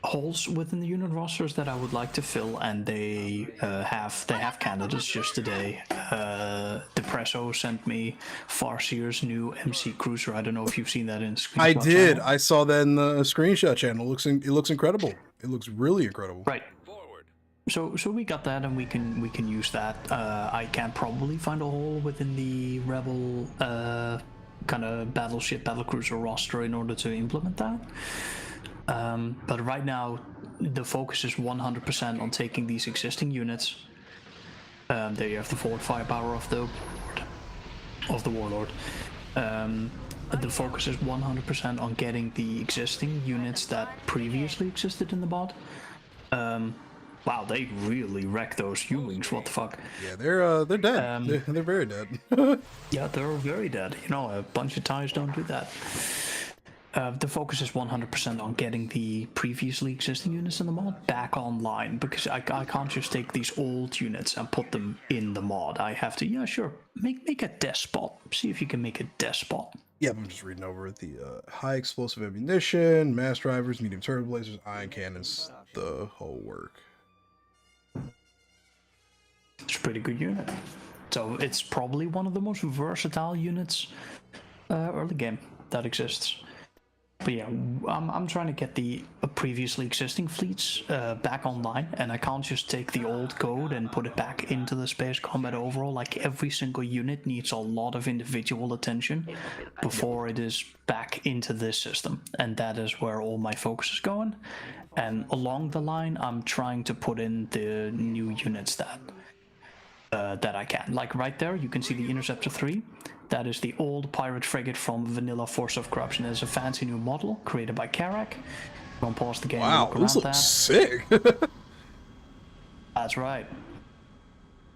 holes within the unit rosters that I would like to fill, and they have candidates just today. Depresso sent me Farseer's new MC Cruiser. I don't know if you've seen that in screenshot. I did. Channel. I saw that in the screenshot channel. It looks incredible. It looks really incredible. Right. So we got that, and we can use that. I can probably find a hole within the Rebel kind of battlecruiser roster in order to implement that. But right now, the focus is 100% on taking these existing units. There you have the forward firepower of the Warlord. The focus is 100% on getting the existing units that previously existed in the mod. Wow, they really wreck those U-wings. What the fuck? Yeah, they're dead. They're very dead. Yeah, they're very dead. You know, a bunch of ties don't do that. The focus is 100% on getting the previously existing units in the mod back online, because I can't just take these old units and put them in the mod. I have to, yeah, sure, make a test spot. See if you can make a test spot. Yeah, I'm just reading over the high explosive ammunition, mass drivers, medium turbo lasers, ion cannons, the whole work. It's a pretty good unit. So it's probably one of the most versatile units early game that exists. But yeah, I'm trying to get the previously existing fleets back online, and I can't just take the old code and put it back into the Space Combat Overhaul. Like, every single unit needs a lot of individual attention before it is back into this system, and that is where all my focus is going. And along the line, I'm trying to put in the new units that I can. Like right there, you can see the Interceptor 3. That is the old pirate frigate from Vanilla Force of Corruption. It's a fancy new model created by Karak. Don't pause the game. Wow, this looks sick. That's right.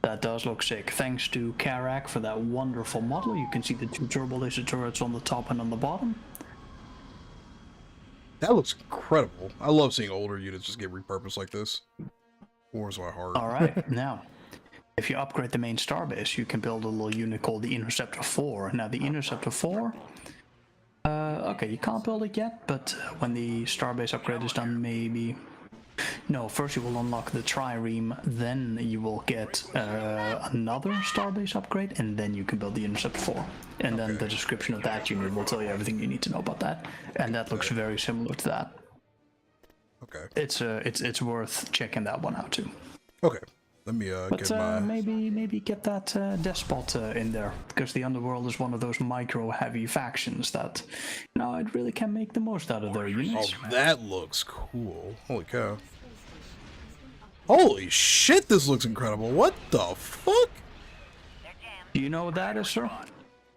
That does look sick. Thanks to Karak for that wonderful model. You can see the 2 turbo laser turrets on the top and on the bottom. That looks incredible. I love seeing older units just get repurposed like this. Warms my heart. All right, now, if you upgrade the main starbase, you can build a little unit called the Interceptor 4. Now, the Interceptor 4, okay, you can't build it yet, but when the starbase upgrade is done, maybe... No, first you will unlock the trireme, then you will get another starbase upgrade, and then you can build the Interceptor 4. And then the description of that unit will tell you everything you need to know about that. And that looks very similar to that. Okay. It's worth checking that one out too. Okay. Let me But get my. maybe get that despot in there, because the underworld is one of those micro heavy factions that, it really can make the most out of their Oh, units. that looks cool. Holy cow. Holy shit, this looks incredible. What the fuck? Do you know what that is, sir?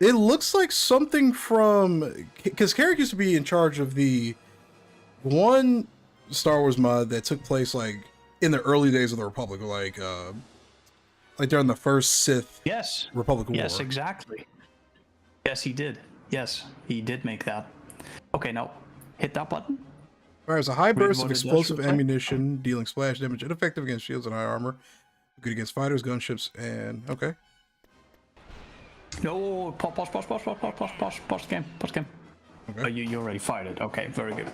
It looks like something from... Because Carrick used to be in charge of the one Star Wars mod that took place, like, in the early days of the Republic, like during the first Sith Republic War. Yes, exactly. Yes, he did. Yes, he did make that. Okay, now, hit that button. Fires a high burst of what it does explosive real quick. ammunition, dealing splash damage, ineffective against shields and high armor, good against fighters, gunships, and... Okay. No, pause the game. Okay. Oh, you already fired it. Okay, very good.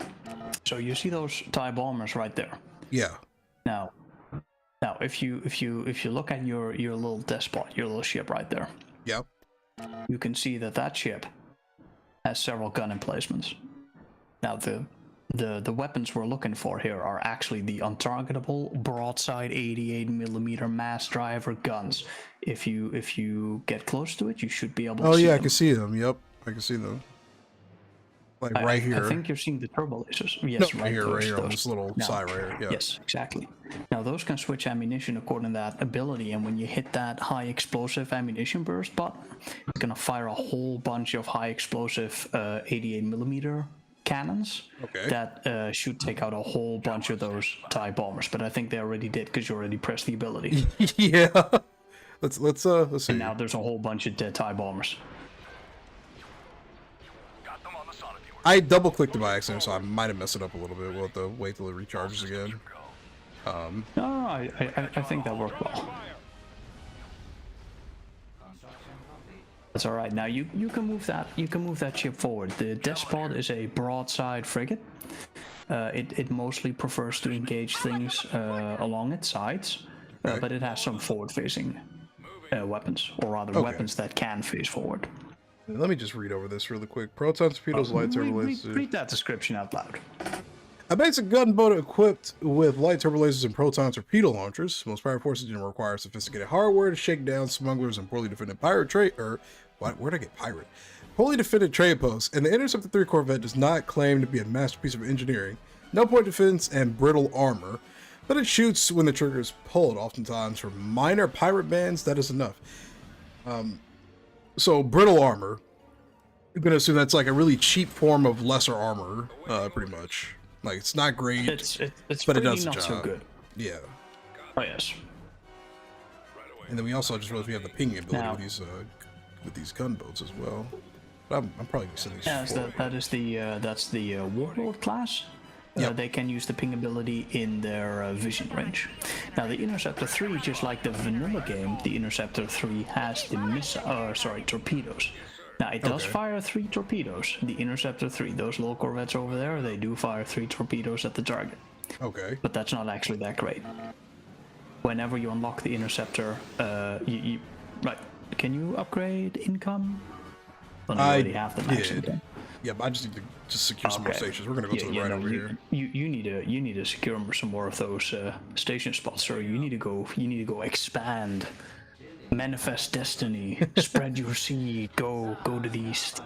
So you see those TIE bombers right there. Yeah. Now, if you look at your little despot, your little ship right there, Yep. you can see that ship has several gun emplacements. Now the weapons we're looking for here are actually the untargetable broadside 88mm mass driver guns. If you get close to it, you should be able to see Oh yeah, I them. can see them. Yep, I can see them. Like right here. I think you're seeing the turbo lasers. Yes, No, right here on this little side right here. Yeah. Yes, exactly. Now those can switch ammunition according to that ability, and when you hit that high explosive ammunition burst button, it's gonna fire a whole bunch of high explosive 88mm cannons. Okay. That should take out a whole bunch of those TIE bombers. But I think they already did because you already pressed the ability. Yeah. Let's see. And now there's a whole bunch of dead TIE bombers. Got them on the sonic viewer. I double clicked it by accident, so I might have messed it up a little bit. We'll have to wait till it recharges again. No, I think that worked well. That's all right. Now you can move that ship forward. The Despot is a broadside frigate. It mostly prefers to engage things along its sides, but it has some forward-facing weapons, or rather weapons that can face forward. Let me just read over this really quick. Proton torpedoes, light turbo lasers. Read that description out loud. A basic gunboat equipped with light turbo lasers and proton torpedo launchers. Most pirate forces didn't require sophisticated hardware to shake down smugglers and poorly defended pirate trade. Where'd I get pirate? Poorly defended trade posts. And the Interceptor 3 Corvette does not claim to be a masterpiece of engineering, no point defense, and brittle armor, but it shoots when the trigger is pulled. Oftentimes, for minor pirate bands, that is enough. So brittle armor. I'm gonna assume that's like a really cheap form of lesser armor, pretty much. Like it's not great, It's but it pretty does the not job. so good. Yeah. Oh yes. And then we also just realized we have the pinging ability Now- with these gunboats as well. But I'm probably gonna send these. Yes, forward. that's the Warlord class. Yep. They can use the ping ability in their vision range. Now the Interceptor 3, just like the vanilla game, the Interceptor 3 has the torpedoes. Now it does fire 3 torpedoes. The Interceptor 3, those little corvettes over there, they do fire 3 torpedoes at the target. Okay. But that's not actually that great. Whenever you unlock the Interceptor, right? Can you upgrade income? Well, you already have them actually. did. Yeah, but I just need to secure some more stations. We're gonna go to the right over here. You need to secure some more of those station spots, or you need to go expand, manifest destiny, spread your seed, go to the east.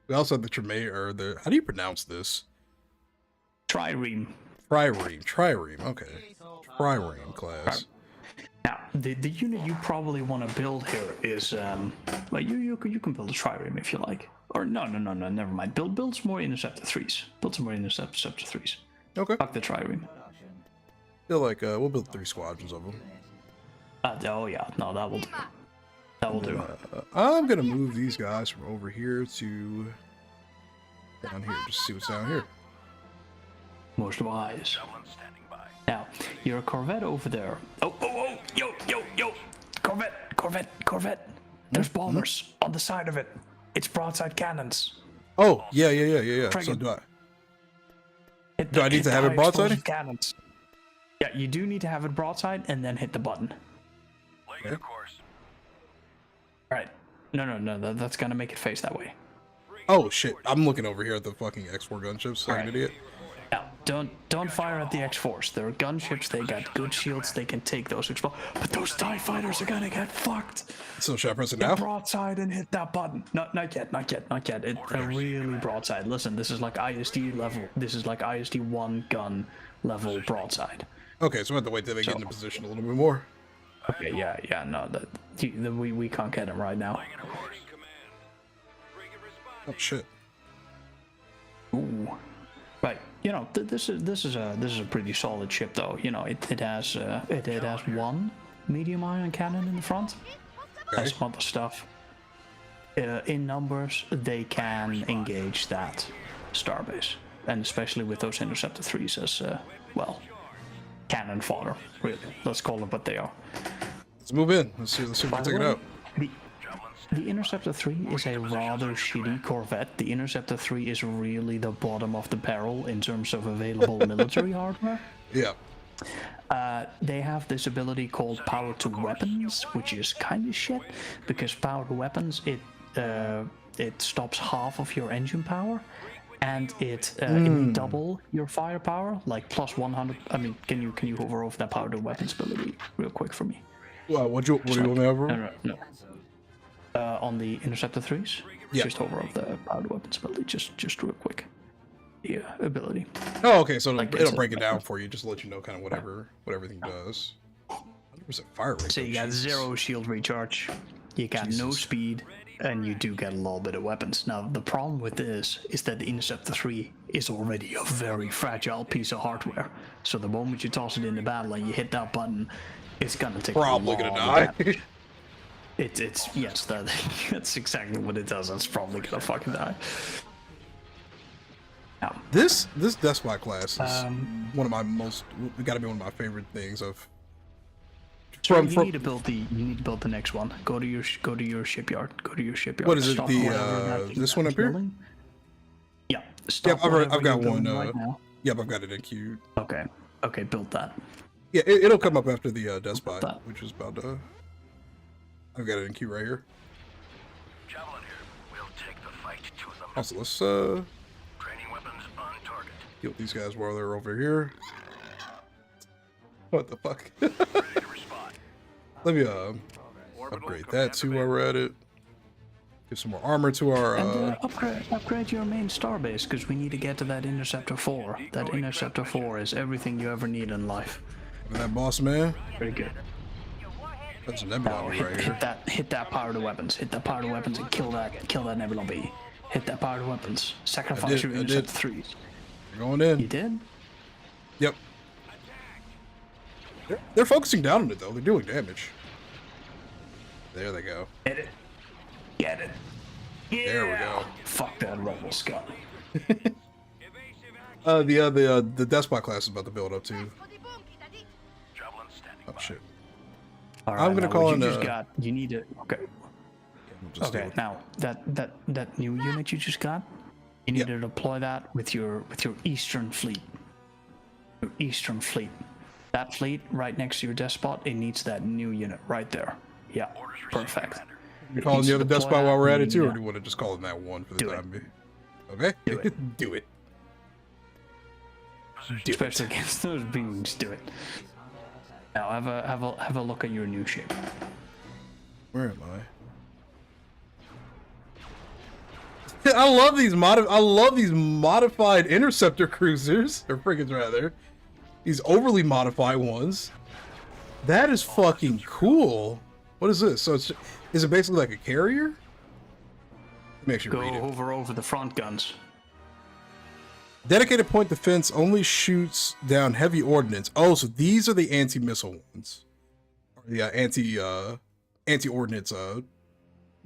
We also have the Tremay, or the, how do you pronounce this? Trireme. Trireme. Okay. Trireme class. Now, the unit you probably want to build here is well, you can build a trireme if you like. Or no, never mind. Build some more Interceptor 3s. Build some more Interceptor 3s. Okay. Fuck the trireme. Feel like we'll build 3 squadrons of them. Oh yeah, no, that will do. That will do. I'm gonna move these guys from over here to down here. Just see what's down here. Most wise. Someone standing by. Now, your Corvette over there. Oh, yo! Corvette! There's bombers on the side of it. It's broadside cannons. Oh, yeah. So Friggin- do I? Do I need to have it broadside? Cannons. Yeah, you do need to have it broadside and then hit the button. Laying the course. Right. No, that's gonna make it face that way. Oh shit! I'm looking over here at the fucking X4 gunships like an idiot. Now, don't fire at the X-Force. They're gunships. They got good shields. They can take those explosions. But those TIE fighters are gonna get fucked. So should I press it Get now? broadside and hit that button. Not yet. It's a really broadside. Listen, this is like ISD level. This is like ISD 1 gun level broadside. Okay, so we have to wait till they get into position a little bit more. Okay, yeah, no, we can't get him right now. Oh shit. Ooh. Right, you know, this is a pretty solid ship though. You know, it has one medium ion cannon in the front. Okay. That's some other stuff. In numbers, they can engage that starbase, and especially with those interceptor 3s as well, cannon fodder. Really, let's call them what they are. Let's move in. Let's see if we can take it out. The Interceptor 3 is a rather shitty corvette. The Interceptor 3 is really the bottom of the barrel in terms of available military hardware. Yeah. They have this ability called Power to Weapons, which is kind of shit, because Power to Weapons, it stops half of your engine power, and it double your firepower, like plus 100. I mean, can you hover over that Power to Weapons ability real quick for me? Well, what do you want me over? No. On the Interceptor 3s, yeah. Just over of the Power to Weapons ability, just real quick. Yeah, ability. Oh, okay, so Like it'll break it down for you, just to let you know kind of what everything does. 100% fire rate. So you got 0 shield recharge, you got no speed, and you do get a little bit of weapons. Now, the problem with this is that the Interceptor 3 is already a very fragile piece of hardware. So the moment you toss it into battle and you hit that button, it's gonna take probably gonna die. It's yes, that's exactly what it does. It's probably gonna fucking die. Now, this Despot class is one of my gotta be one of my favorite things of. So you need to build the next one. Go to your shipyard. What is it? This one up here? Building. Yeah. Yep, I've got one. Right now. Yep, I've got it in queue. Okay, build that. Yeah, it'll come up after the Despot, which is about to. I've got it in queue right here. Javelin here. We'll take the fight to them. Also, let's Training weapons on target. kill these guys while they're over here. What the fuck? Ready to respond. Let me upgrade that too while we're at it. Give some more armor to our And upgrade your main starbase, because we need to get to that Interceptor 4. That Interceptor 4 is everything you ever need in life. that boss man. Very good. That's a Nebula right here. Hit that Power to Weapons. Hit that Power to Weapons and kill that Nebula B. Hit that Power to Weapons. Sacrifice your Interceptor 3s. You're going in. You did? Yep. They're focusing down on it though. They're doing damage. There they go. Hit it. Get it. Yeah. There we go. Fuck that Rebel Scum. The Despot class is about to build up too. Javelin standing Oh by. shit. All right, I'm gonna now call what in. You just got. You need to. Okay. Just Okay. Now that new unit you just got, you need to deploy that with your Eastern Fleet. Your Eastern Fleet. That fleet right next to your Despot, it needs that new unit right there. Yeah. Perfect. You calling the other Despot while we're at it too, or Yeah. do you want to just call it that one for the Do it. time being? Okay. Do it. Do it. Especially against those beings, do it. Now have a look at your new ship. Where am I? I love these modified interceptor cruisers, or frigates rather. These overly modified ones. That is fucking cool. What is this? So is it basically like a carrier? Let me actually Go read it. over the front guns. Dedicated point defense only shoots down heavy ordnance. Oh, so these are the anti-missile ones. Or the anti-ordnance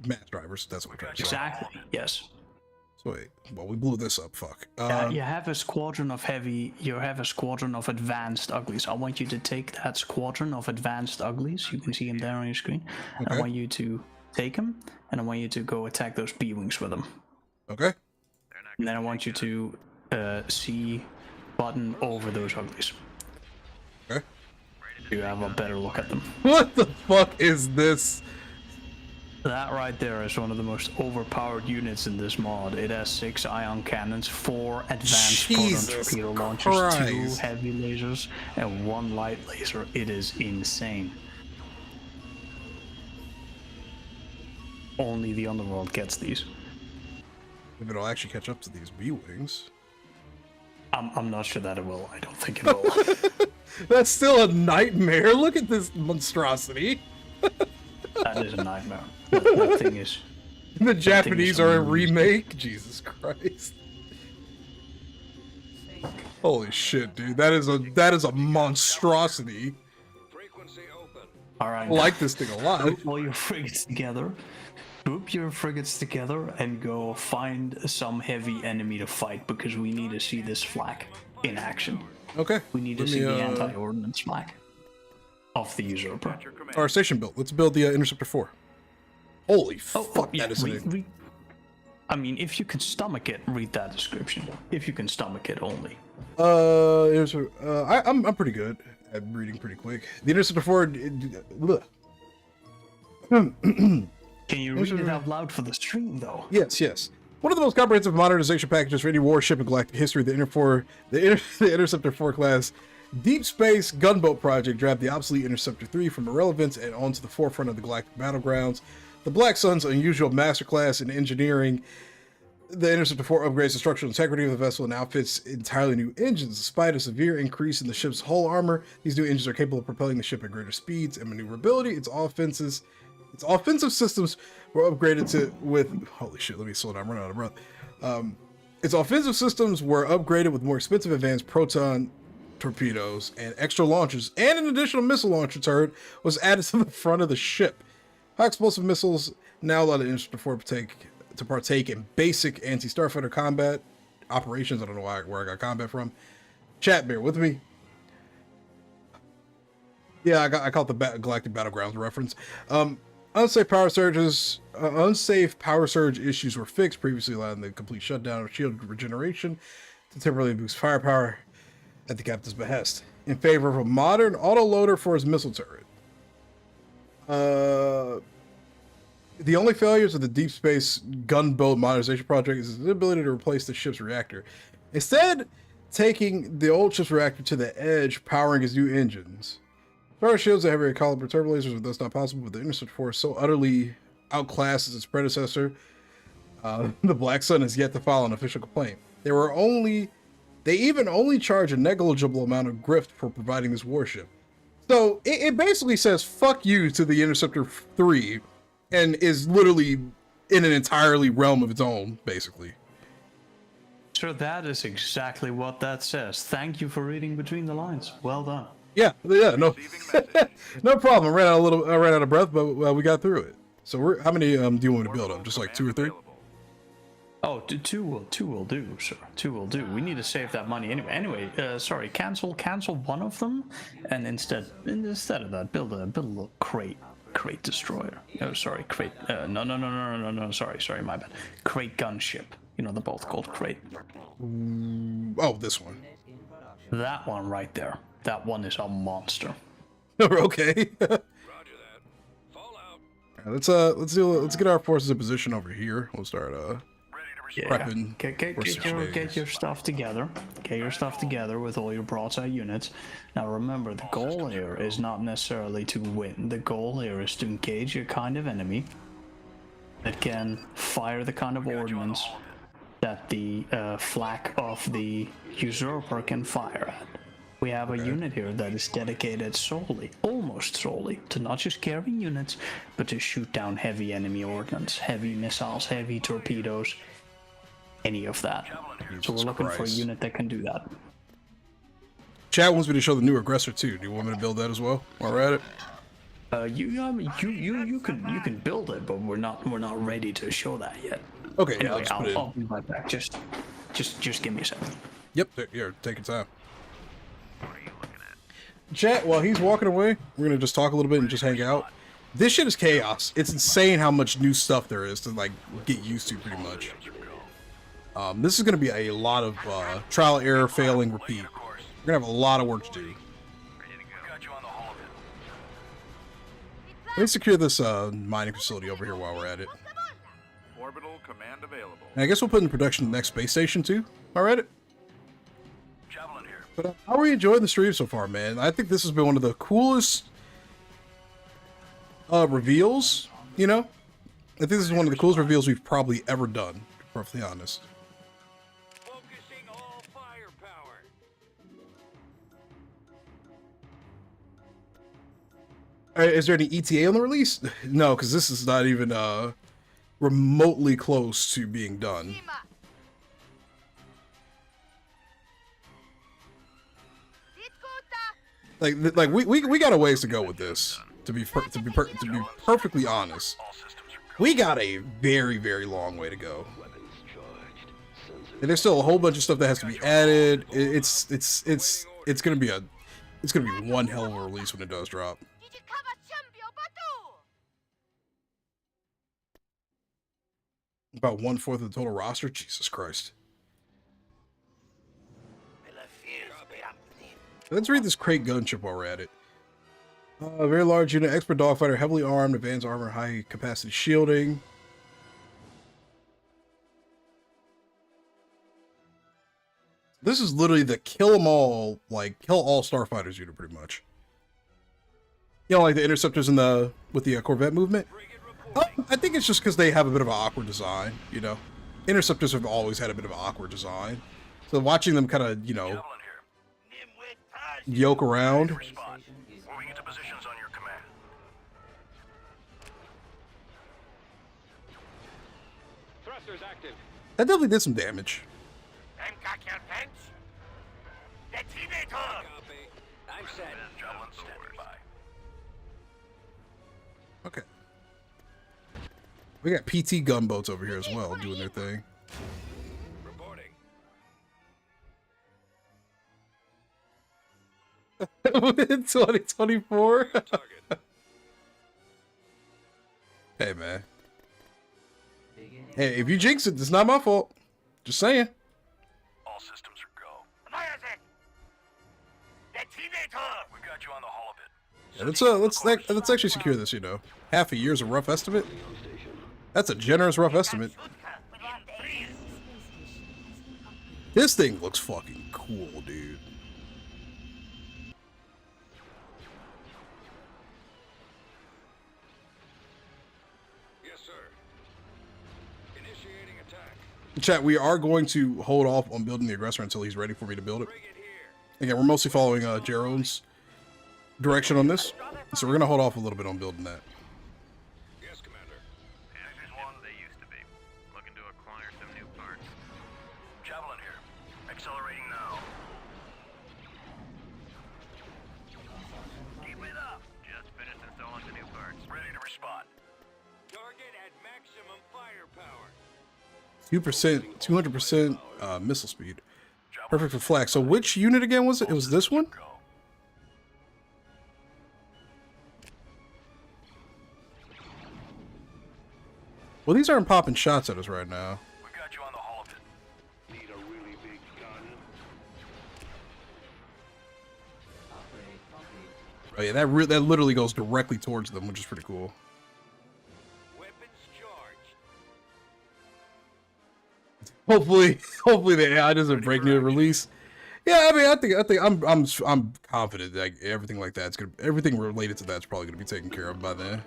mass drivers. That's what I'm trying to say. Exactly. Yes. So wait, well, we blew this up. Fuck. You have a squadron of heavy. You have a squadron of advanced uglies. I want you to take that squadron of advanced uglies. You can see them there on your screen. Okay. And I want you to take them, and I want you to go attack those B-wings with them. Okay. And then I want you to C button over those uglies. Okay. You have a better look at them. What the fuck is this? That right there is one of the most overpowered units in this mod. It has 6 ion cannons, 4 advanced photon Jesus torpedo launchers, 2 Christ. heavy lasers, and 1 light laser. It is insane. Only the Underworld gets these. If it'll actually catch up to these B-Wings. I'm not sure that it will. I don't think it will. That's still a nightmare. Look at this monstrosity. That is a nightmare. That thing is... The Japanese are a remake? Jesus Christ. Holy shit, dude. That is a monstrosity. Frequency open. Alright. I like this thing a lot. Group all your frigates together. Group your frigates together and go find some heavy enemy to fight, because we need to see this flak in action. Okay. We need to see the anti-ordnance flak of the usurper. Our station built. Let's build the Interceptor 4. Holy fuck, yeah, that is it. I mean, if you can stomach it, read that description. If you can stomach it only. I'm pretty good at reading pretty quick. The Interceptor 4. Can you read it out loud for the stream, though? Yes. One of the most comprehensive modernization packages for any warship in galactic history, the Interceptor 4 class Deep Space Gunboat project dragged the obsolete Interceptor 3 from irrelevance and onto the forefront of the galactic battlegrounds. The Black Sun's unusual masterclass in engineering, the Interceptor 4 upgrades the structural integrity of the vessel and outfits entirely new engines. Despite a severe increase in the ship's hull armor, these new engines are capable of propelling the ship at greater speeds and maneuverability. Its offensive systems were upgraded with holy shit, let me slow down, I'm running out of breath. Its offensive systems were upgraded with more expensive advanced proton torpedoes and extra launchers, and an additional missile launcher turret was added to the front of the ship. High explosive missiles now allow the Interceptor 4 to partake in basic anti-starfighter combat operations. I don't know where I got combat from. Chat, bear with me. Yeah, I caught the Galactic Battlegrounds reference. Unsafe power surge issues were fixed, previously allowing the complete shutdown of shield regeneration to temporarily boost firepower at the captain's behest, in favor of a modern autoloader for his missile turret. The only failures of the Deep Space Gunboat modernization project is its inability to replace the ship's reactor. Instead, taking the old ship's reactor to the edge, powering its new engines. Power shields that have heavier caliber turbo lasers are thus not possible, but the Interceptor 4 so utterly outclasses its predecessor. The Black Sun has yet to file an official complaint. They even only charge a negligible amount of grift for providing this warship. So it basically says fuck you to the Interceptor 3 and is literally in an entirely realm of its own, basically. Sure, that is exactly what that says. Thank you for reading between the lines. Well done. Yeah, no, no problem. I ran out of breath, but we got through it. So how many do you want me to build up? Just like 2 or 3? Oh, two will do, sir. 2 will do. We need to save that money anyway. Sorry, cancel one of them, and instead of that, build a little crate destroyer. Oh, sorry, crate. No. Sorry, my bad. Crate gunship. You know, they're both called crate. Oh, this one. That one right there. That one is a monster. Okay. Roger that. Fall out. Let's get our forces in position over here. We'll start prepping. Get your stuff together. Get your stuff together with all your broadside units. Now remember, the goal here is not necessarily to win. The goal here is to engage a kind of enemy that can fire the kind of ordnance that the flak of the usurper can fire at. We have a unit here that is dedicated almost solely, to not just carrying units, but to shoot down heavy enemy ordnance, heavy missiles, heavy torpedoes, any of that. So we're looking for a unit that can do that. Chat wants me to show the new aggressor too. Do you want me to build that as well while we're at it? You can build it, but we're not ready to show that yet. Okay, Anyway, yeah, I'll be right back. Just give me a second. Yep, here, take your time. Chat, while he's walking away, we're gonna just talk a little bit and just hang out. This shit is chaos. It's insane how much new stuff there is to like get used to, pretty much. This is gonna be a lot of trial, error, failing, repeat. We're gonna have a lot of work to do. Got you on the whole of it. Let me secure this mining facility over here while we're at it. Orbital command available. And I guess we'll put in production the next space station too. All right. Javelin here. But how are you enjoying the stream so far, man? I think this has been one of the coolest reveals. You know, I think this is one of the coolest reveals we've probably ever done. To be perfectly honest. Focusing all firepower. Is there any ETA on the release? No, because this is not even remotely close to being done. Like we got a ways to go with this. To be perfectly honest, we got a very long way to go. And there's still a whole bunch of stuff that has to be added. It's gonna be one hell of a release when it does drop. About 1/4 of the total roster? Jesus Christ. Let's read this crate gunship while we're at it. Very large unit, expert dogfighter, heavily armed, advanced armor, high capacity shielding. This is literally the kill 'em all, like kill all starfighters unit, pretty much. You know, like the interceptors in with the Corvette movement. I think it's just because they have a bit of an awkward design. You know, interceptors have always had a bit of an awkward design. So watching them kind of, you know, yoke around. Moving into positions on your command. Thrusters active. That definitely did some damage. Copy. I'm set. Javelin standing by. Okay. We got PT gunboats over here as well, doing their thing. Reporting. 2024. Target. Hey, man. Hey, if you jinx it, it's not my fault. Just saying. All systems are go. We've got you on the hull of it. Yeah, let's actually secure this. You know, half a year's a rough estimate. That's a generous rough estimate. This thing looks fucking cool, dude. Yes, sir. Initiating attack. Chat, we are going to hold off on building the aggressor until he's ready for me to build it. Bring it here. Again, we're mostly following Jerome's direction on this, so we're gonna hold off a little bit on building that. Yes, Commander. Here's one they used to be. Looking to acquire some new parts. Javelin here. Accelerating now. Keep it up. Just finished installing the new parts. Ready to respond. Target at maximum firepower. 2%, 200% missile speed. Perfect for flak. So which unit again was it? It was this one? Go. Well, these aren't popping shots at us right now. We've got you on the hull of it. Need a really big gun. Oh yeah, that literally goes directly towards them, which is pretty cool. Weapons charged. Hopefully the AI doesn't break near the release. Yeah, I mean, I think I'm confident that everything like that's everything related to that's probably gonna be taken care of by then.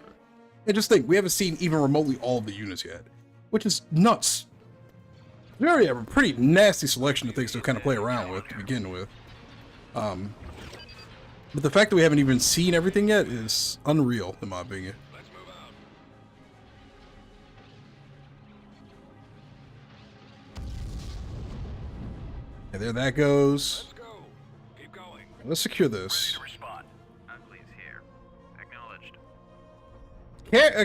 And just think, we haven't seen even remotely all of the units yet, which is nuts. We already have a pretty nasty selection of things to kind of play around with to begin with. But the fact that we haven't even seen everything yet is unreal, in my opinion. Let's move out. And there that goes. Let's go. Keep going. Let's secure this. To respond. Uglies here. Acknowledged.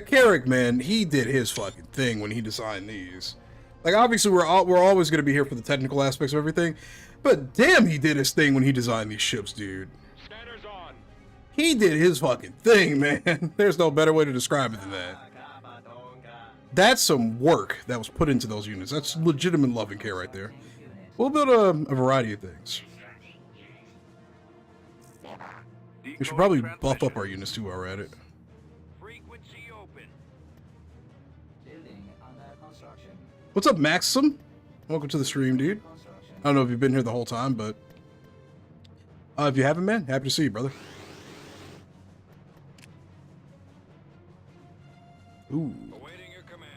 Carrick, man, he did his fucking thing when he designed these. Like, obviously, we're always going to be here for the technical aspects of everything, but damn, he did his thing when he designed these ships, dude. Scanners on. He did his fucking thing, man. There's no better way to describe it than that. That's some work that was put into those units. That's legitimate love and care right there. We'll build a variety of things. We should probably buff up our units too while we're at it. Free What's up, Maxim? Welcome to the stream, dude. I don't know if you've been here the whole time, but if you haven't, man, happy to see you, brother. Ooh. Awaiting your command.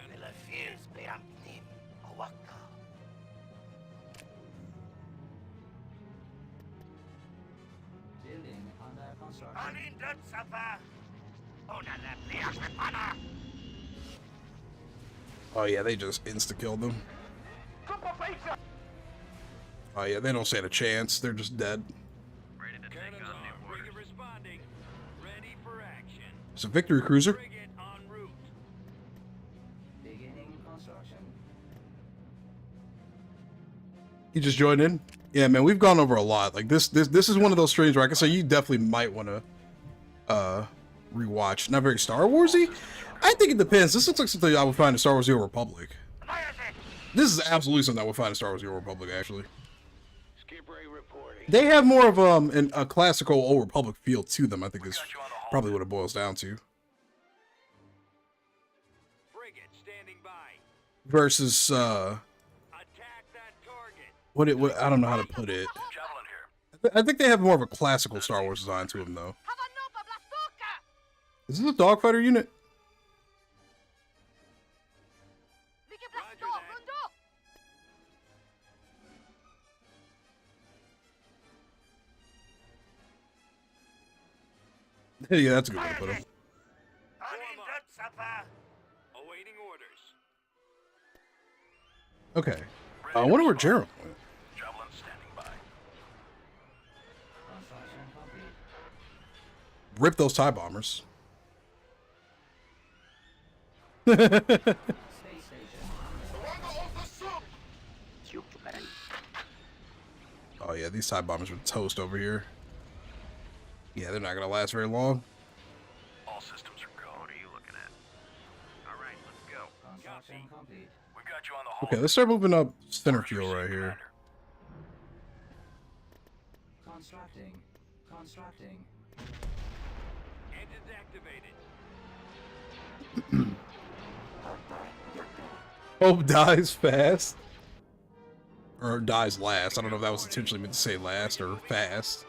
Oh yeah, they just insta-killed them. Oh yeah, they don't stand a chance. They're just dead. Ready to take Cannons on on. new Frigate orders. responding. Ready for action. It's a victory cruiser. Frigate en route. You just joined in? Yeah, man, we've gone over a lot. Like this is one of those streams where I can say you definitely might want to rewatch. Not very Star Warsy. I think it depends. This looks like something I would find in Star Wars: The Old Republic. This is absolutely something I would find in Star Wars: The Old Republic. Actually, Skip Ray reporting. they have more of a classical Old Republic feel to them. I think is probably what it boils down to. Frigate standing by. Versus Attack that target. what I don't know how to put it. Javelin here. I think they have more of a classical Star Wars design to them, though. Is this a dogfighter unit? Roger that. Yeah, that's a good way to put them. Awaiting orders. Okay. I wonder where Gerald went. Javelin standing by. Rip those TIE bombers. Oh yeah, these TIE bombers are toast over here. Yeah, they're not gonna last very long. All systems are go. What are you looking at? All right, let's go. Copy. We got you on the hall. Okay, let's start moving up center field right here. Constructing. Engines activated. Hope dies fast. Or dies last. I don't know if that was intentionally meant to say last or fast.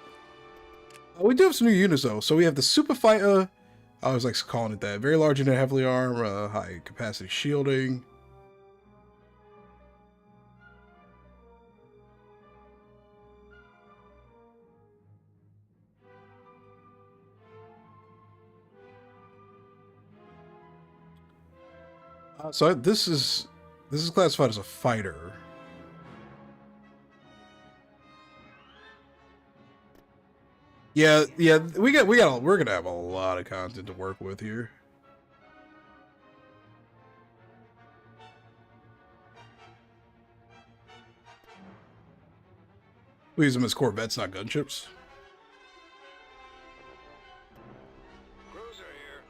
We do have some new units though. So we have the Super Fighter. I always like calling it that. Very large unit, heavily armed, high capacity shielding. So this is classified as a fighter. Yeah, we're gonna have a lot of content to work with here. We use them as Corvettes, not gunships. Cruiser here.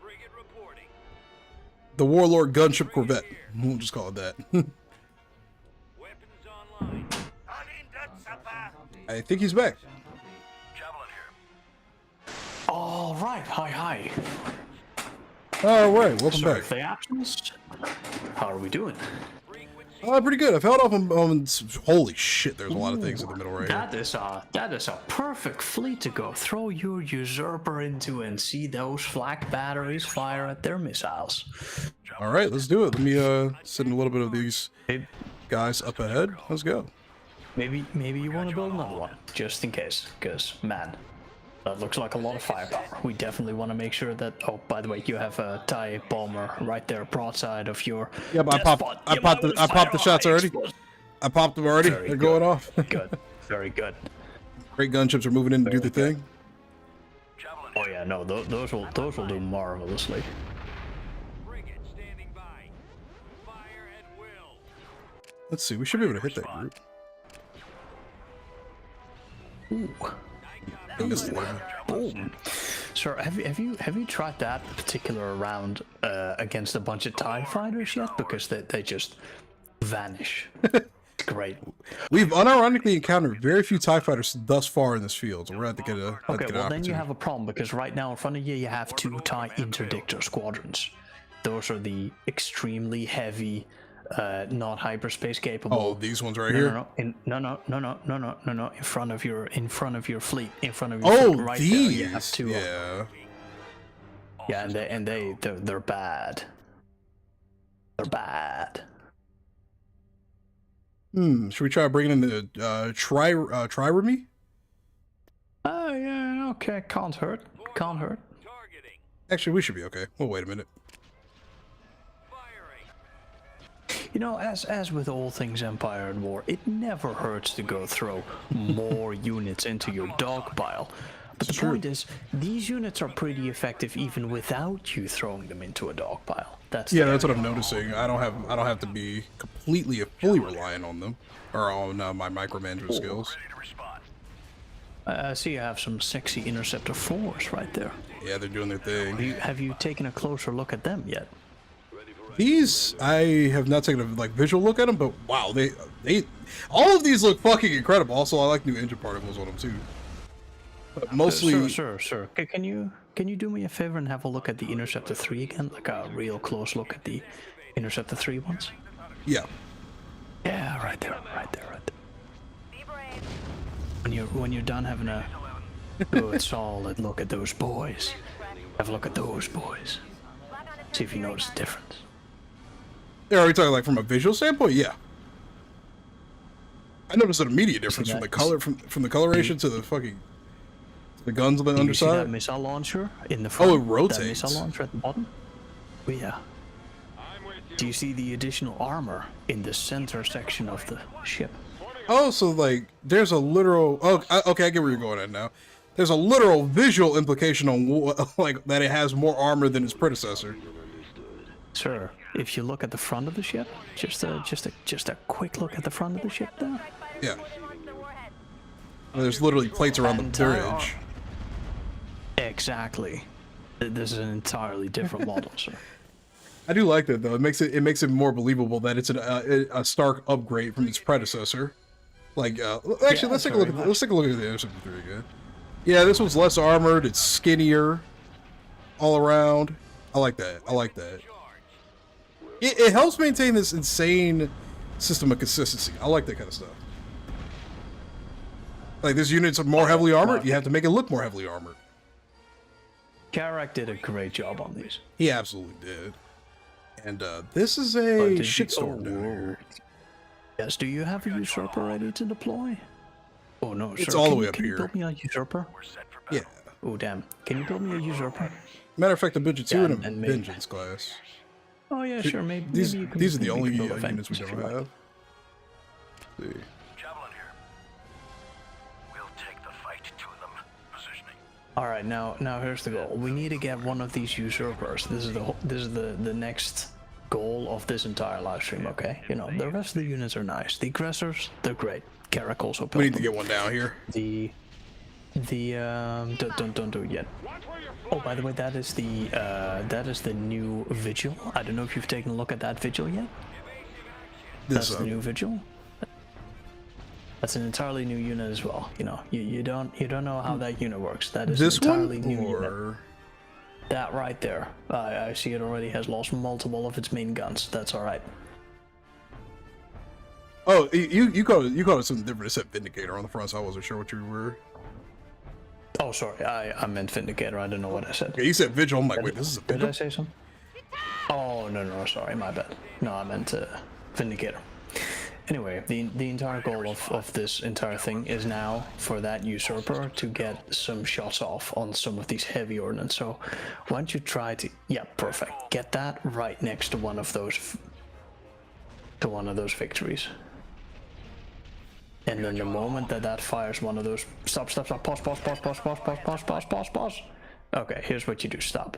Frigate reporting. The Warlord Gunship Corvette. We'll just call it that. Weapons online. I think he's back. Javelin here. All right, hi. All right, welcome Sorry back. for the absence. How are we doing? Pretty good. I've held off on holy shit. There's a lot of things in the middle right here. That is a perfect fleet to go throw your usurper into and see those flak batteries fire at their missiles. All right, let's do it. Let me send a little bit of these Hey, guys up ahead. Let's go. maybe you want to build another one just in case, because man, that looks like a lot of firepower. We definitely want to make sure that. Oh, by the way, you have a TIE bomber right there, broadside of your. Yeah, but I popped the shots already. I popped them already. Very They're good. going off. Good, very good. Great gunships are moving in to do the Very good. thing. Javelin Oh yeah, no, those will do marvelously. Frigate standing by. Fire at will. Let's see. We should be able to hit that group. Ooh. I missed a little bit. Boom. Sir, have you tried that particular round against a bunch of TIE fighters yet? Because they just vanish. It's great. We've unironically encountered very few TIE fighters thus far in this field, so we're going to have to get Okay, an well then you opportunity. have a problem because right now in front of you you have two TIE interdictor squadrons. those are the extremely heavy, not hyperspace capable. Oh, these ones right here. No. In front of your fleet. Oh, fleet, right these. there. You have two. Yeah. Yeah, they're bad. They're bad. Should we try bringing in the trireme? Oh yeah, okay. Can't hurt. Can't hurt. Targeting. Actually, we should be okay. Well, wait a minute. Firing. You know, as with all things Empire at War, it never hurts to go throw more units into your dog pile. But the point is, these units are pretty effective even without you throwing them into a dog pile. That's what I'm noticing. I don't have to be fully reliant on them or on my micromanagement skills. Ready to respond. I see you have some sexy Interceptor 4s right there. Yeah, they're doing their thing. Have you taken a closer look at them yet? These I have not taken a visual look at them, but wow, they all of these look fucking incredible. Also, I like new engine particles on them too. But mostly, Sure. Can you do me a favor and have a look at the Interceptor 3 again, like a real close look at the Interceptor 3 ones? yeah. Yeah, right there. Be brave. When you're done having a good solid look at those boys, have a look at those boys. See if you notice the difference. Yeah, are we talking from a visual standpoint? Yeah. I noticed an immediate difference from the color from the coloration to the fucking the guns on the Do you see that underside. missile launcher in the front? Oh, it rotates. That missile launcher at the bottom? Oh, yeah. I'm with you. Do you see the additional armor in the center section of the ship? Oh, so there's a literal. Oh, okay, I get where you're going at now. There's a literal visual implication on that it has more armor than its predecessor. Sir, if you look at the front of the ship, just a quick look at the front of the ship there. Yeah. There's literally plates around the bridge. Exactly. This is an entirely different model, sir. I do like that though. It makes it more believable that it's a stark upgrade from its predecessor. Actually, let's take a look at the Interceptor 3 again. Yeah, this one's less armored. It's skinnier, all around. I like that. It helps maintain this insane system of consistency. I like that kind of stuff. Like this unit's more heavily armored. You have to make it look more heavily armored. Karak did a great job on these. He absolutely did. And this is a shitstorm down here. Yes, do you have a usurper ready to deploy? Oh no, It's sir. all the way up Can you here. build me a usurper? We're set for battle. Yeah. Oh damn. Can you build me a usurper? Matter of fact, a Vengeance 2 Yeah, and a and maybe- Vengeance class. Oh yeah, sure. Maybe These you can, are the maybe only you can build a units we Vengeance if don't you like. have. Let's see. Javelin here. We'll take the fight to them. Positioning. All right, now here's the goal. We need to get one of these usurpers. This is the next goal of this entire live stream. Okay, you know the rest of the units are nice. The aggressors, they're great. Karak also built We need to them. get one down here. Don't do it yet. Oh, by the way, that is the new vigil. I don't know if you've taken a look at that vigil yet. That's the new vigil. That's an entirely new unit as well. You know, you don't know how that unit works. That is This an entirely one, new unit. or That right there. I see it already has lost multiple of its main guns. That's all right. oh, you called it something different. It said Vindicator on the front, so I wasn't sure what you were. Oh, sorry. I meant Vindicator. I don't know what I said. Yeah, you said Vigil. I'm like, wait, this is a Did Vigil? I say something? Oh, no, sorry, my bad. No, I meant Vindicator. Anyway, the entire goal of this entire thing is now for that usurper to get some shots off on some of these heavy ordnance. So why don't you try to... Yeah, perfect. Get that right next to one of those victories. And then the moment that fires one of those... Stop. Pause. Okay, here's what you do. Stop.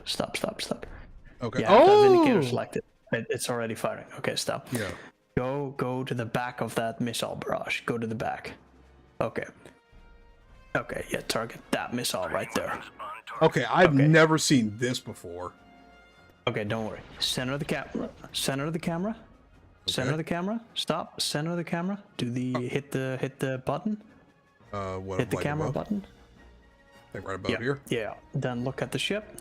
Okay. Yeah, that Vindicator Oh, selected. It's already firing. Okay, stop. yeah. Go to the back of that missile barrage. Go to the back. Okay, yeah, target that missile right there. Okay, I've never seen this before. Okay, don't worry. Center of the camera. Center of the camera. Stop. Center of the camera. Do the hit the button. What? Hit the like camera above? button. Like right above here. Yeah. Then look at the ship.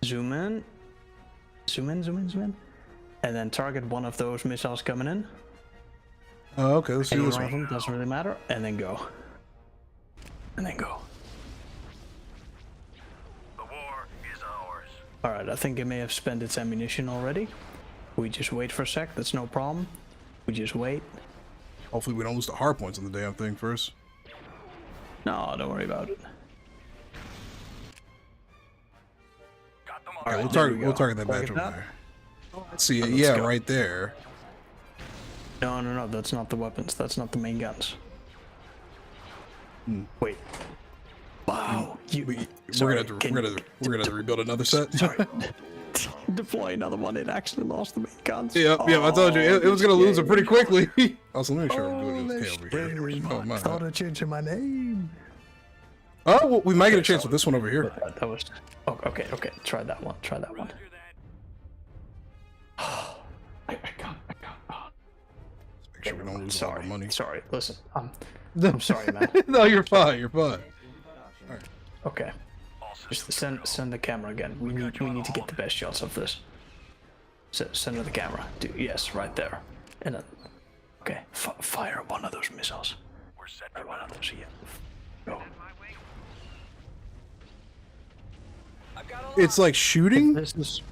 Zoom in. Zoom in, zoom in, zoom in. And then target one of those missiles coming in. Oh, okay, let's do Any this one of one. them, doesn't really matter. And then go. And then go. The war is ours. Alright, I think it may have spent its ammunition already. We just wait for a sec, that's no problem. We just wait. Hopefully we don't lose the hard points on the damn thing first. No, don't worry about it. Got them all. Alright, there we we'll go. target that Target badge over that. there. See it, Let's yeah, go. right there. No, that's not the weapons. That's not the main guns. Wait. Wow. We're gonna have to rebuild another set. Sorry. Deploy another one. It actually lost the main guns. Yeah, I told you it was gonna lose it pretty quickly. Also, let me show you what it is. Okay, over here. Oh my. Thought of changing my name. Oh, well, we might get a chance with this one over here. That was. Oh, okay. Try that one. Try that one. Roger that. I can't. Make sure we don't lose a lot of money. Sorry. Listen, I'm sorry, man. No, you're fine. You're fine. Okay. Just send the camera again. We need to get the best shots of this. Send her the camera. Yes, right there. And then, okay, fire one of those missiles. We're set Or for one of those. Yeah. Go. I've got a It's like shooting. This is.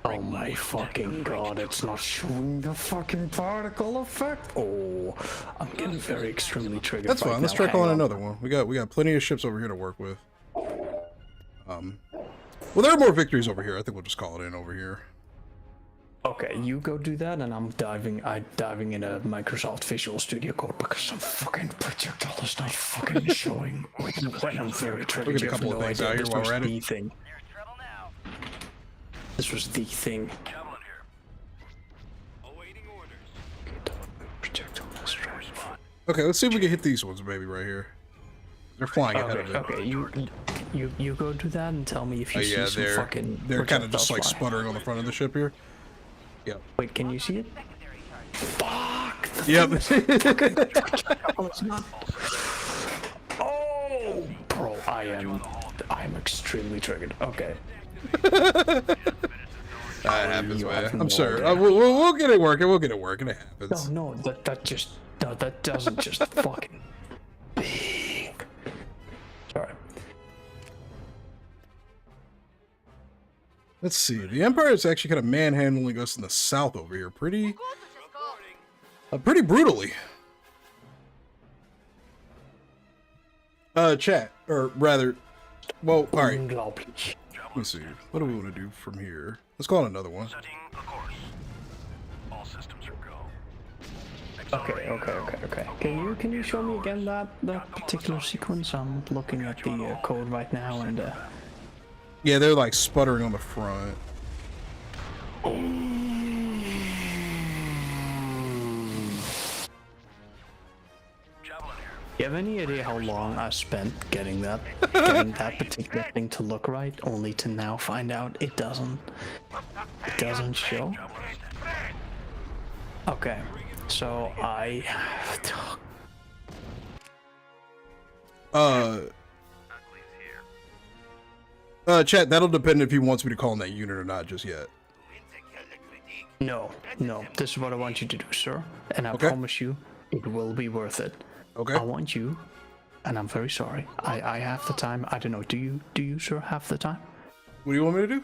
Oh my fucking god! It's not showing the fucking particle effect. Oh, I'm getting very extremely triggered. That's right fine. Let's now. try Hang calling on. another one. We got plenty of ships over here to work with. Well, there are more victories over here. I think we'll just call it in over here. Okay, you go do that, and I'm diving in a Microsoft Visual Studio Code because some fucking projectile is not fucking showing when I'm very triggered. Look at a couple of things out here while we're at it. There's trouble now. This was the thing. Javelin here. awaiting orders. Projectile is right. Okay, let's see if we can hit these ones, baby, right here. They're flying ahead of it. Okay, you go do that and tell me if you see Yeah, some fucking. they're kind of just like projectiles fly. sputtering on the front of the ship here. Yep. Wait, can you see it? Fuck! Yep. Oh, it's not. Oh, bro, I am extremely triggered. Okay. That happens, You man. have I'm no sure. idea. We'll get it working. We'll get it working. It happens. No, that doesn't just fucking. Sorry. Let's see. The Empire is actually kind of manhandling us in the south over here. Pretty brutally. Chat, or rather, well, all right. Unglaublich. Let's see. What do we want to do from here? Let's call it another one. Setting a course. All systems are go. Okay. Can you show me again that particular sequence? I'm looking at the code right now and Yeah, they're like sputtering on the front. Javelin here. you have any idea how long I spent getting that particular thing to look right, only to now find out it doesn't show? Okay, so I Uglies here. Chat, that'll depend if he wants me to call in that unit or not just yet. no, this is what I want you to do, sir, and I Okay. promise you it will be worth it. Okay. I want you, and I'm very sorry. I have the time. I don't know. Do you, sir, have the time? What do you want me to do?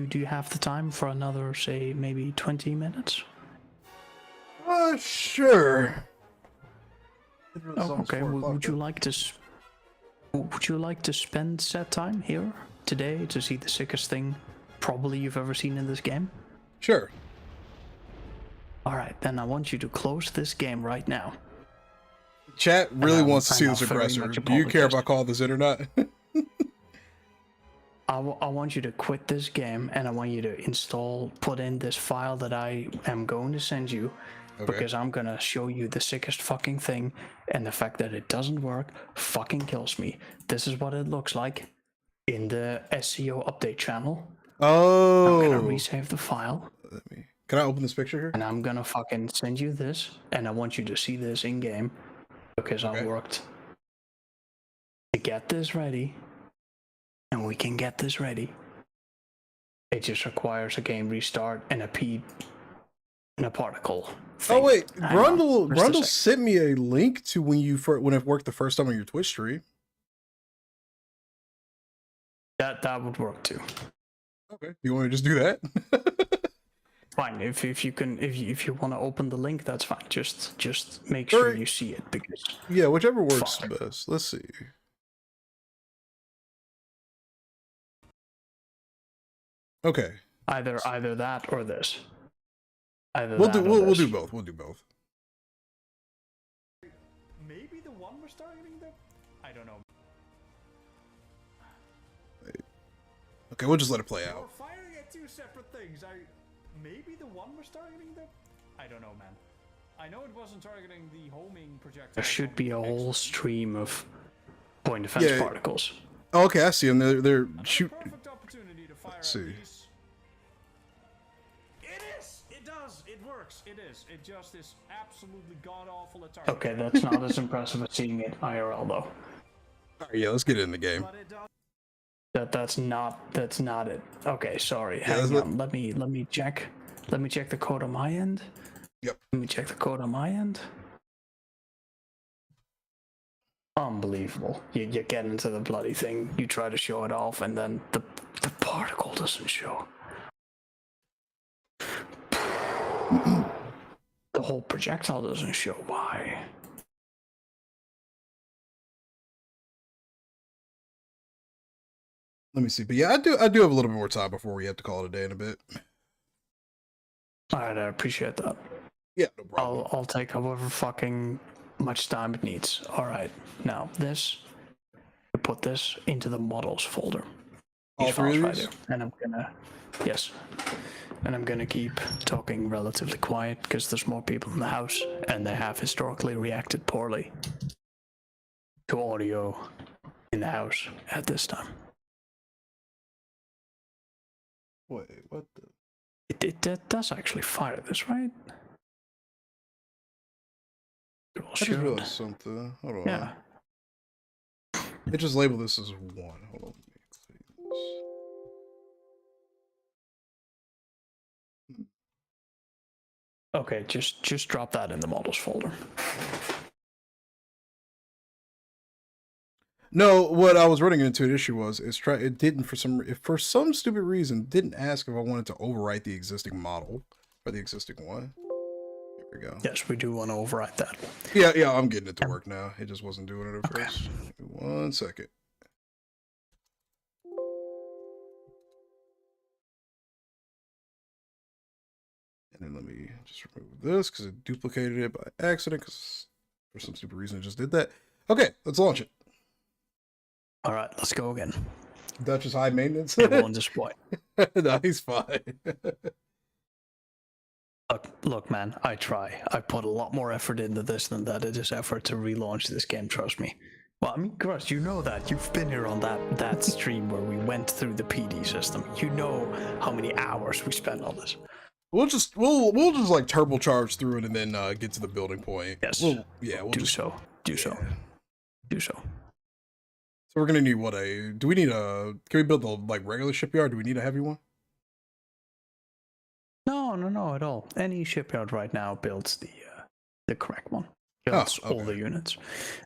Do you have the time for another, say, maybe 20 minutes? Sure. Oh, okay. Would you like to? Would you like to spend set time here today to see the sickest thing probably you've ever seen in this game? Sure. All right, then I want you to close this game right now. Chat really wants to see and this I'll very aggressor. much Do you care if I apologize. call this in or not? I want you to quit this game, and I want you to put in this file that I am going to send you, because I'm gonna show you the sickest fucking thing, and the fact that it doesn't work fucking kills me. This is what it looks like in the SEO update channel. I'm gonna Oh. resave the file, Can I open this picture here? and I'm gonna fucking send you this, and I want you to see this in game, because I Okay. worked to get this ready. and we can get this ready. It just requires a game restart and a particle. Oh wait, Hang on, just a Grundle sec. sent me a link to when it worked the first time on your Twitch stream. That would work too. Okay, you want to just do that? Fine, if you want to open the link, that's fine. Just make sure you see it because Yeah, whichever works Fuck. best. Let's see. Okay, either that or this. we'll do both. We'll do both. Maybe the one we're targeting them? I don't know. Okay, we'll just let it play out. We're firing at two separate things. Maybe the one was targeting them? I don't know, man. I know it wasn't targeting the homing projectile. There should be a whole stream of point defense particles. Oh, okay, I see them. They're shoot. Perfect opportunity to fire Let's see. at these. It is! It does! It works! It is. It just is absolutely god-awful at targeting. Okay, that's not as impressive as seeing it IRL, though. All right, yeah, let's get it in the game. That's not it. Okay, sorry. Yeah, Hang on. Let me check. Let me check the code on my end. Yep. Let me check the code on my end. Unbelievable. You get into the bloody thing, you try to show it off, and then the particle doesn't show. The whole projectile doesn't show. Why? Let me see. But yeah, I do have a little bit more time before we have to call it a day in a bit. Alright, I appreciate that. Yeah, no problem. I'll take however fucking much time it needs. Alright, now this, put this into the models folder. All three of these? There. And I'm gonna, yes. And I'm gonna keep talking relatively quiet because there's more people in the house and they have historically reacted poorly to audio in the house at this time. Wait, what the? It does actually fire this, right? I just realized something. Hold on. Yeah. It just labeled this as 1. Hold on. Okay, just drop that in the models folder. No, what I was running into an issue was it didn't for some stupid reason didn't ask if I wanted to overwrite the existing model or the existing one. Here we go. Yes, we do want to override that. Yeah, I'm getting it to work now. It just wasn't doing it at first. Give me 1 second. And then let me just remove this because it duplicated it by accident because for some stupid reason it just did that. Okay, let's launch it. All right, let's go again. Dutch is high maintenance. It won't display. No, he's fine. Look, man, I try. I put a lot more effort into this than that. It is effort to relaunch this game, trust me. Well, I mean, Gruss, you know that. You've been here on that stream where we went through the PD system. You know how many hours we spent on this. We'll just like turbocharge through it and then get to the building point. Yes. We'll do so. So we're gonna need do we need can we build the like regular shipyard? Do we need a heavy one? No, at all. Any shipyard right now builds the correct one. Builds all the units.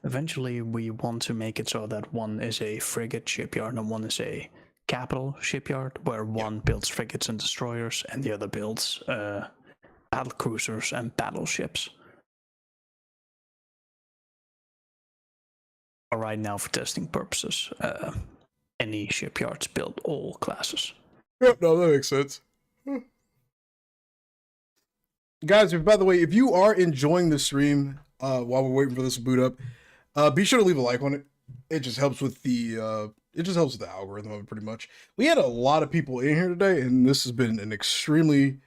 Eventually, we want to make it so that one is a frigate shipyard and one is a capital shipyard, where one builds frigates and destroyers and the other builds battle cruisers and battleships. But right now, for testing purposes, any shipyards build all classes. Yep, no, that makes sense. Guys, by the way, if you are enjoying the stream while we're waiting for this to boot up, be sure to leave a like on it. It just helps with the algorithm of it pretty much. We had a lot of people in here today, and this has been an extremely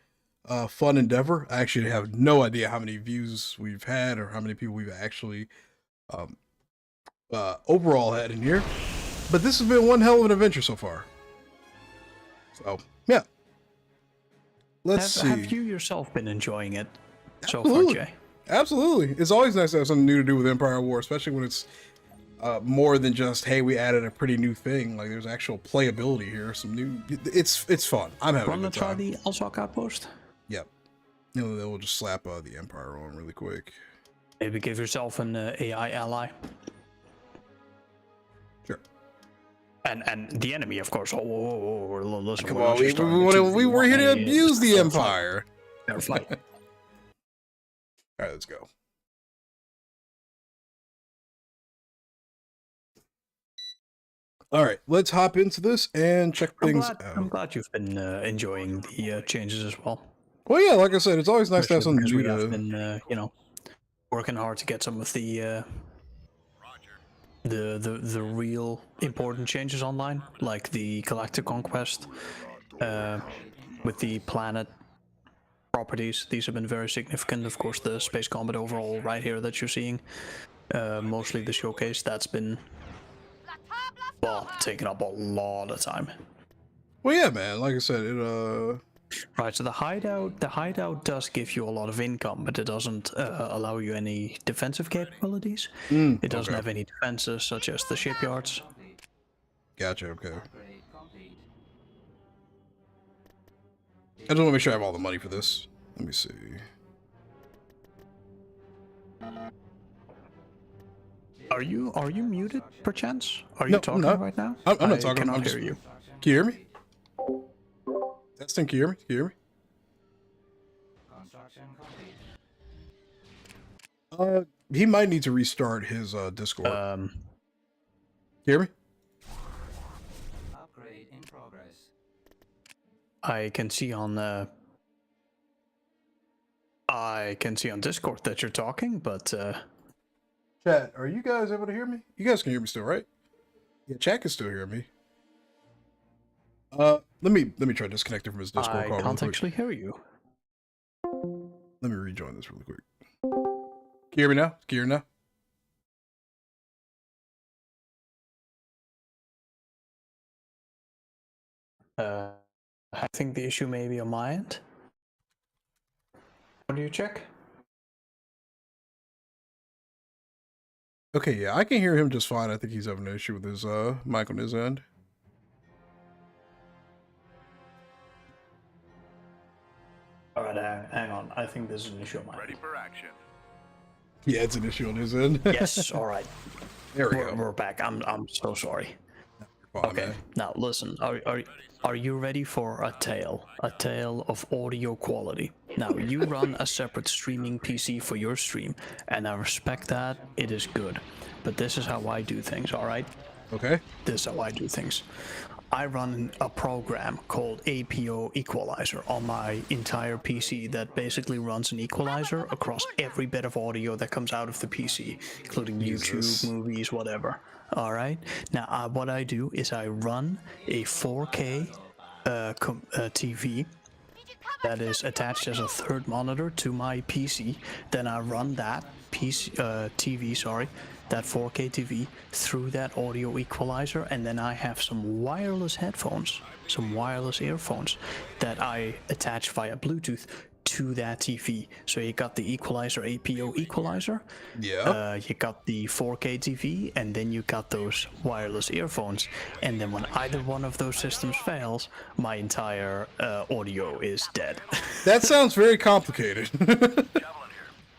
fun endeavor. I actually have no idea how many views we've had or how many people we've actually overall had in here. But this has been one hell of an adventure so far. So, yeah. Let's see. Have you yourself been enjoying it so far, Jay? Absolutely. It's always nice to have something new to do with Empire War, especially when it's more than just, hey, we added a pretty new thing. Like there's actual playability here. Some new. It's fun. I'm having a Wanna good try time. the Alsoc outpost? Yep. You know, then we'll just slap the Empire on really quick. Maybe give yourself an AI ally. Sure. And the enemy, of course. Listen, Come we're not on, we just starting a we were here to 2v1. abuse the Fair Empire. Fair fight. All right, let's go. All right, let's hop into this and check things out. I'm glad you've been enjoying the changes as well. Well, yeah, like I said, it's always nice to have Especially something because new we have to. been, you know, working hard to get some of the real important changes online, like the Galactic Conquest, with the planet properties. These have been very significant. Of course, the space combat overhaul right here that you're seeing, mostly the showcase, that's been, well, taking up a lot of time. Well, yeah, man. Like I said, it Right, so the hideout does give you a lot of income, but it doesn't allow you any defensive capabilities. It doesn't have any defenses such as the shipyards. Gotcha. Okay. I just want to make sure I have all the money for this. Let me see. Are you muted perchance? Are you talking right now? I'm not talking. Cannot I'm just. hear you. Can you hear me? Testing. Can you hear me? Can you hear me? He might need to restart his Discord. Can you hear me? Upgrade in progress. I can see on Discord that you're talking, but Chat, are you guys able to hear me? You guys can hear me still, right? Yeah, chat can still hear me. Let me try disconnecting from his Discord call. I can't actually hear you. Let me rejoin this really quick. Can you hear me now? Can you hear me now? I think the issue may be on my end. What do you check? Okay, yeah, I can hear him just fine. I think he's having an issue with his mic on his end. Alright, hang on. I think this is an issue on my Ready end. for action. Yeah, it's an issue on his end. Yes, alright. There we go. We're back. I'm so sorry. Fine, Okay, man. now listen, are you ready for a tale of audio quality? Now, you run a separate streaming PC for your stream, and I respect that, it is good. But this is how I do things, alright? Okay. This is how I do things. I run a program called APO Equalizer on my entire PC that basically runs an equalizer across every bit of audio that comes out of the PC, including YouTube, movies, whatever. Alright? Now, what I do is I run a 4K TV that is attached as a third monitor to my PC. Then I run that TV, that 4K TV through that audio equalizer, and then I have some wireless headphones, some wireless earphones that I attach via Bluetooth to that TV. So you got the equalizer, APO equalizer, you got the 4K TV, and then you got those wireless earphones. And then when either one of those systems fails, my entire audio is dead. That sounds very complicated.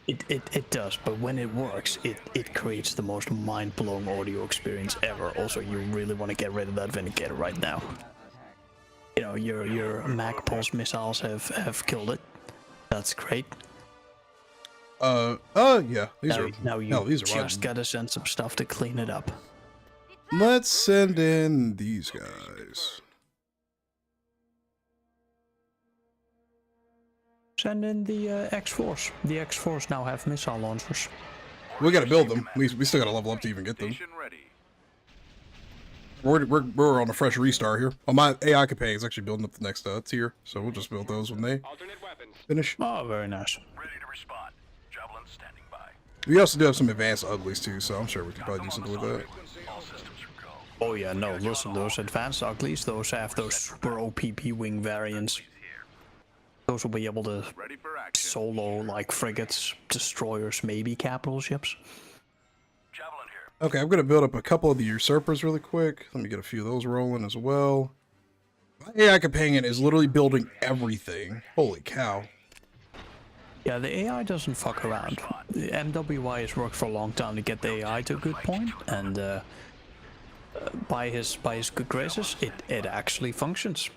It does, but when it works, it creates the most mind-blowing audio experience ever. Also, you really want to get rid of that Vindicator right now. You know, your Mac Pulse missiles have killed it. That's great. Yeah. These are just gotta send some stuff to clean it up. Let's send in these guys. Send in the X-Force. The X-Force now have missile launchers. We gotta build them. We still gotta level up to even get them. We're on a fresh restart here. Oh, my AI companion is actually building up the next tier, so we'll just build those when they finish. Oh, very nice. Ready to respond. Javelin standing by. We also do have some advanced uglies too, so I'm sure we can probably do something with that. All systems are go. Oh yeah, no, listen, those advanced uglies, those have those super OP B-wing variants. Those will be able to Ready for action. solo like frigates, destroyers, maybe capital ships. Javelin here. Okay, I'm gonna build up a couple of the usurpers really quick. Let me get a few of those rolling as well. My AI companion is literally building everything. Holy cow. Yeah, the AI doesn't fuck around. The MWI has worked for a long time to get the AI to a good point, and by his good graces, it actually functions.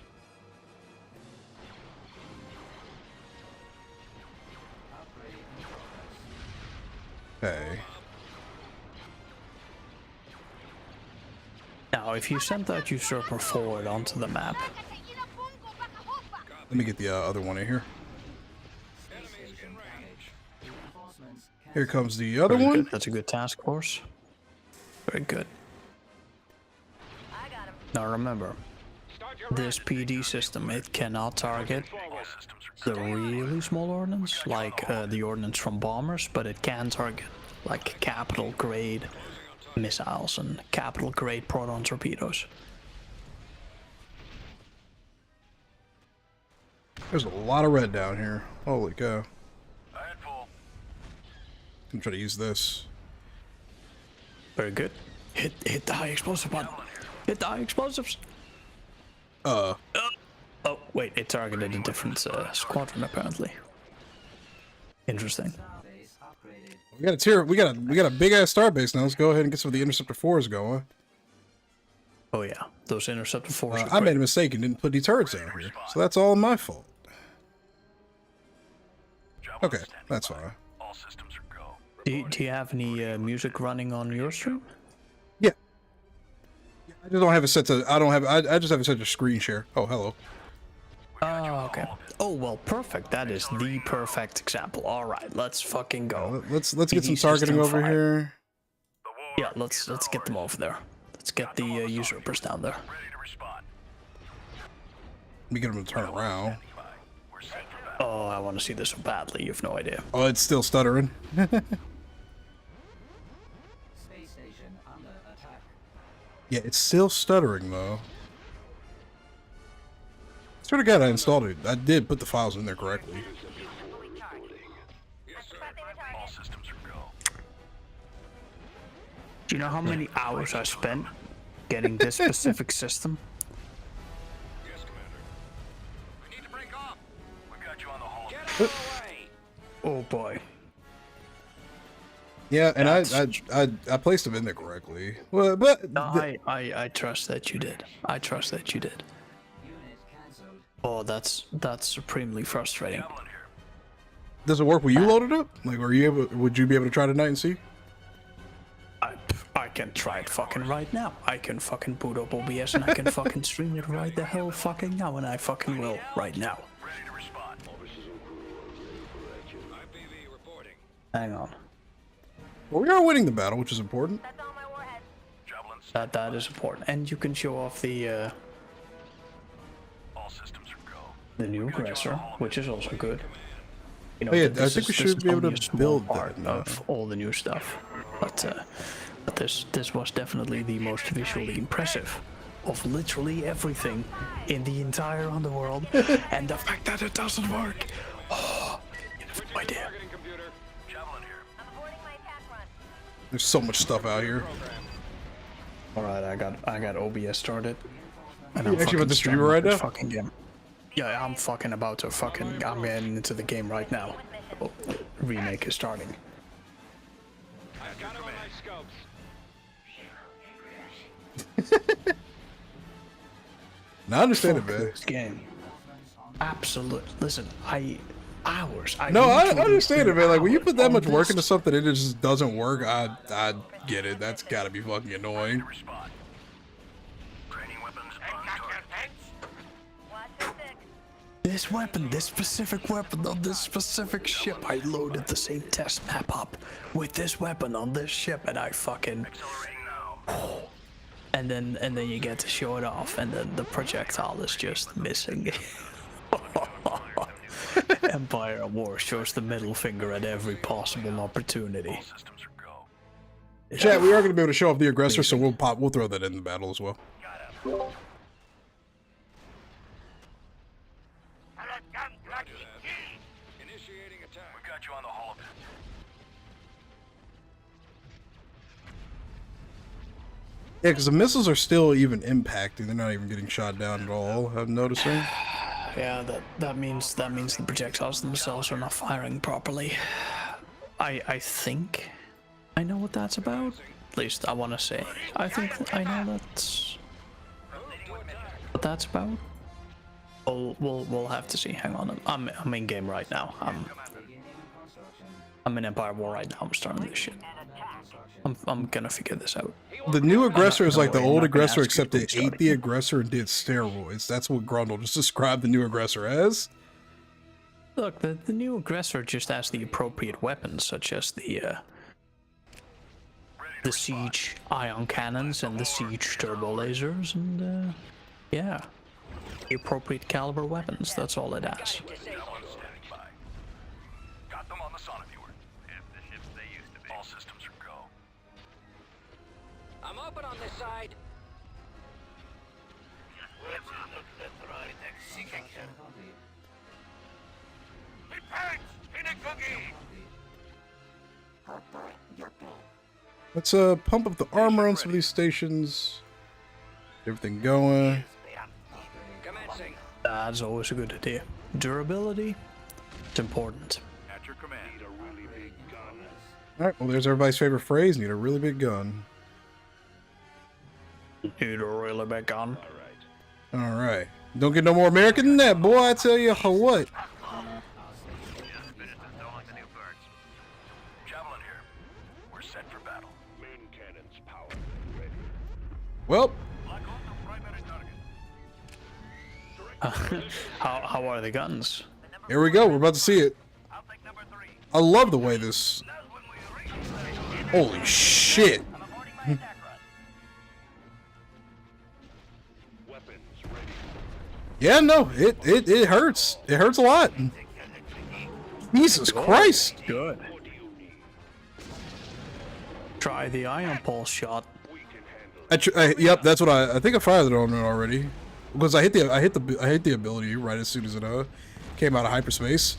Okay. Now, if you send that usurper forward onto the map, Let me get the other one in here. Here comes the other very one. good. That's a good task force. Very good. Now remember, this PD system, it cannot target the really small ordnance, like the ordnance from bombers, but it can target like capital grade missiles and capital grade proton torpedoes. There's a lot of red down here. Holy cow. Handful. I'm trying to use this. Very good. Hit the high explosive button. Hit the high explosives. Oh wait, it targeted a different squadron apparently. Interesting. We got a tier. We got a big ass star base now. Let's go ahead and get some of the interceptor 4s going. Oh yeah, those interceptor 4s. I made a mistake and didn't put the turrets down here, so that's all my fault. Okay, that's fine. All systems are go. Do you have any music running on your stream? Yeah. I just don't have it set to. I just have it set to screen share. Oh, hello. Oh, okay. Oh well, perfect. That is the perfect example. All right, let's fucking go. Let's get some PD targeting system over 5. here. Yeah, let's get them over there. Let's get the usurpers down there. Ready to respond. Let me get them to turn around. We're set for battle. Oh, I want to see this so badly. You have no idea. Oh, it's still stuttering. Space station under attack. Yeah, it's still stuttering though. Swear to God, I installed it. I did put the files in there correctly. All systems are go. Do you know how many hours I spent getting this specific system? Yes, Commander. We need to break off. We've got you on the hall. Oh boy. Yeah, and I placed them in there correctly. Well, but No, I trust that you did. I trust that you did. Unit cancelled. Oh, that's supremely frustrating. Javelin here. does it work when you load it up? Like, were you able? Would you be able to try tonight and see? I can try it fucking right now. I can fucking boot up OBS and I can fucking stream it right the hell fucking now, and I fucking will right now. Ready to respond. IPV reporting. Hang on. Well, we are winning the battle, which is important. That's all my warheads. Javelins. That is important, and you can show off the All systems are go. new aggressor, which is also good. You know, Oh, yeah, this I think we is- should this is be able to only a small build part that now. of all the new stuff, but this was definitely the most visually impressive of literally everything in the entire underworld, and the fact that it doesn't work. Oh, you have no idea. Targeting computer. Javelin here. I'm aborting my attack run. There's so much stuff out here. All right, I got OBS started. And You actually about to stream it right now? Fucking game. Yeah, I'm fucking about to fucking. I'm getting into the game right now. Oh, remake is starting. I've got him on my scopes. Now I understand it, Fuck man. this game. Absolute. Listen, hours. No, I literally understand it, man. Like when you put that on much work this. into something, and it just doesn't work. I get it. That's gotta be fucking annoying. Respond. Training weapons on target. Watch your six. This weapon, this specific weapon on this specific ship, I loaded the same test map up with this weapon on this ship, and I fucking. Accelerating now. And then you get to show it off, and then the projectile is just missing. Empire at War shows the middle finger at every possible opportunity. All systems are go. Chat, we are gonna be able to show off the aggressor, so we'll throw that in the battle as well. Initiating attack. We got you on the hall. Yeah, because the missiles are still even impacting. They're not even getting shot down at all. I'm noticing. Yeah, that means the projectiles themselves are not firing properly. I think I know what that's about. At least I want to say I think I know that's what that's about. We'll have to see. Hang on, I'm in game right now. I'm in Empire War right now. I'm starting this shit. I'm gonna figure this out. The new aggressor is like the I'm old not gonna aggressor, ask you except to it restart ate the aggressor and did steroids. That's what Grundle just described the new aggressor as. Look, the new aggressor just has the appropriate weapons, such as the siege ion cannons and the siege turbo lasers, and yeah, the appropriate caliber weapons. That's all it has. Got them on the sonoviewer. Half the ships they used to be. All systems are go. I'm open on this side. Let's pump up the armor on some of these stations. Everything going. Commencing. That's always a good idea. Durability, it's important. At your command. Need a really big gun. All right. Well, there's everybody's favorite phrase. Need a really big gun. Need a really big gun. All right. Don't get no more American than that, boy. I tell you what. Just finished installing the new parts. Javelin here. We're set for battle. Main cannons powered. Ready. Well, Lock on the primary target. How are the guns? here we go. We're about to see it. I'll take number 3. I love the way this. That's when we reach. Holy shit. I'm aborting my attack run. Weapons ready. Yeah, no, it hurts. It hurts a lot. Jesus Christ. Good. Try the ion pulse shot. Yep, that's what I think I fired it on it already. Because I hit the ability right as soon as it came out of hyperspace.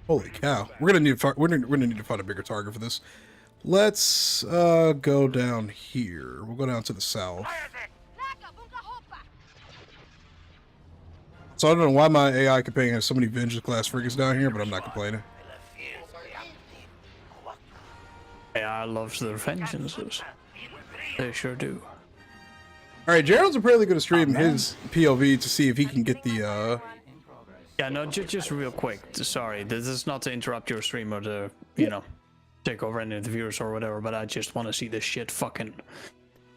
Holy cow. We're gonna need to find a bigger target for this. Let's go down here. We'll go down to the south. So I don't know why my AI companion has so many Vengeance class frigates down here, but I'm not complaining. AI loves their vengeances. They sure do. Alright, Gerald's apparently gonna stream his POV to see if he can get the Yeah, no, just real quick. Sorry, this is not to interrupt your stream or to, you know, take over any of the viewers or whatever, but I just want to see this shit fucking...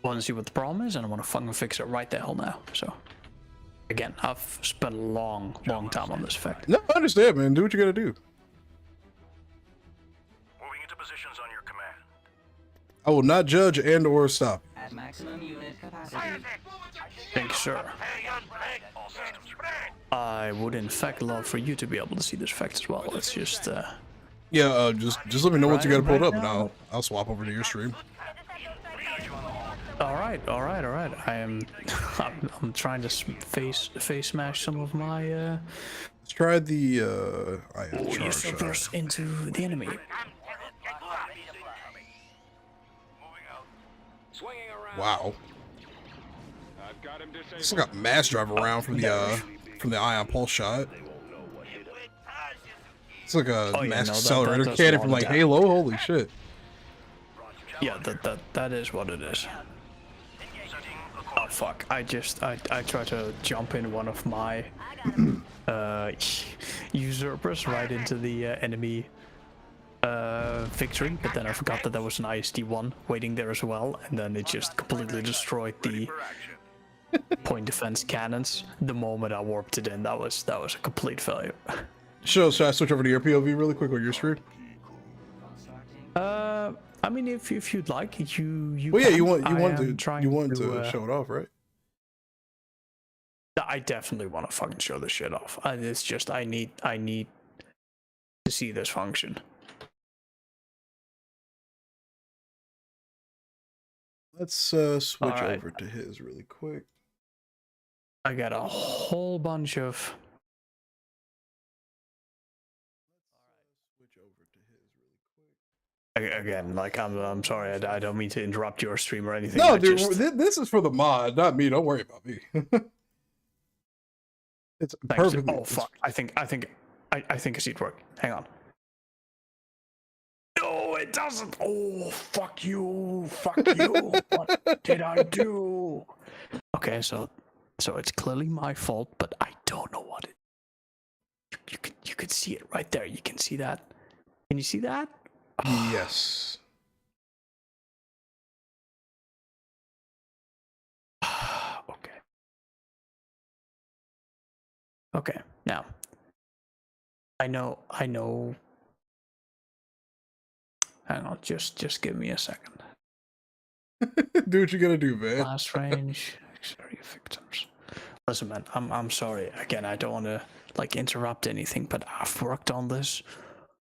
want to see what the problem is, and I want to fucking fix it right the hell now, so... Again, I've spent a long time on this effect. No, I understand, man. Do what you gotta do. Moving into positions on your command. I will not judge and or stop. At maximum unit capacity. Thank you, sir. All systems are go. I would in fact love for you to be able to see this effect as well. It's just, Yeah, just let me know once you got it pulled up, and I'll swap over to your stream. all right. I'm trying to face smash some of my Let's try the ion charge shot. usurpers into the enemy. Moving out. Swinging around. Wow. I've got him disabled. It's like a mass drive around from the ion pulse shot. It's like a Oh, yeah, mass no, accelerator that's cannon one from like attack. Halo. Holy shit. Yeah, that is what it is. Oh fuck! I tried to jump in one of my usurpers right into the enemy victory, but then I forgot that there was an ISD-1 waiting there as well, and then it just completely destroyed the point defense cannons the moment I warped it in. That was a complete failure. Should I switch over to your POV really quick on your stream? I mean, if you'd like, you. Well, yeah, can. you want I am trying to show it off, right? I definitely want to fucking show this shit off. It's just I need to see this function. Let's switch Alright. over to his really quick. I got a whole bunch of. Again, like I'm sorry, I don't mean to interrupt your stream or anything. No, I dude, just, this is for the mod, not me. Don't worry about me. It's thanks. perfectly. Oh fuck! I think I see it work. Hang on. No, it doesn't. Oh fuck you! Fuck you! What did I do? Okay, so it's clearly my fault, but I don't know what it. You can see it right there. You can see that. Can you see that? Yes. Okay. Okay. Now, I know. Hang on, just give me a second. Do what you gotta do, man. Blast range, exterior victims. Listen, man, I'm sorry. Again, I don't want to like interrupt anything, but I've worked on this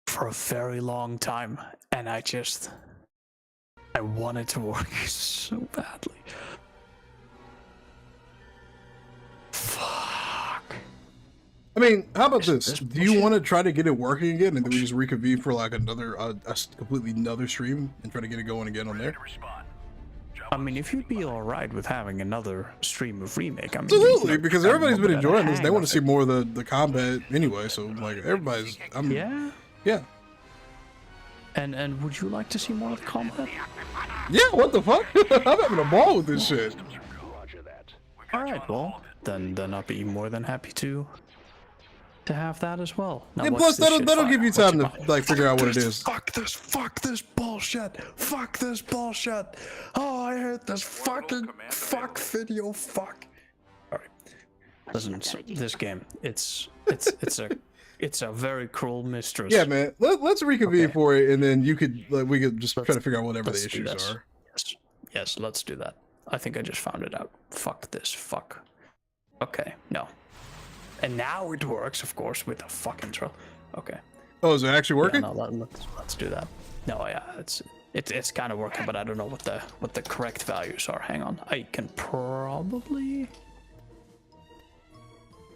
for a very long time, and I want it to work so badly. Fuck. I mean, how about Is this? this Do you bullshit? want to try to get it working again, and then we just reconvene for like another, completely another stream, and try to get it going again on there? Respond. I mean, if you'd be all right with having another stream of Remake, I mean, Absolutely, like, because I'm everybody's been not enjoying this. hang They want of to see it. more of the combat anyway. So like everybody's, Yeah. yeah. And would you like to see more of the combat? Yeah, what the fuck? I'm having a ball with this shit. Roger that. All right, well, then I'll be more than happy to have that as well. Now, And what's plus, this that'll shit that'll fire? give you What's time it to fire? like figure out what it is. Fuck this bullshit. Fuck this bullshit. Oh, I hate this fucking fuck video. Fuck. All right. Listen, so this game, it's a very cruel mistress. Yeah, man. Let's reconvene Okay. for it, and then we could just try to figure out whatever the Let's do issues this. are. Yes, let's do that. I think I just found it out. Fuck this. Fuck. Okay, no. And now it works, of course, with the fuck intro. Okay. Oh, is it actually Yeah, working? no, let's do that. No, yeah, it's kind of working, but I don't know what the correct values are. Hang on, I can probably.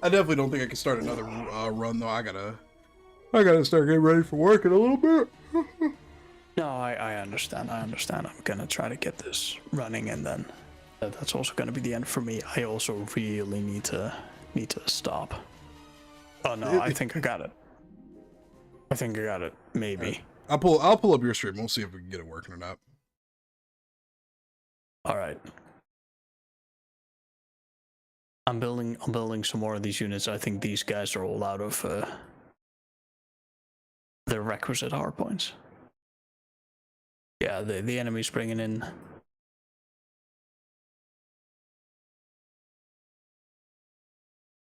I definitely don't think I can start another run though. I gotta start getting ready for work in a little bit. No, I understand. I'm gonna try to get this running, and then that's also gonna be the end for me. I also really need to stop. Oh no, I think I got it. Maybe. I'll pull up your stream. We'll see if we can get it working or not. All right. I'm building some more of these units. I think these guys are all out of their requisite hard points. Yeah, the enemy's bringing in.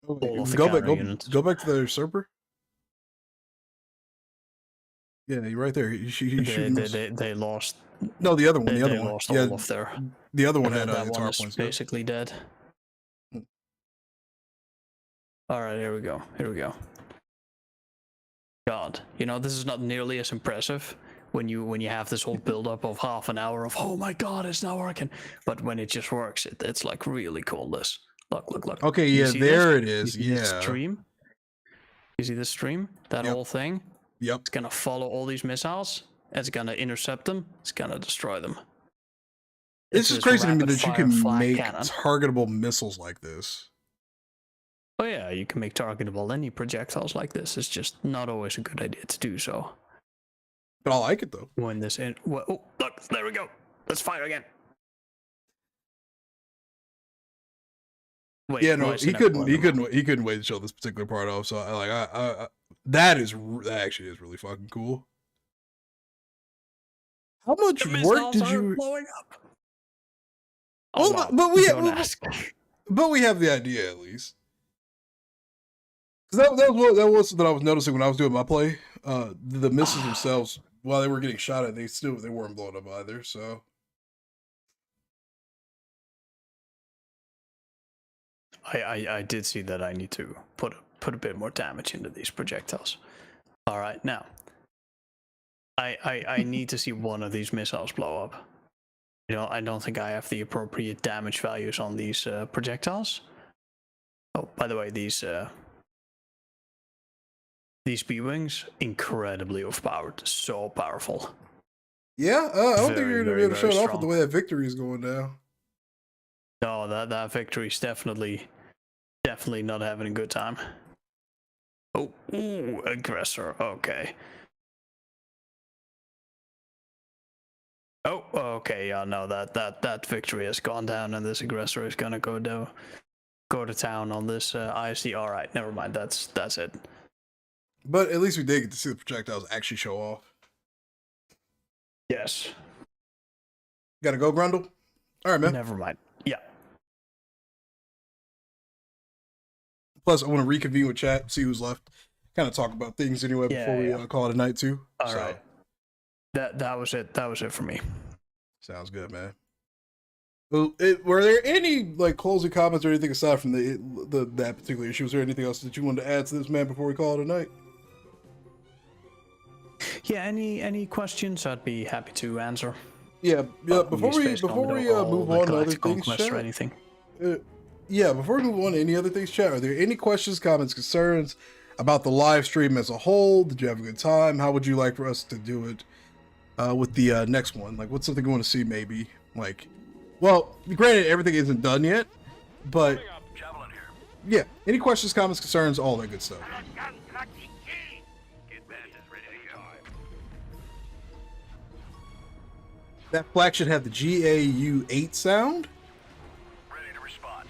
All of the Go back, counter units. go back to the server. Yeah, you're right there. He's shooting. They lost. No, the other one. They, The other they one. lost Yeah, all of their. the other one had that its one hard is points. Yeah. basically dead. All right, here we go. God, this is not nearly as impressive when you have this whole build up of half an hour of oh my god, it's not working. But when it just works, it's like really cool. This look. Okay, You yeah, see there this? it is. You see this Yeah. stream. You see this stream? That Yep. whole thing. Yep. It's gonna follow all these missiles. It's gonna intercept them. It's gonna destroy them. It's just crazy to me that you rapid-fire can flat make cannon. targetable missiles like this. Oh yeah, you can make targetable any projectiles like this. It's just not always a good idea to do so. But I like it though. When this in, oh look, there we go. Let's fire again. Wait, Yeah, no, why is he it not couldn't. going He on? couldn't wait to show this particular part off. So that actually is really fucking cool. How much The work missiles did are you? blowing up? Well, wow. but we Don't have, ask. but we have the idea at least. Because that was something I was noticing when I was doing my play. The missiles themselves, while they were getting shot at, they weren't blown up either. So I did see that I need to put a bit more damage into these projectiles. All right, now I need to see one of these missiles blow up. I don't think I have the appropriate damage values on these projectiles. Oh, by the way, these B-wings incredibly overpowered, so powerful. Yeah, I don't think Very, you're gonna be very, able to show very it off with the strong. way that victory is going down. No, that victory's definitely not having a good time. Oh, ooh, aggressor. Okay. Oh, okay. Yeah, no, that victory has gone down, and this aggressor is gonna go to town on this ISD. All right, never mind. That's it. But at least we did get to see the projectiles actually show off. Yes. Gotta go, Grundle? All right, man. Never mind. Yeah. Plus, I want to reconvene with chat, see who's left. Kind of talk about things anyway before we call it a night, too. All right. That was it. That was it for me. Sounds good, man. Well, were there any like closing comments or anything aside from that particular issue? Was there anything else that you wanted to add to this, man, before we call it a night? Yeah. Any questions? I'd be happy to answer. Yeah. Before we move on to other things, chat, or anything. Yeah, before we move on to any other things, chat, are there any questions, comments, concerns about the live stream as a whole? Did you have a good time? How would you like for us to do it with the next one? Like, what's something you want to see, maybe? Like, well, granted, everything isn't done yet, but Javelin here. yeah, any questions, comments, concerns, all that good stuff. Get bandits ready to go. That flag should have the GAU-8 sound. Ready to respond.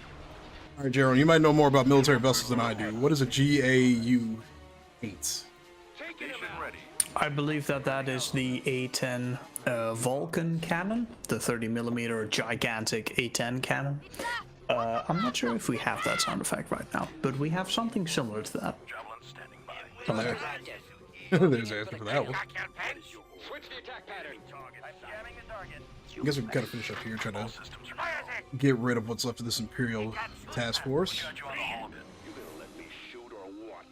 All right, Jerome, you might know more about military vessels than I do. What is a GAU-8? Station ready. I believe that is the A10 Vulcan cannon, the 30mm gigantic A10 cannon. I'm not sure if we have that sound effect right now, but we have something similar to that. Javelin standing by. There's the answer for that one. Switch the attack pattern. I guess we can kind of finish up here, try to get rid of what's left of this Imperial task force. Got you on the hull bit. You gonna let me shoot or what?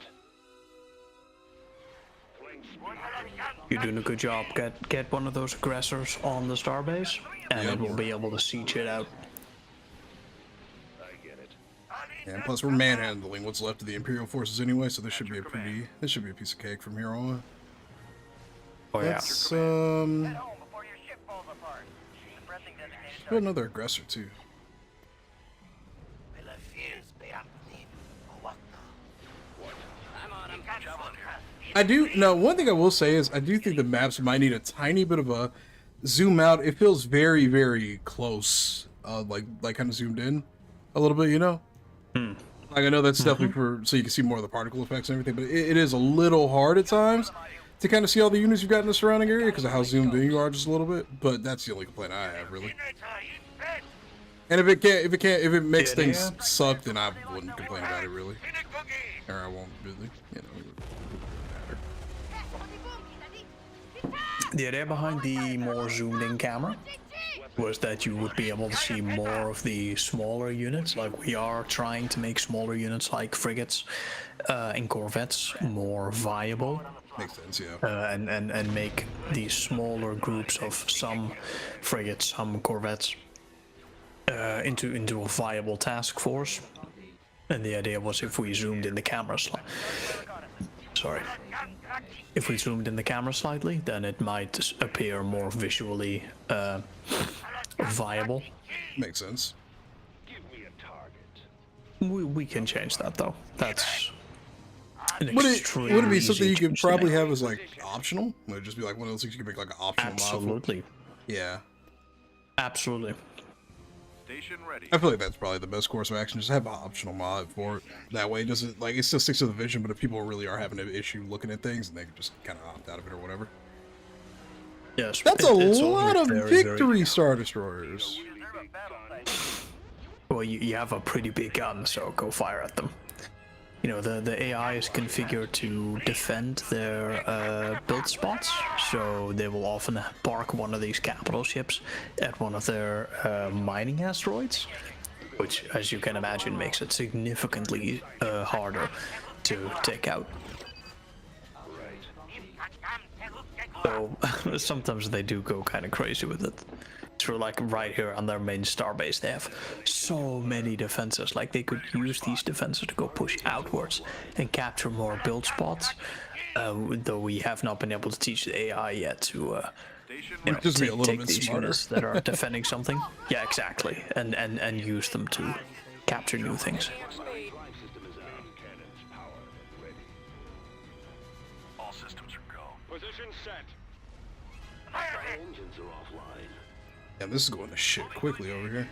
You're doing a good job. Get one of those aggressors on the starbase, and it will be able to siege it out. I get it. And plus, we're manhandling what's left of the Imperial forces anyway, so this should be a piece of cake from here on. Oh yeah. Let's Head home before your ship falls apart. Suppressing designated do another aggressor too. I'm on him. Javelin here. I do no. One thing I will say is I do think the maps might need a tiny bit of a zoom out. It feels very, very close, like kind of zoomed in a little bit, you know. Like I know that's definitely for so you can see more of the particle effects and everything, but it is a little hard at times to kind of see all the units you've got in the surrounding area because of how zoomed in you are just a little bit. But that's the only complaint I have really. And if it makes things suck, then I wouldn't complain about it really, or I won't really, you know. The idea behind the more zoomed in camera was that you would be able to see more of the smaller units. Like we are trying to make smaller units like frigates and corvettes more viable. Makes sense, yeah. And make these smaller groups of some frigates, some corvettes into a viable task force. And the idea was if we zoomed in the camera if we zoomed in the camera slightly, then it might appear more visually viable. Makes sense. Give me a target. We can change that though. That's an Would extremely it be something easy you could change to probably make. have as like optional? Would it just be like one of those things you could make like an optional mod for? Absolutely. Yeah. Absolutely. Station ready. I feel like that's probably the best course of action. Just have an optional mod for it. That way it doesn't like it still sticks to the vision, but if people really are having an issue looking at things, then they can just kind of opt out of it or whatever. Yes. That's it's a lot of very, victory Star Destroyers. Well, you have a pretty big gun, so go fire at them. You know, the AI is configured to defend their build spots, so they will often park one of these capital ships at one of their mining asteroids, which, as you can imagine, makes it significantly harder to take out. So sometimes they do go kind of crazy with it. So like right here on their main starbase, they have so many defenses. Like they could use these defenses to go push outwards and capture more build spots. Though we have not been able to teach the AI yet to you know, Just be a little take bit these smarter. units that are defending something. Yeah, exactly, and use them to capture new things. All systems are go. Position set. Engines are offline. Yeah, this is going to shit quickly over here.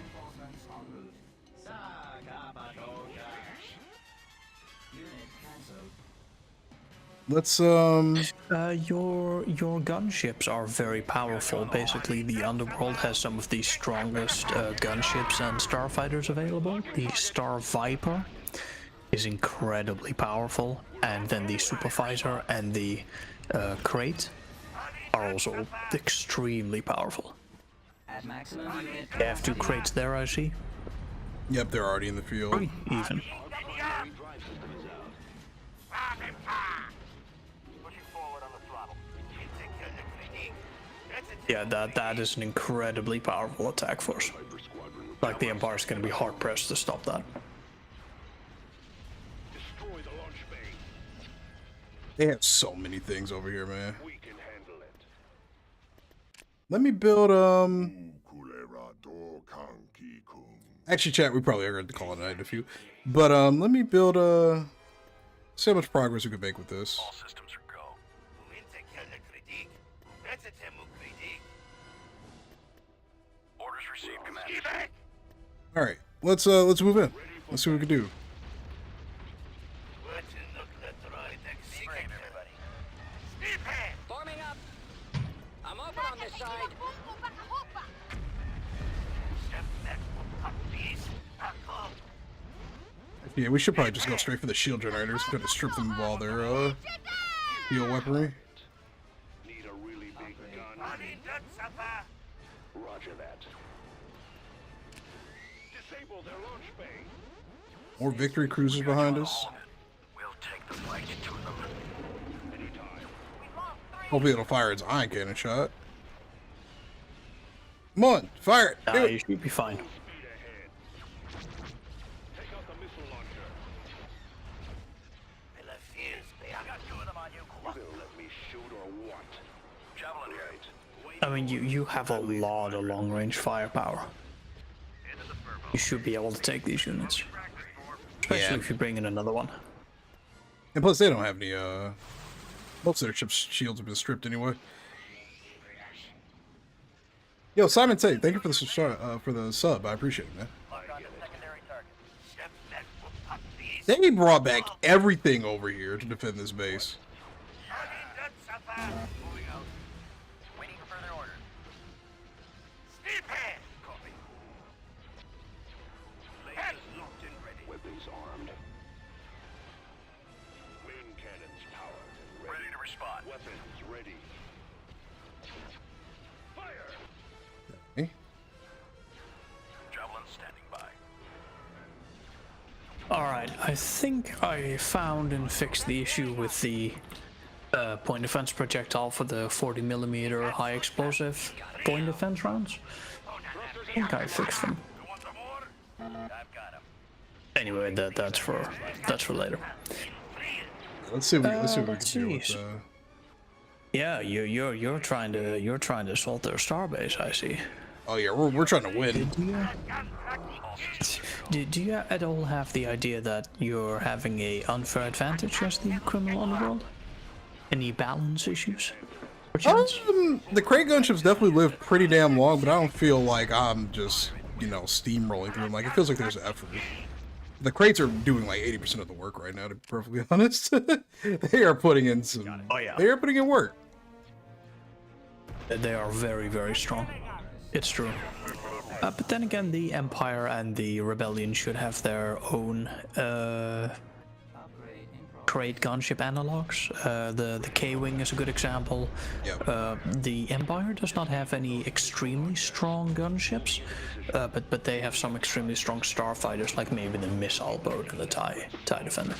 Let's Your gunships are very powerful. Basically, the underworld has some of the strongest gunships and starfighters available. The Star Viper is incredibly powerful, and then the Supervisor and the Crate are also extremely powerful. At maximum unit They have 2 crates there, I see. Yep, they're already in the field. 3 even. Pushing forward on the throttle. Yeah, that is an incredibly powerful attack force. Like, the Empire's gonna be hard pressed to stop that. Destroy the launch bay. They have so many things over here, man. We can handle it. Let me build actually, chat, we probably are going to call it a night in a few. But let me build see how much progress we can make with this. All systems are go. Orders received, Commander. All right, let's move in. Let's see what we can do. forming up. I'm open on this side. Yeah, we should probably just go straight for the shield generators. Going to strip them of all their field weaponry. Need a really big gun. Roger that. Disable their launch bay. More victory cruisers behind us. We'll take the fight to them. Anytime. Hopefully it'll fire its ion cannon shot. Come on, fire it! Do You it. should be fine. Speed ahead. Take out the missile launcher. I got 2 of them on you. You gonna let me shoot or what? Javelin here. I mean, you have a lot of long-range firepower. Into the furbo. You should be able to take these units. Especially if you bring in another one. And plus, they don't have any. Most of their ships' shields have been stripped anyway. Yo, Simon Tate, thank you for the sub. I appreciate it, man. They brought back everything over here to defend this base. Moving out. Waiting for further orders. Steep hand. Copy. Lasers locked and ready. Weapons armed. Main cannons powered. Ready to respond. Weapons ready. Fire. Okay. Javelin standing by. Alright, I think I found and fixed the issue with the point defense projectile for the 40mm high explosive point defense rounds. I think I fixed them. You want some more? I've got him. Anyway, that's for later. Let's see what we can let's do with see. Yeah, you're trying to assault their starbase, I see. Oh yeah, we're trying to win. Do you at all have the idea that you're having a unfair advantage as the criminal underworld? Any balance issues? Perchance? The crate gunships definitely live pretty damn long, but I don't feel like I'm just, steamrolling through them. Like, it feels like there's effort. The crates are doing like 80% of the work right now, to be perfectly honest. They are putting in some. Oh, yeah. They are putting in work. They are very, very strong. It's true. But then again, the Empire and the Rebellion should have their own crate gunship analogs. The K-Wing is a good example. Yep. The Empire does not have any extremely strong gunships, but they have some extremely strong starfighters, like maybe the missile boat and the TIE Defender.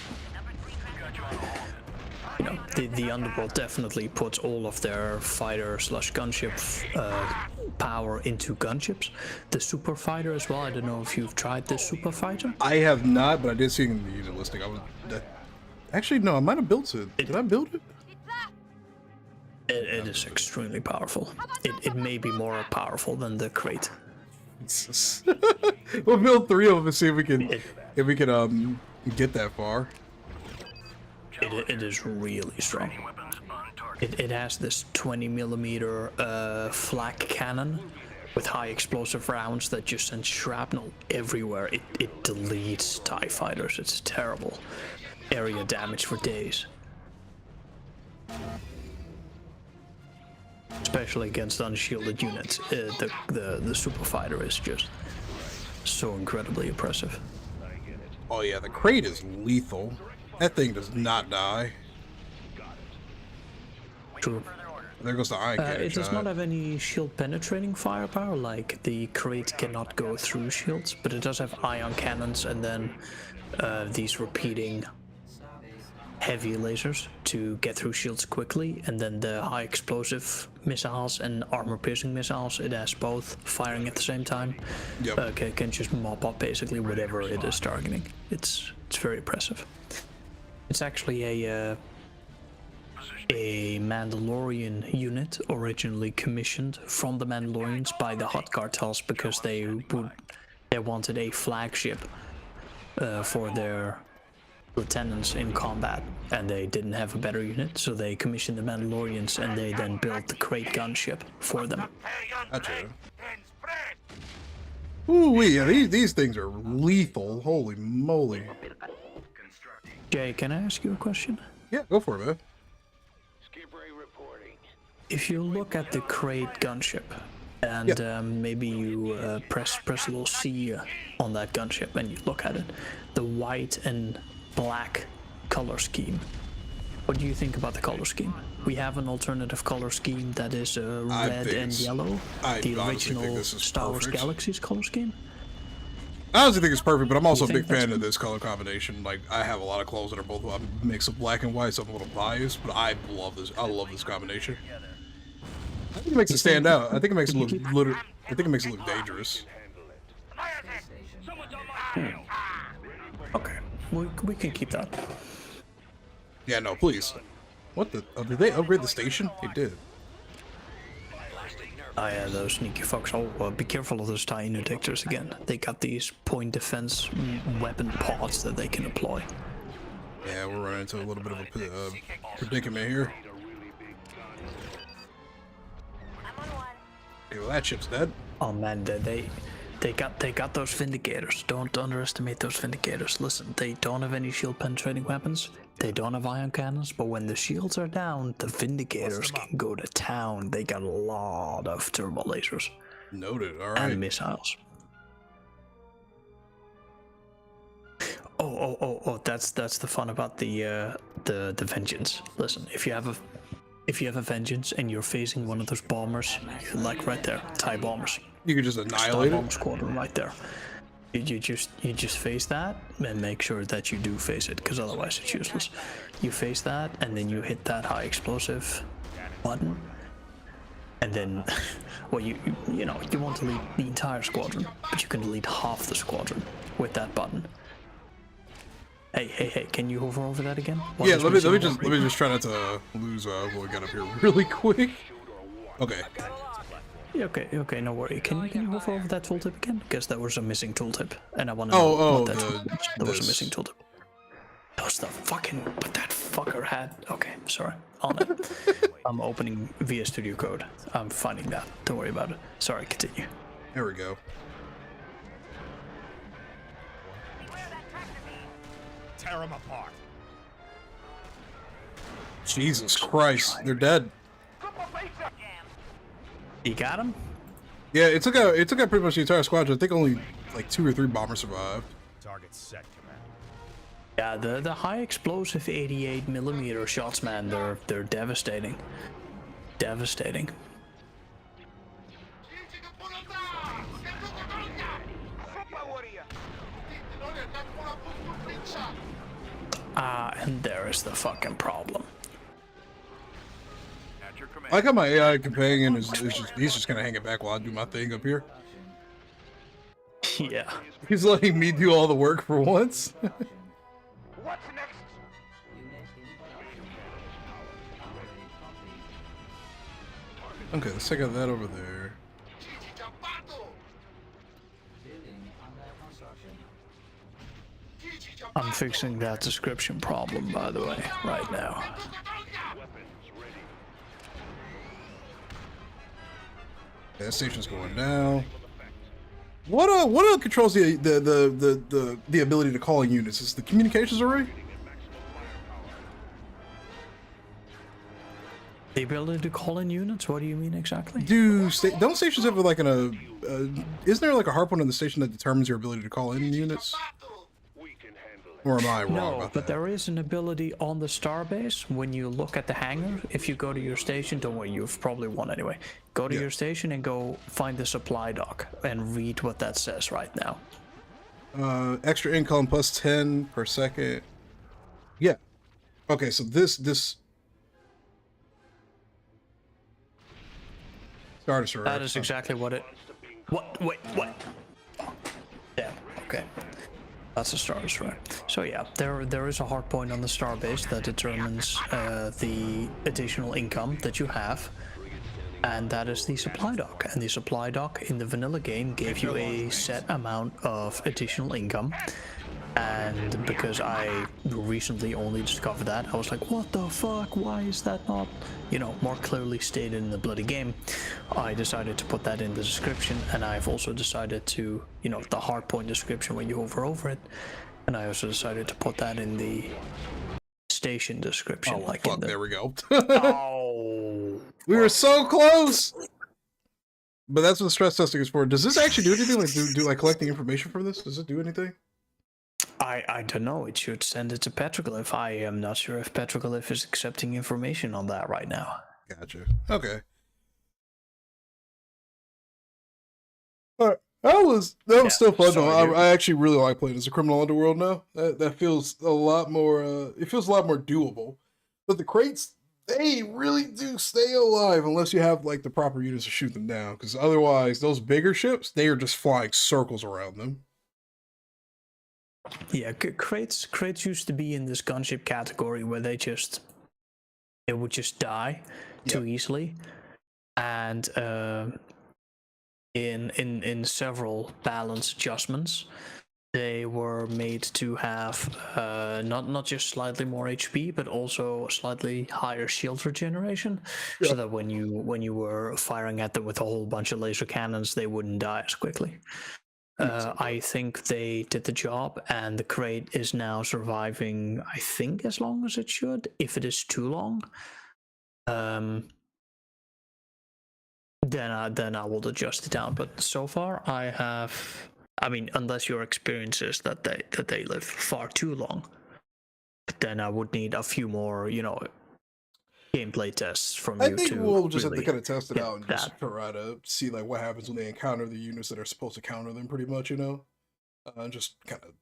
The Underworld definitely puts all of their fighter/gunship power into gunships. The Super Fighter as well. I don't know if you've tried the Super Fighter. I have not, but I did see it in the unit listing. Actually, no, I might have built it. Did I build it? It is extremely powerful. It may be more powerful than the crate. Jesus. We'll build 3 of them and see if we can get that far. It is really strong. It has this 20mm flak cannon with high explosive rounds that just send shrapnel everywhere. It deletes TIE fighters. It's terrible. Area damage for days. Especially against unshielded units. The super fighter is just so incredibly impressive. Oh yeah, the crate is lethal. That thing does not die. True. There goes the ion cannon It does shot. not have any shield penetrating firepower, like the crate cannot go through shields, but it does have ion cannons and then these repeating heavy lasers to get through shields quickly, and then the high explosive missiles and armor piercing missiles. It has both firing at the same time. Yep. Can just mop up basically whatever it is targeting. It's very impressive. It's actually a Mandalorian unit originally commissioned from the Mandalorians by the Hutt cartels because they wanted a flagship for their lieutenants in combat, and they didn't have a better unit, so they commissioned the Mandalorians, and they then built the crate gunship for them. Gotcha. Ooh, yeah, these things are lethal. Holy moly. Jay, can I ask you a question? Yeah, go for it, man. If you look at the crate gunship, and maybe you press a little C on that gunship, and you look at it, the white and black color scheme. What do you think about the color scheme? We have an alternative color scheme that is red and yellow, the original Star Wars Galaxy's color scheme. I honestly think it's perfect, but I'm also a big fan of this color combination. Like, I have a lot of clothes that are both a mix of black and white, so I'm a little biased, but I love this. I love this combination. I think it makes it stand out. I think it makes it look dangerous. Okay, we can keep that. Yeah, no, please. What the? Oh, did they upgrade the station? They did. Oh yeah, those sneaky fucks. Oh, be careful of those TIE interdictors again. They got these point defense weapon pods that they can deploy. Yeah, we're running into a little bit of a predicament here. Okay, well, that ship's dead. Oh man, they got those Vindicators. Don't underestimate those Vindicators. Listen, they don't have any shield penetrating weapons. They don't have ion cannons, but when the shields are down, the Vindicators can go to town. They got a lot of turbo lasers. Noted. All right. And missiles. Oh! That's the fun about the Vengeance. Listen, if you have a Vengeance and you're facing one of those bombers, like right there, TIE bombers. You could just annihilate bomb squadron right there. You just face that and make sure that you do face it, because otherwise it's useless. You face that and then you hit that high explosive button, and then well you want to lead the entire squadron, but you can delete half the squadron with that button. Hey, can you hover over that again? Yeah, let me just try not to lose what we got up here really quick. Okay. Okay, no worry. Can you hover over that tooltip again? Because there was a missing tooltip, and I want to know what there was a missing tooltip. That was the fucking what that fucker had. Okay, sorry. On it. I'm opening via Studio Code. I'm finding that. Don't worry about it. Sorry, continue. There we go. Tear them apart. Jesus Christ, they're dead. You got him? Yeah, it took out pretty much the entire squadron. I think only like 2 or 3 bombers survived. Target set, Commander. Yeah, the high explosive 88mm shots, man, they're devastating. Devastating. And there is the fucking problem. I like how my AI companion he's just gonna hang it back while I do my thing up here. Yeah. He's letting me do all the work for once. What's next? Okay, let's check out that over there. I'm fixing that description problem, by the way, right now. That station's going down. What controls the ability to call in units? Is the communications array? The ability to call in units? What do you mean exactly? Don't stations have like isn't there like a hard point on the station that determines your ability to call in units? Or am I wrong No, about but that? there is an ability on the starbase when you look at the hangar. If you go to your station, don't worry, you've probably won anyway. Go to your station and go find the supply dock and read what that says right now. Extra income plus 10 per second. Yeah. Okay, so this Star Destroyer. That is exactly what it... What? Wait, what? Yeah, okay. That's a Star Destroyer. So yeah, there is a hard point on the starbase that determines the additional income that you have, and that is the supply dock. And the supply dock in the vanilla game gave you a set amount of additional income. And because I recently only discovered that, I was like, what the fuck? Why is that not, you know, more clearly stated in the bloody game? I decided to put that in the description, and I've also decided to, you know, the hardpoint description when you hover over it, and I also decided to put that in the station description. Oh, like fuck, in the... there we go. Oh. We were so close! But that's what stress testing is for. Does this actually do anything? Like, do like collecting information from this? Does it do anything? I don't know. It should send it to Petroglyph. I am not sure if Petroglyph is accepting information on that right now. Gotcha. Okay. Alright. That was still fun though. I actually really like playing as a criminal underworld now. That feels a lot more it feels a lot more doable. But the crates, they really do stay alive unless you have like the proper units to shoot them down. Because otherwise those bigger ships, they are just flying circles around them. Yeah, crates used to be in this gunship category where it would just die too easily, and in several balance adjustments, they were made to have not just slightly more HP, but also slightly higher shield regeneration, so that when you were firing at them with a whole bunch of laser cannons, they wouldn't die as quickly. I think they did the job, and the crate is now surviving, I think, as long as it should. If it is too long, then I will adjust it down. But so far, I mean, unless your experience is that they live far too long, then I would need a few more, you know, gameplay tests from you. I think we'll just really have to kind of test it out and that. just try to see like what happens when they encounter the units that are supposed to counter them, pretty much, you know. Just kind of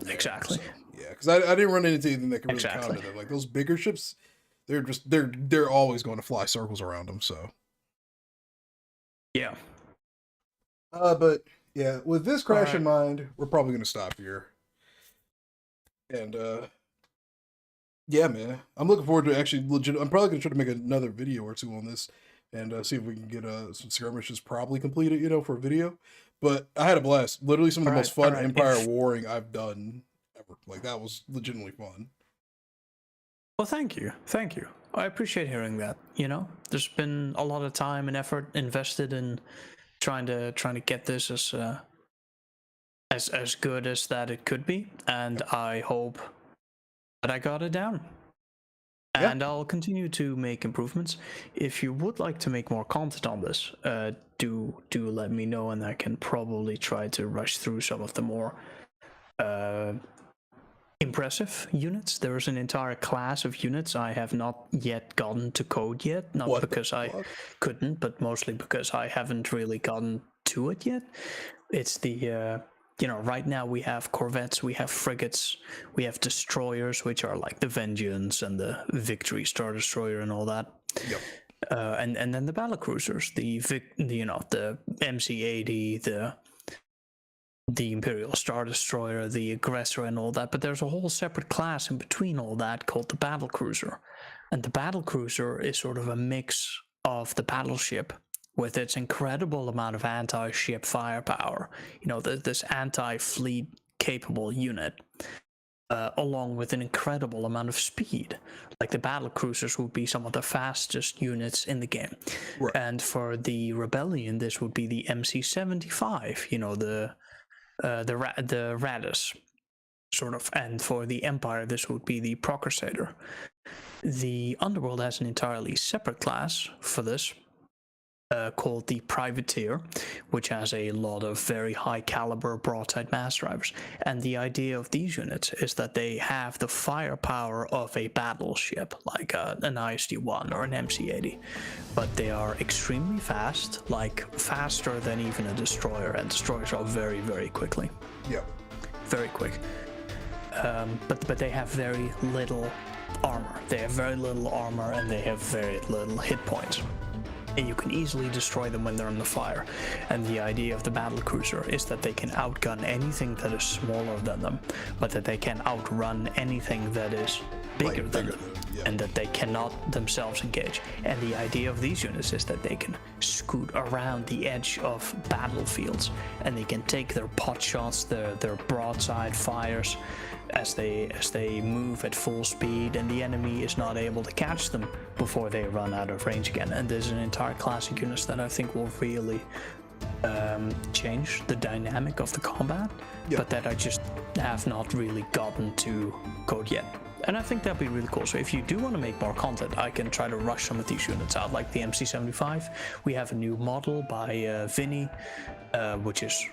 exactly. So, yeah, because I didn't run into anything that could really counter them. Like those bigger ships, they're always going to fly circles around them. So yeah. But yeah, with this crash in mind, we're probably going to stop here. And yeah, man, I'm looking forward to actually I'm probably going to try to make another video or two on this and see if we can get some skirmishes probably completed, you know, for a video. But I had a blast. Literally some of the most fun Empire warring I've done ever. Like, that was legitimately fun. Well, thank you. I appreciate hearing that. You know, there's been a lot of time and effort invested in trying to get this as good as that it could be, and I hope that I got it down. And I'll continue to make improvements. If you would like to make more content on this, do let me know, and I can probably try to rush through some of the more impressive units. There is an entire class of units I have not yet gotten to code yet, not because I couldn't, but mostly because I haven't really gotten to it yet. It's the you know, right now we have corvettes, we have frigates, we have destroyers, which are like the Vengeance and the Victory Star Destroyer and all that. Yep. And then the battlecruisers, the MC-80, the Imperial Star Destroyer, the Aggressor, and all that. But there's a whole separate class in between all that called the battlecruiser, and the battlecruiser is sort of a mix of the battleship with its incredible amount of anti-ship firepower, this anti-fleet capable unit, along with an incredible amount of speed. Like the battle cruisers would be some of the fastest units in the game. Right. And for the Rebellion, this would be the MC-75, the Radis, sort of. And for the Empire, this would be the Procrusator. The Underworld has an entirely separate class for this, called the Privateer, which has a lot of very high caliber broadside mass drivers. And the idea of these units is that they have the firepower of a battleship, like an ISD-1 or an MC-80, but they are extremely fast, like faster than even a destroyer, and destroyers are very, very quickly. Yeah. Very quick. But they have very little armor. They have very little armor, and they have very little hit points. And you can easily destroy them when they're in the fire. And the idea of the battle cruiser is that they can outgun anything that is smaller than them, but that they can outrun anything that is bigger than them, and that they cannot themselves engage. And the idea of these units is that they can scoot around the edge of battlefields, and they can take their pot shots, their broadside fires, as they move at full speed, and the enemy is not able to catch them before they run out of range again. And there's an entire class of units that I think will really change the dynamic of the combat, but that I just have not really gotten to code yet. And I think that'd be really cool. So if you do want to make more content, I can try to rush some of these units out, like the MC-75. We have a new model by Vinny, which is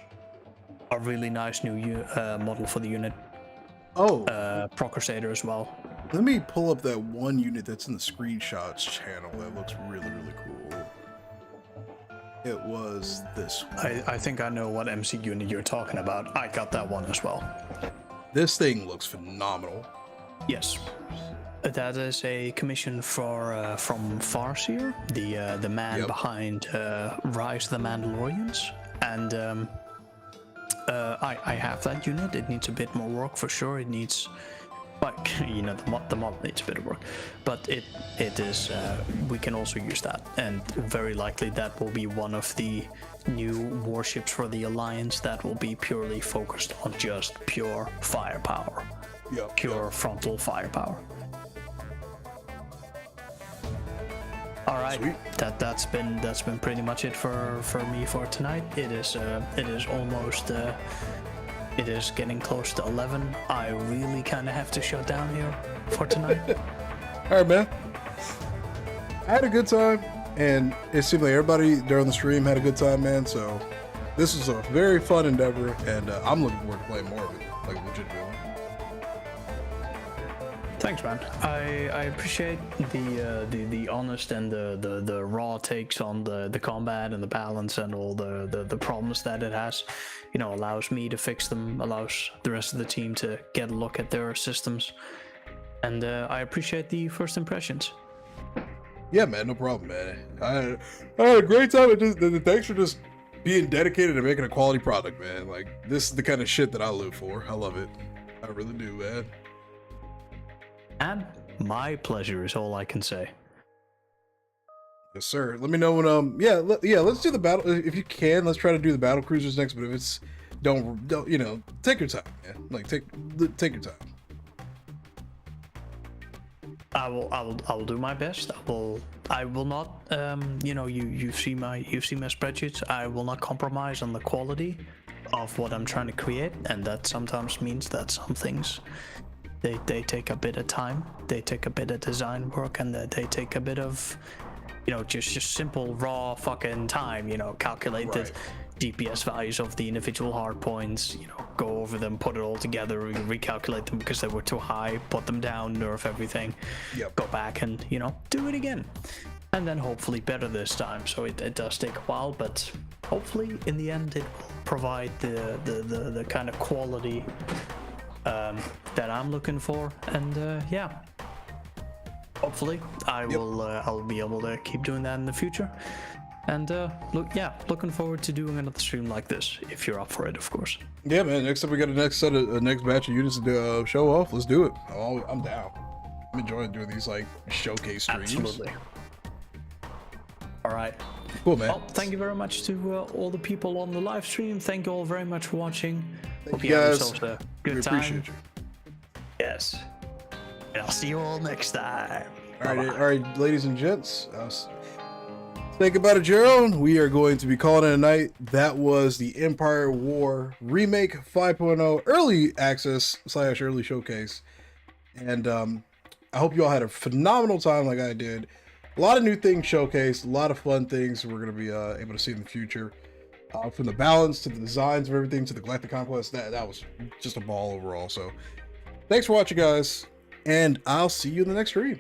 a really nice new model for the unit. Oh, Procrusator as well. let me pull up that one unit that's in the screenshots channel that looks really, really cool. It was this one. I think I know what MC unit you're talking about. I got that one as well. This thing looks phenomenal. Yes. That is a commission for from Farseer, the man behind Rise of the Mandalorians. And I have that unit. It needs a bit more work for sure. It needs, like, the mod needs a bit of work, but it is. We can also use that, and very likely that will be one of the new warships for the Alliance that will be purely focused on just pure firepower, pure frontal firepower. All right, that's been pretty much it for me for tonight. It is almost it is getting close to 11. I really kind of have to shut down here for tonight. All right, man. I had a good time, and it seemed like everybody during the stream had a good time, man. So this is a very fun endeavor, and I'm looking forward to playing more of it, like legitimately. Thanks, man. I appreciate the honest and the raw takes on the combat and the balance and all the problems that it has. Allows me to fix them, allows the rest of the team to get a look at their systems, and I appreciate the first impressions. Yeah, man, no problem, man. I had a great time. Thanks for just being dedicated and making a quality product, man. Like, this is the kind of shit that I live for. I love it. I really do, man. And my pleasure is all I can say. Yes, sir. Let me know when let's do the battle if you can. Let's try to do the battle cruisers next. But if it's don't take your time, man. Like take your time. I will do my best. I will not you've seen my spreadsheets. I will not compromise on the quality of what I'm trying to create, and that sometimes means that some things they take a bit of time, they take a bit of design work, and they take a bit of just simple raw fucking time, calculate the DPS values of the individual hard points, go over them, put it all together, recalculate them because they were too high, put them down, nerf everything, go back and do it again, and then hopefully better this time. So it does take a while, but hopefully in the end it will provide the kind of quality that I'm looking for, and hopefully I'll be able to keep doing that in the future. And looking forward to doing another stream like this if you're up for it, of course. Yeah, man. Next time we got a next batch of units to show off. Let's do it. I'm down. I'm enjoying doing these like showcase streams. Absolutely. All right. Cool, man. Well, thank you very much to all the people on the live stream. Thank you all very much for watching. Thank Hope you you have guys. yourselves a good We time. appreciate you. Yes. And I'll see you all next time. Bye-bye. All right, ladies and gents. Say goodbye to Jerome. We are going to be calling it a night. That was the Empire War Remake 5.0 early access / early showcase. And I hope you all had a phenomenal time like I did. A lot of new things showcased, a lot of fun things we're going to be able to see in the future. From the balance to the designs of everything to the Galactic Conquest, that was just a ball overall. So thanks for watching, guys, and I'll see you in the next stream.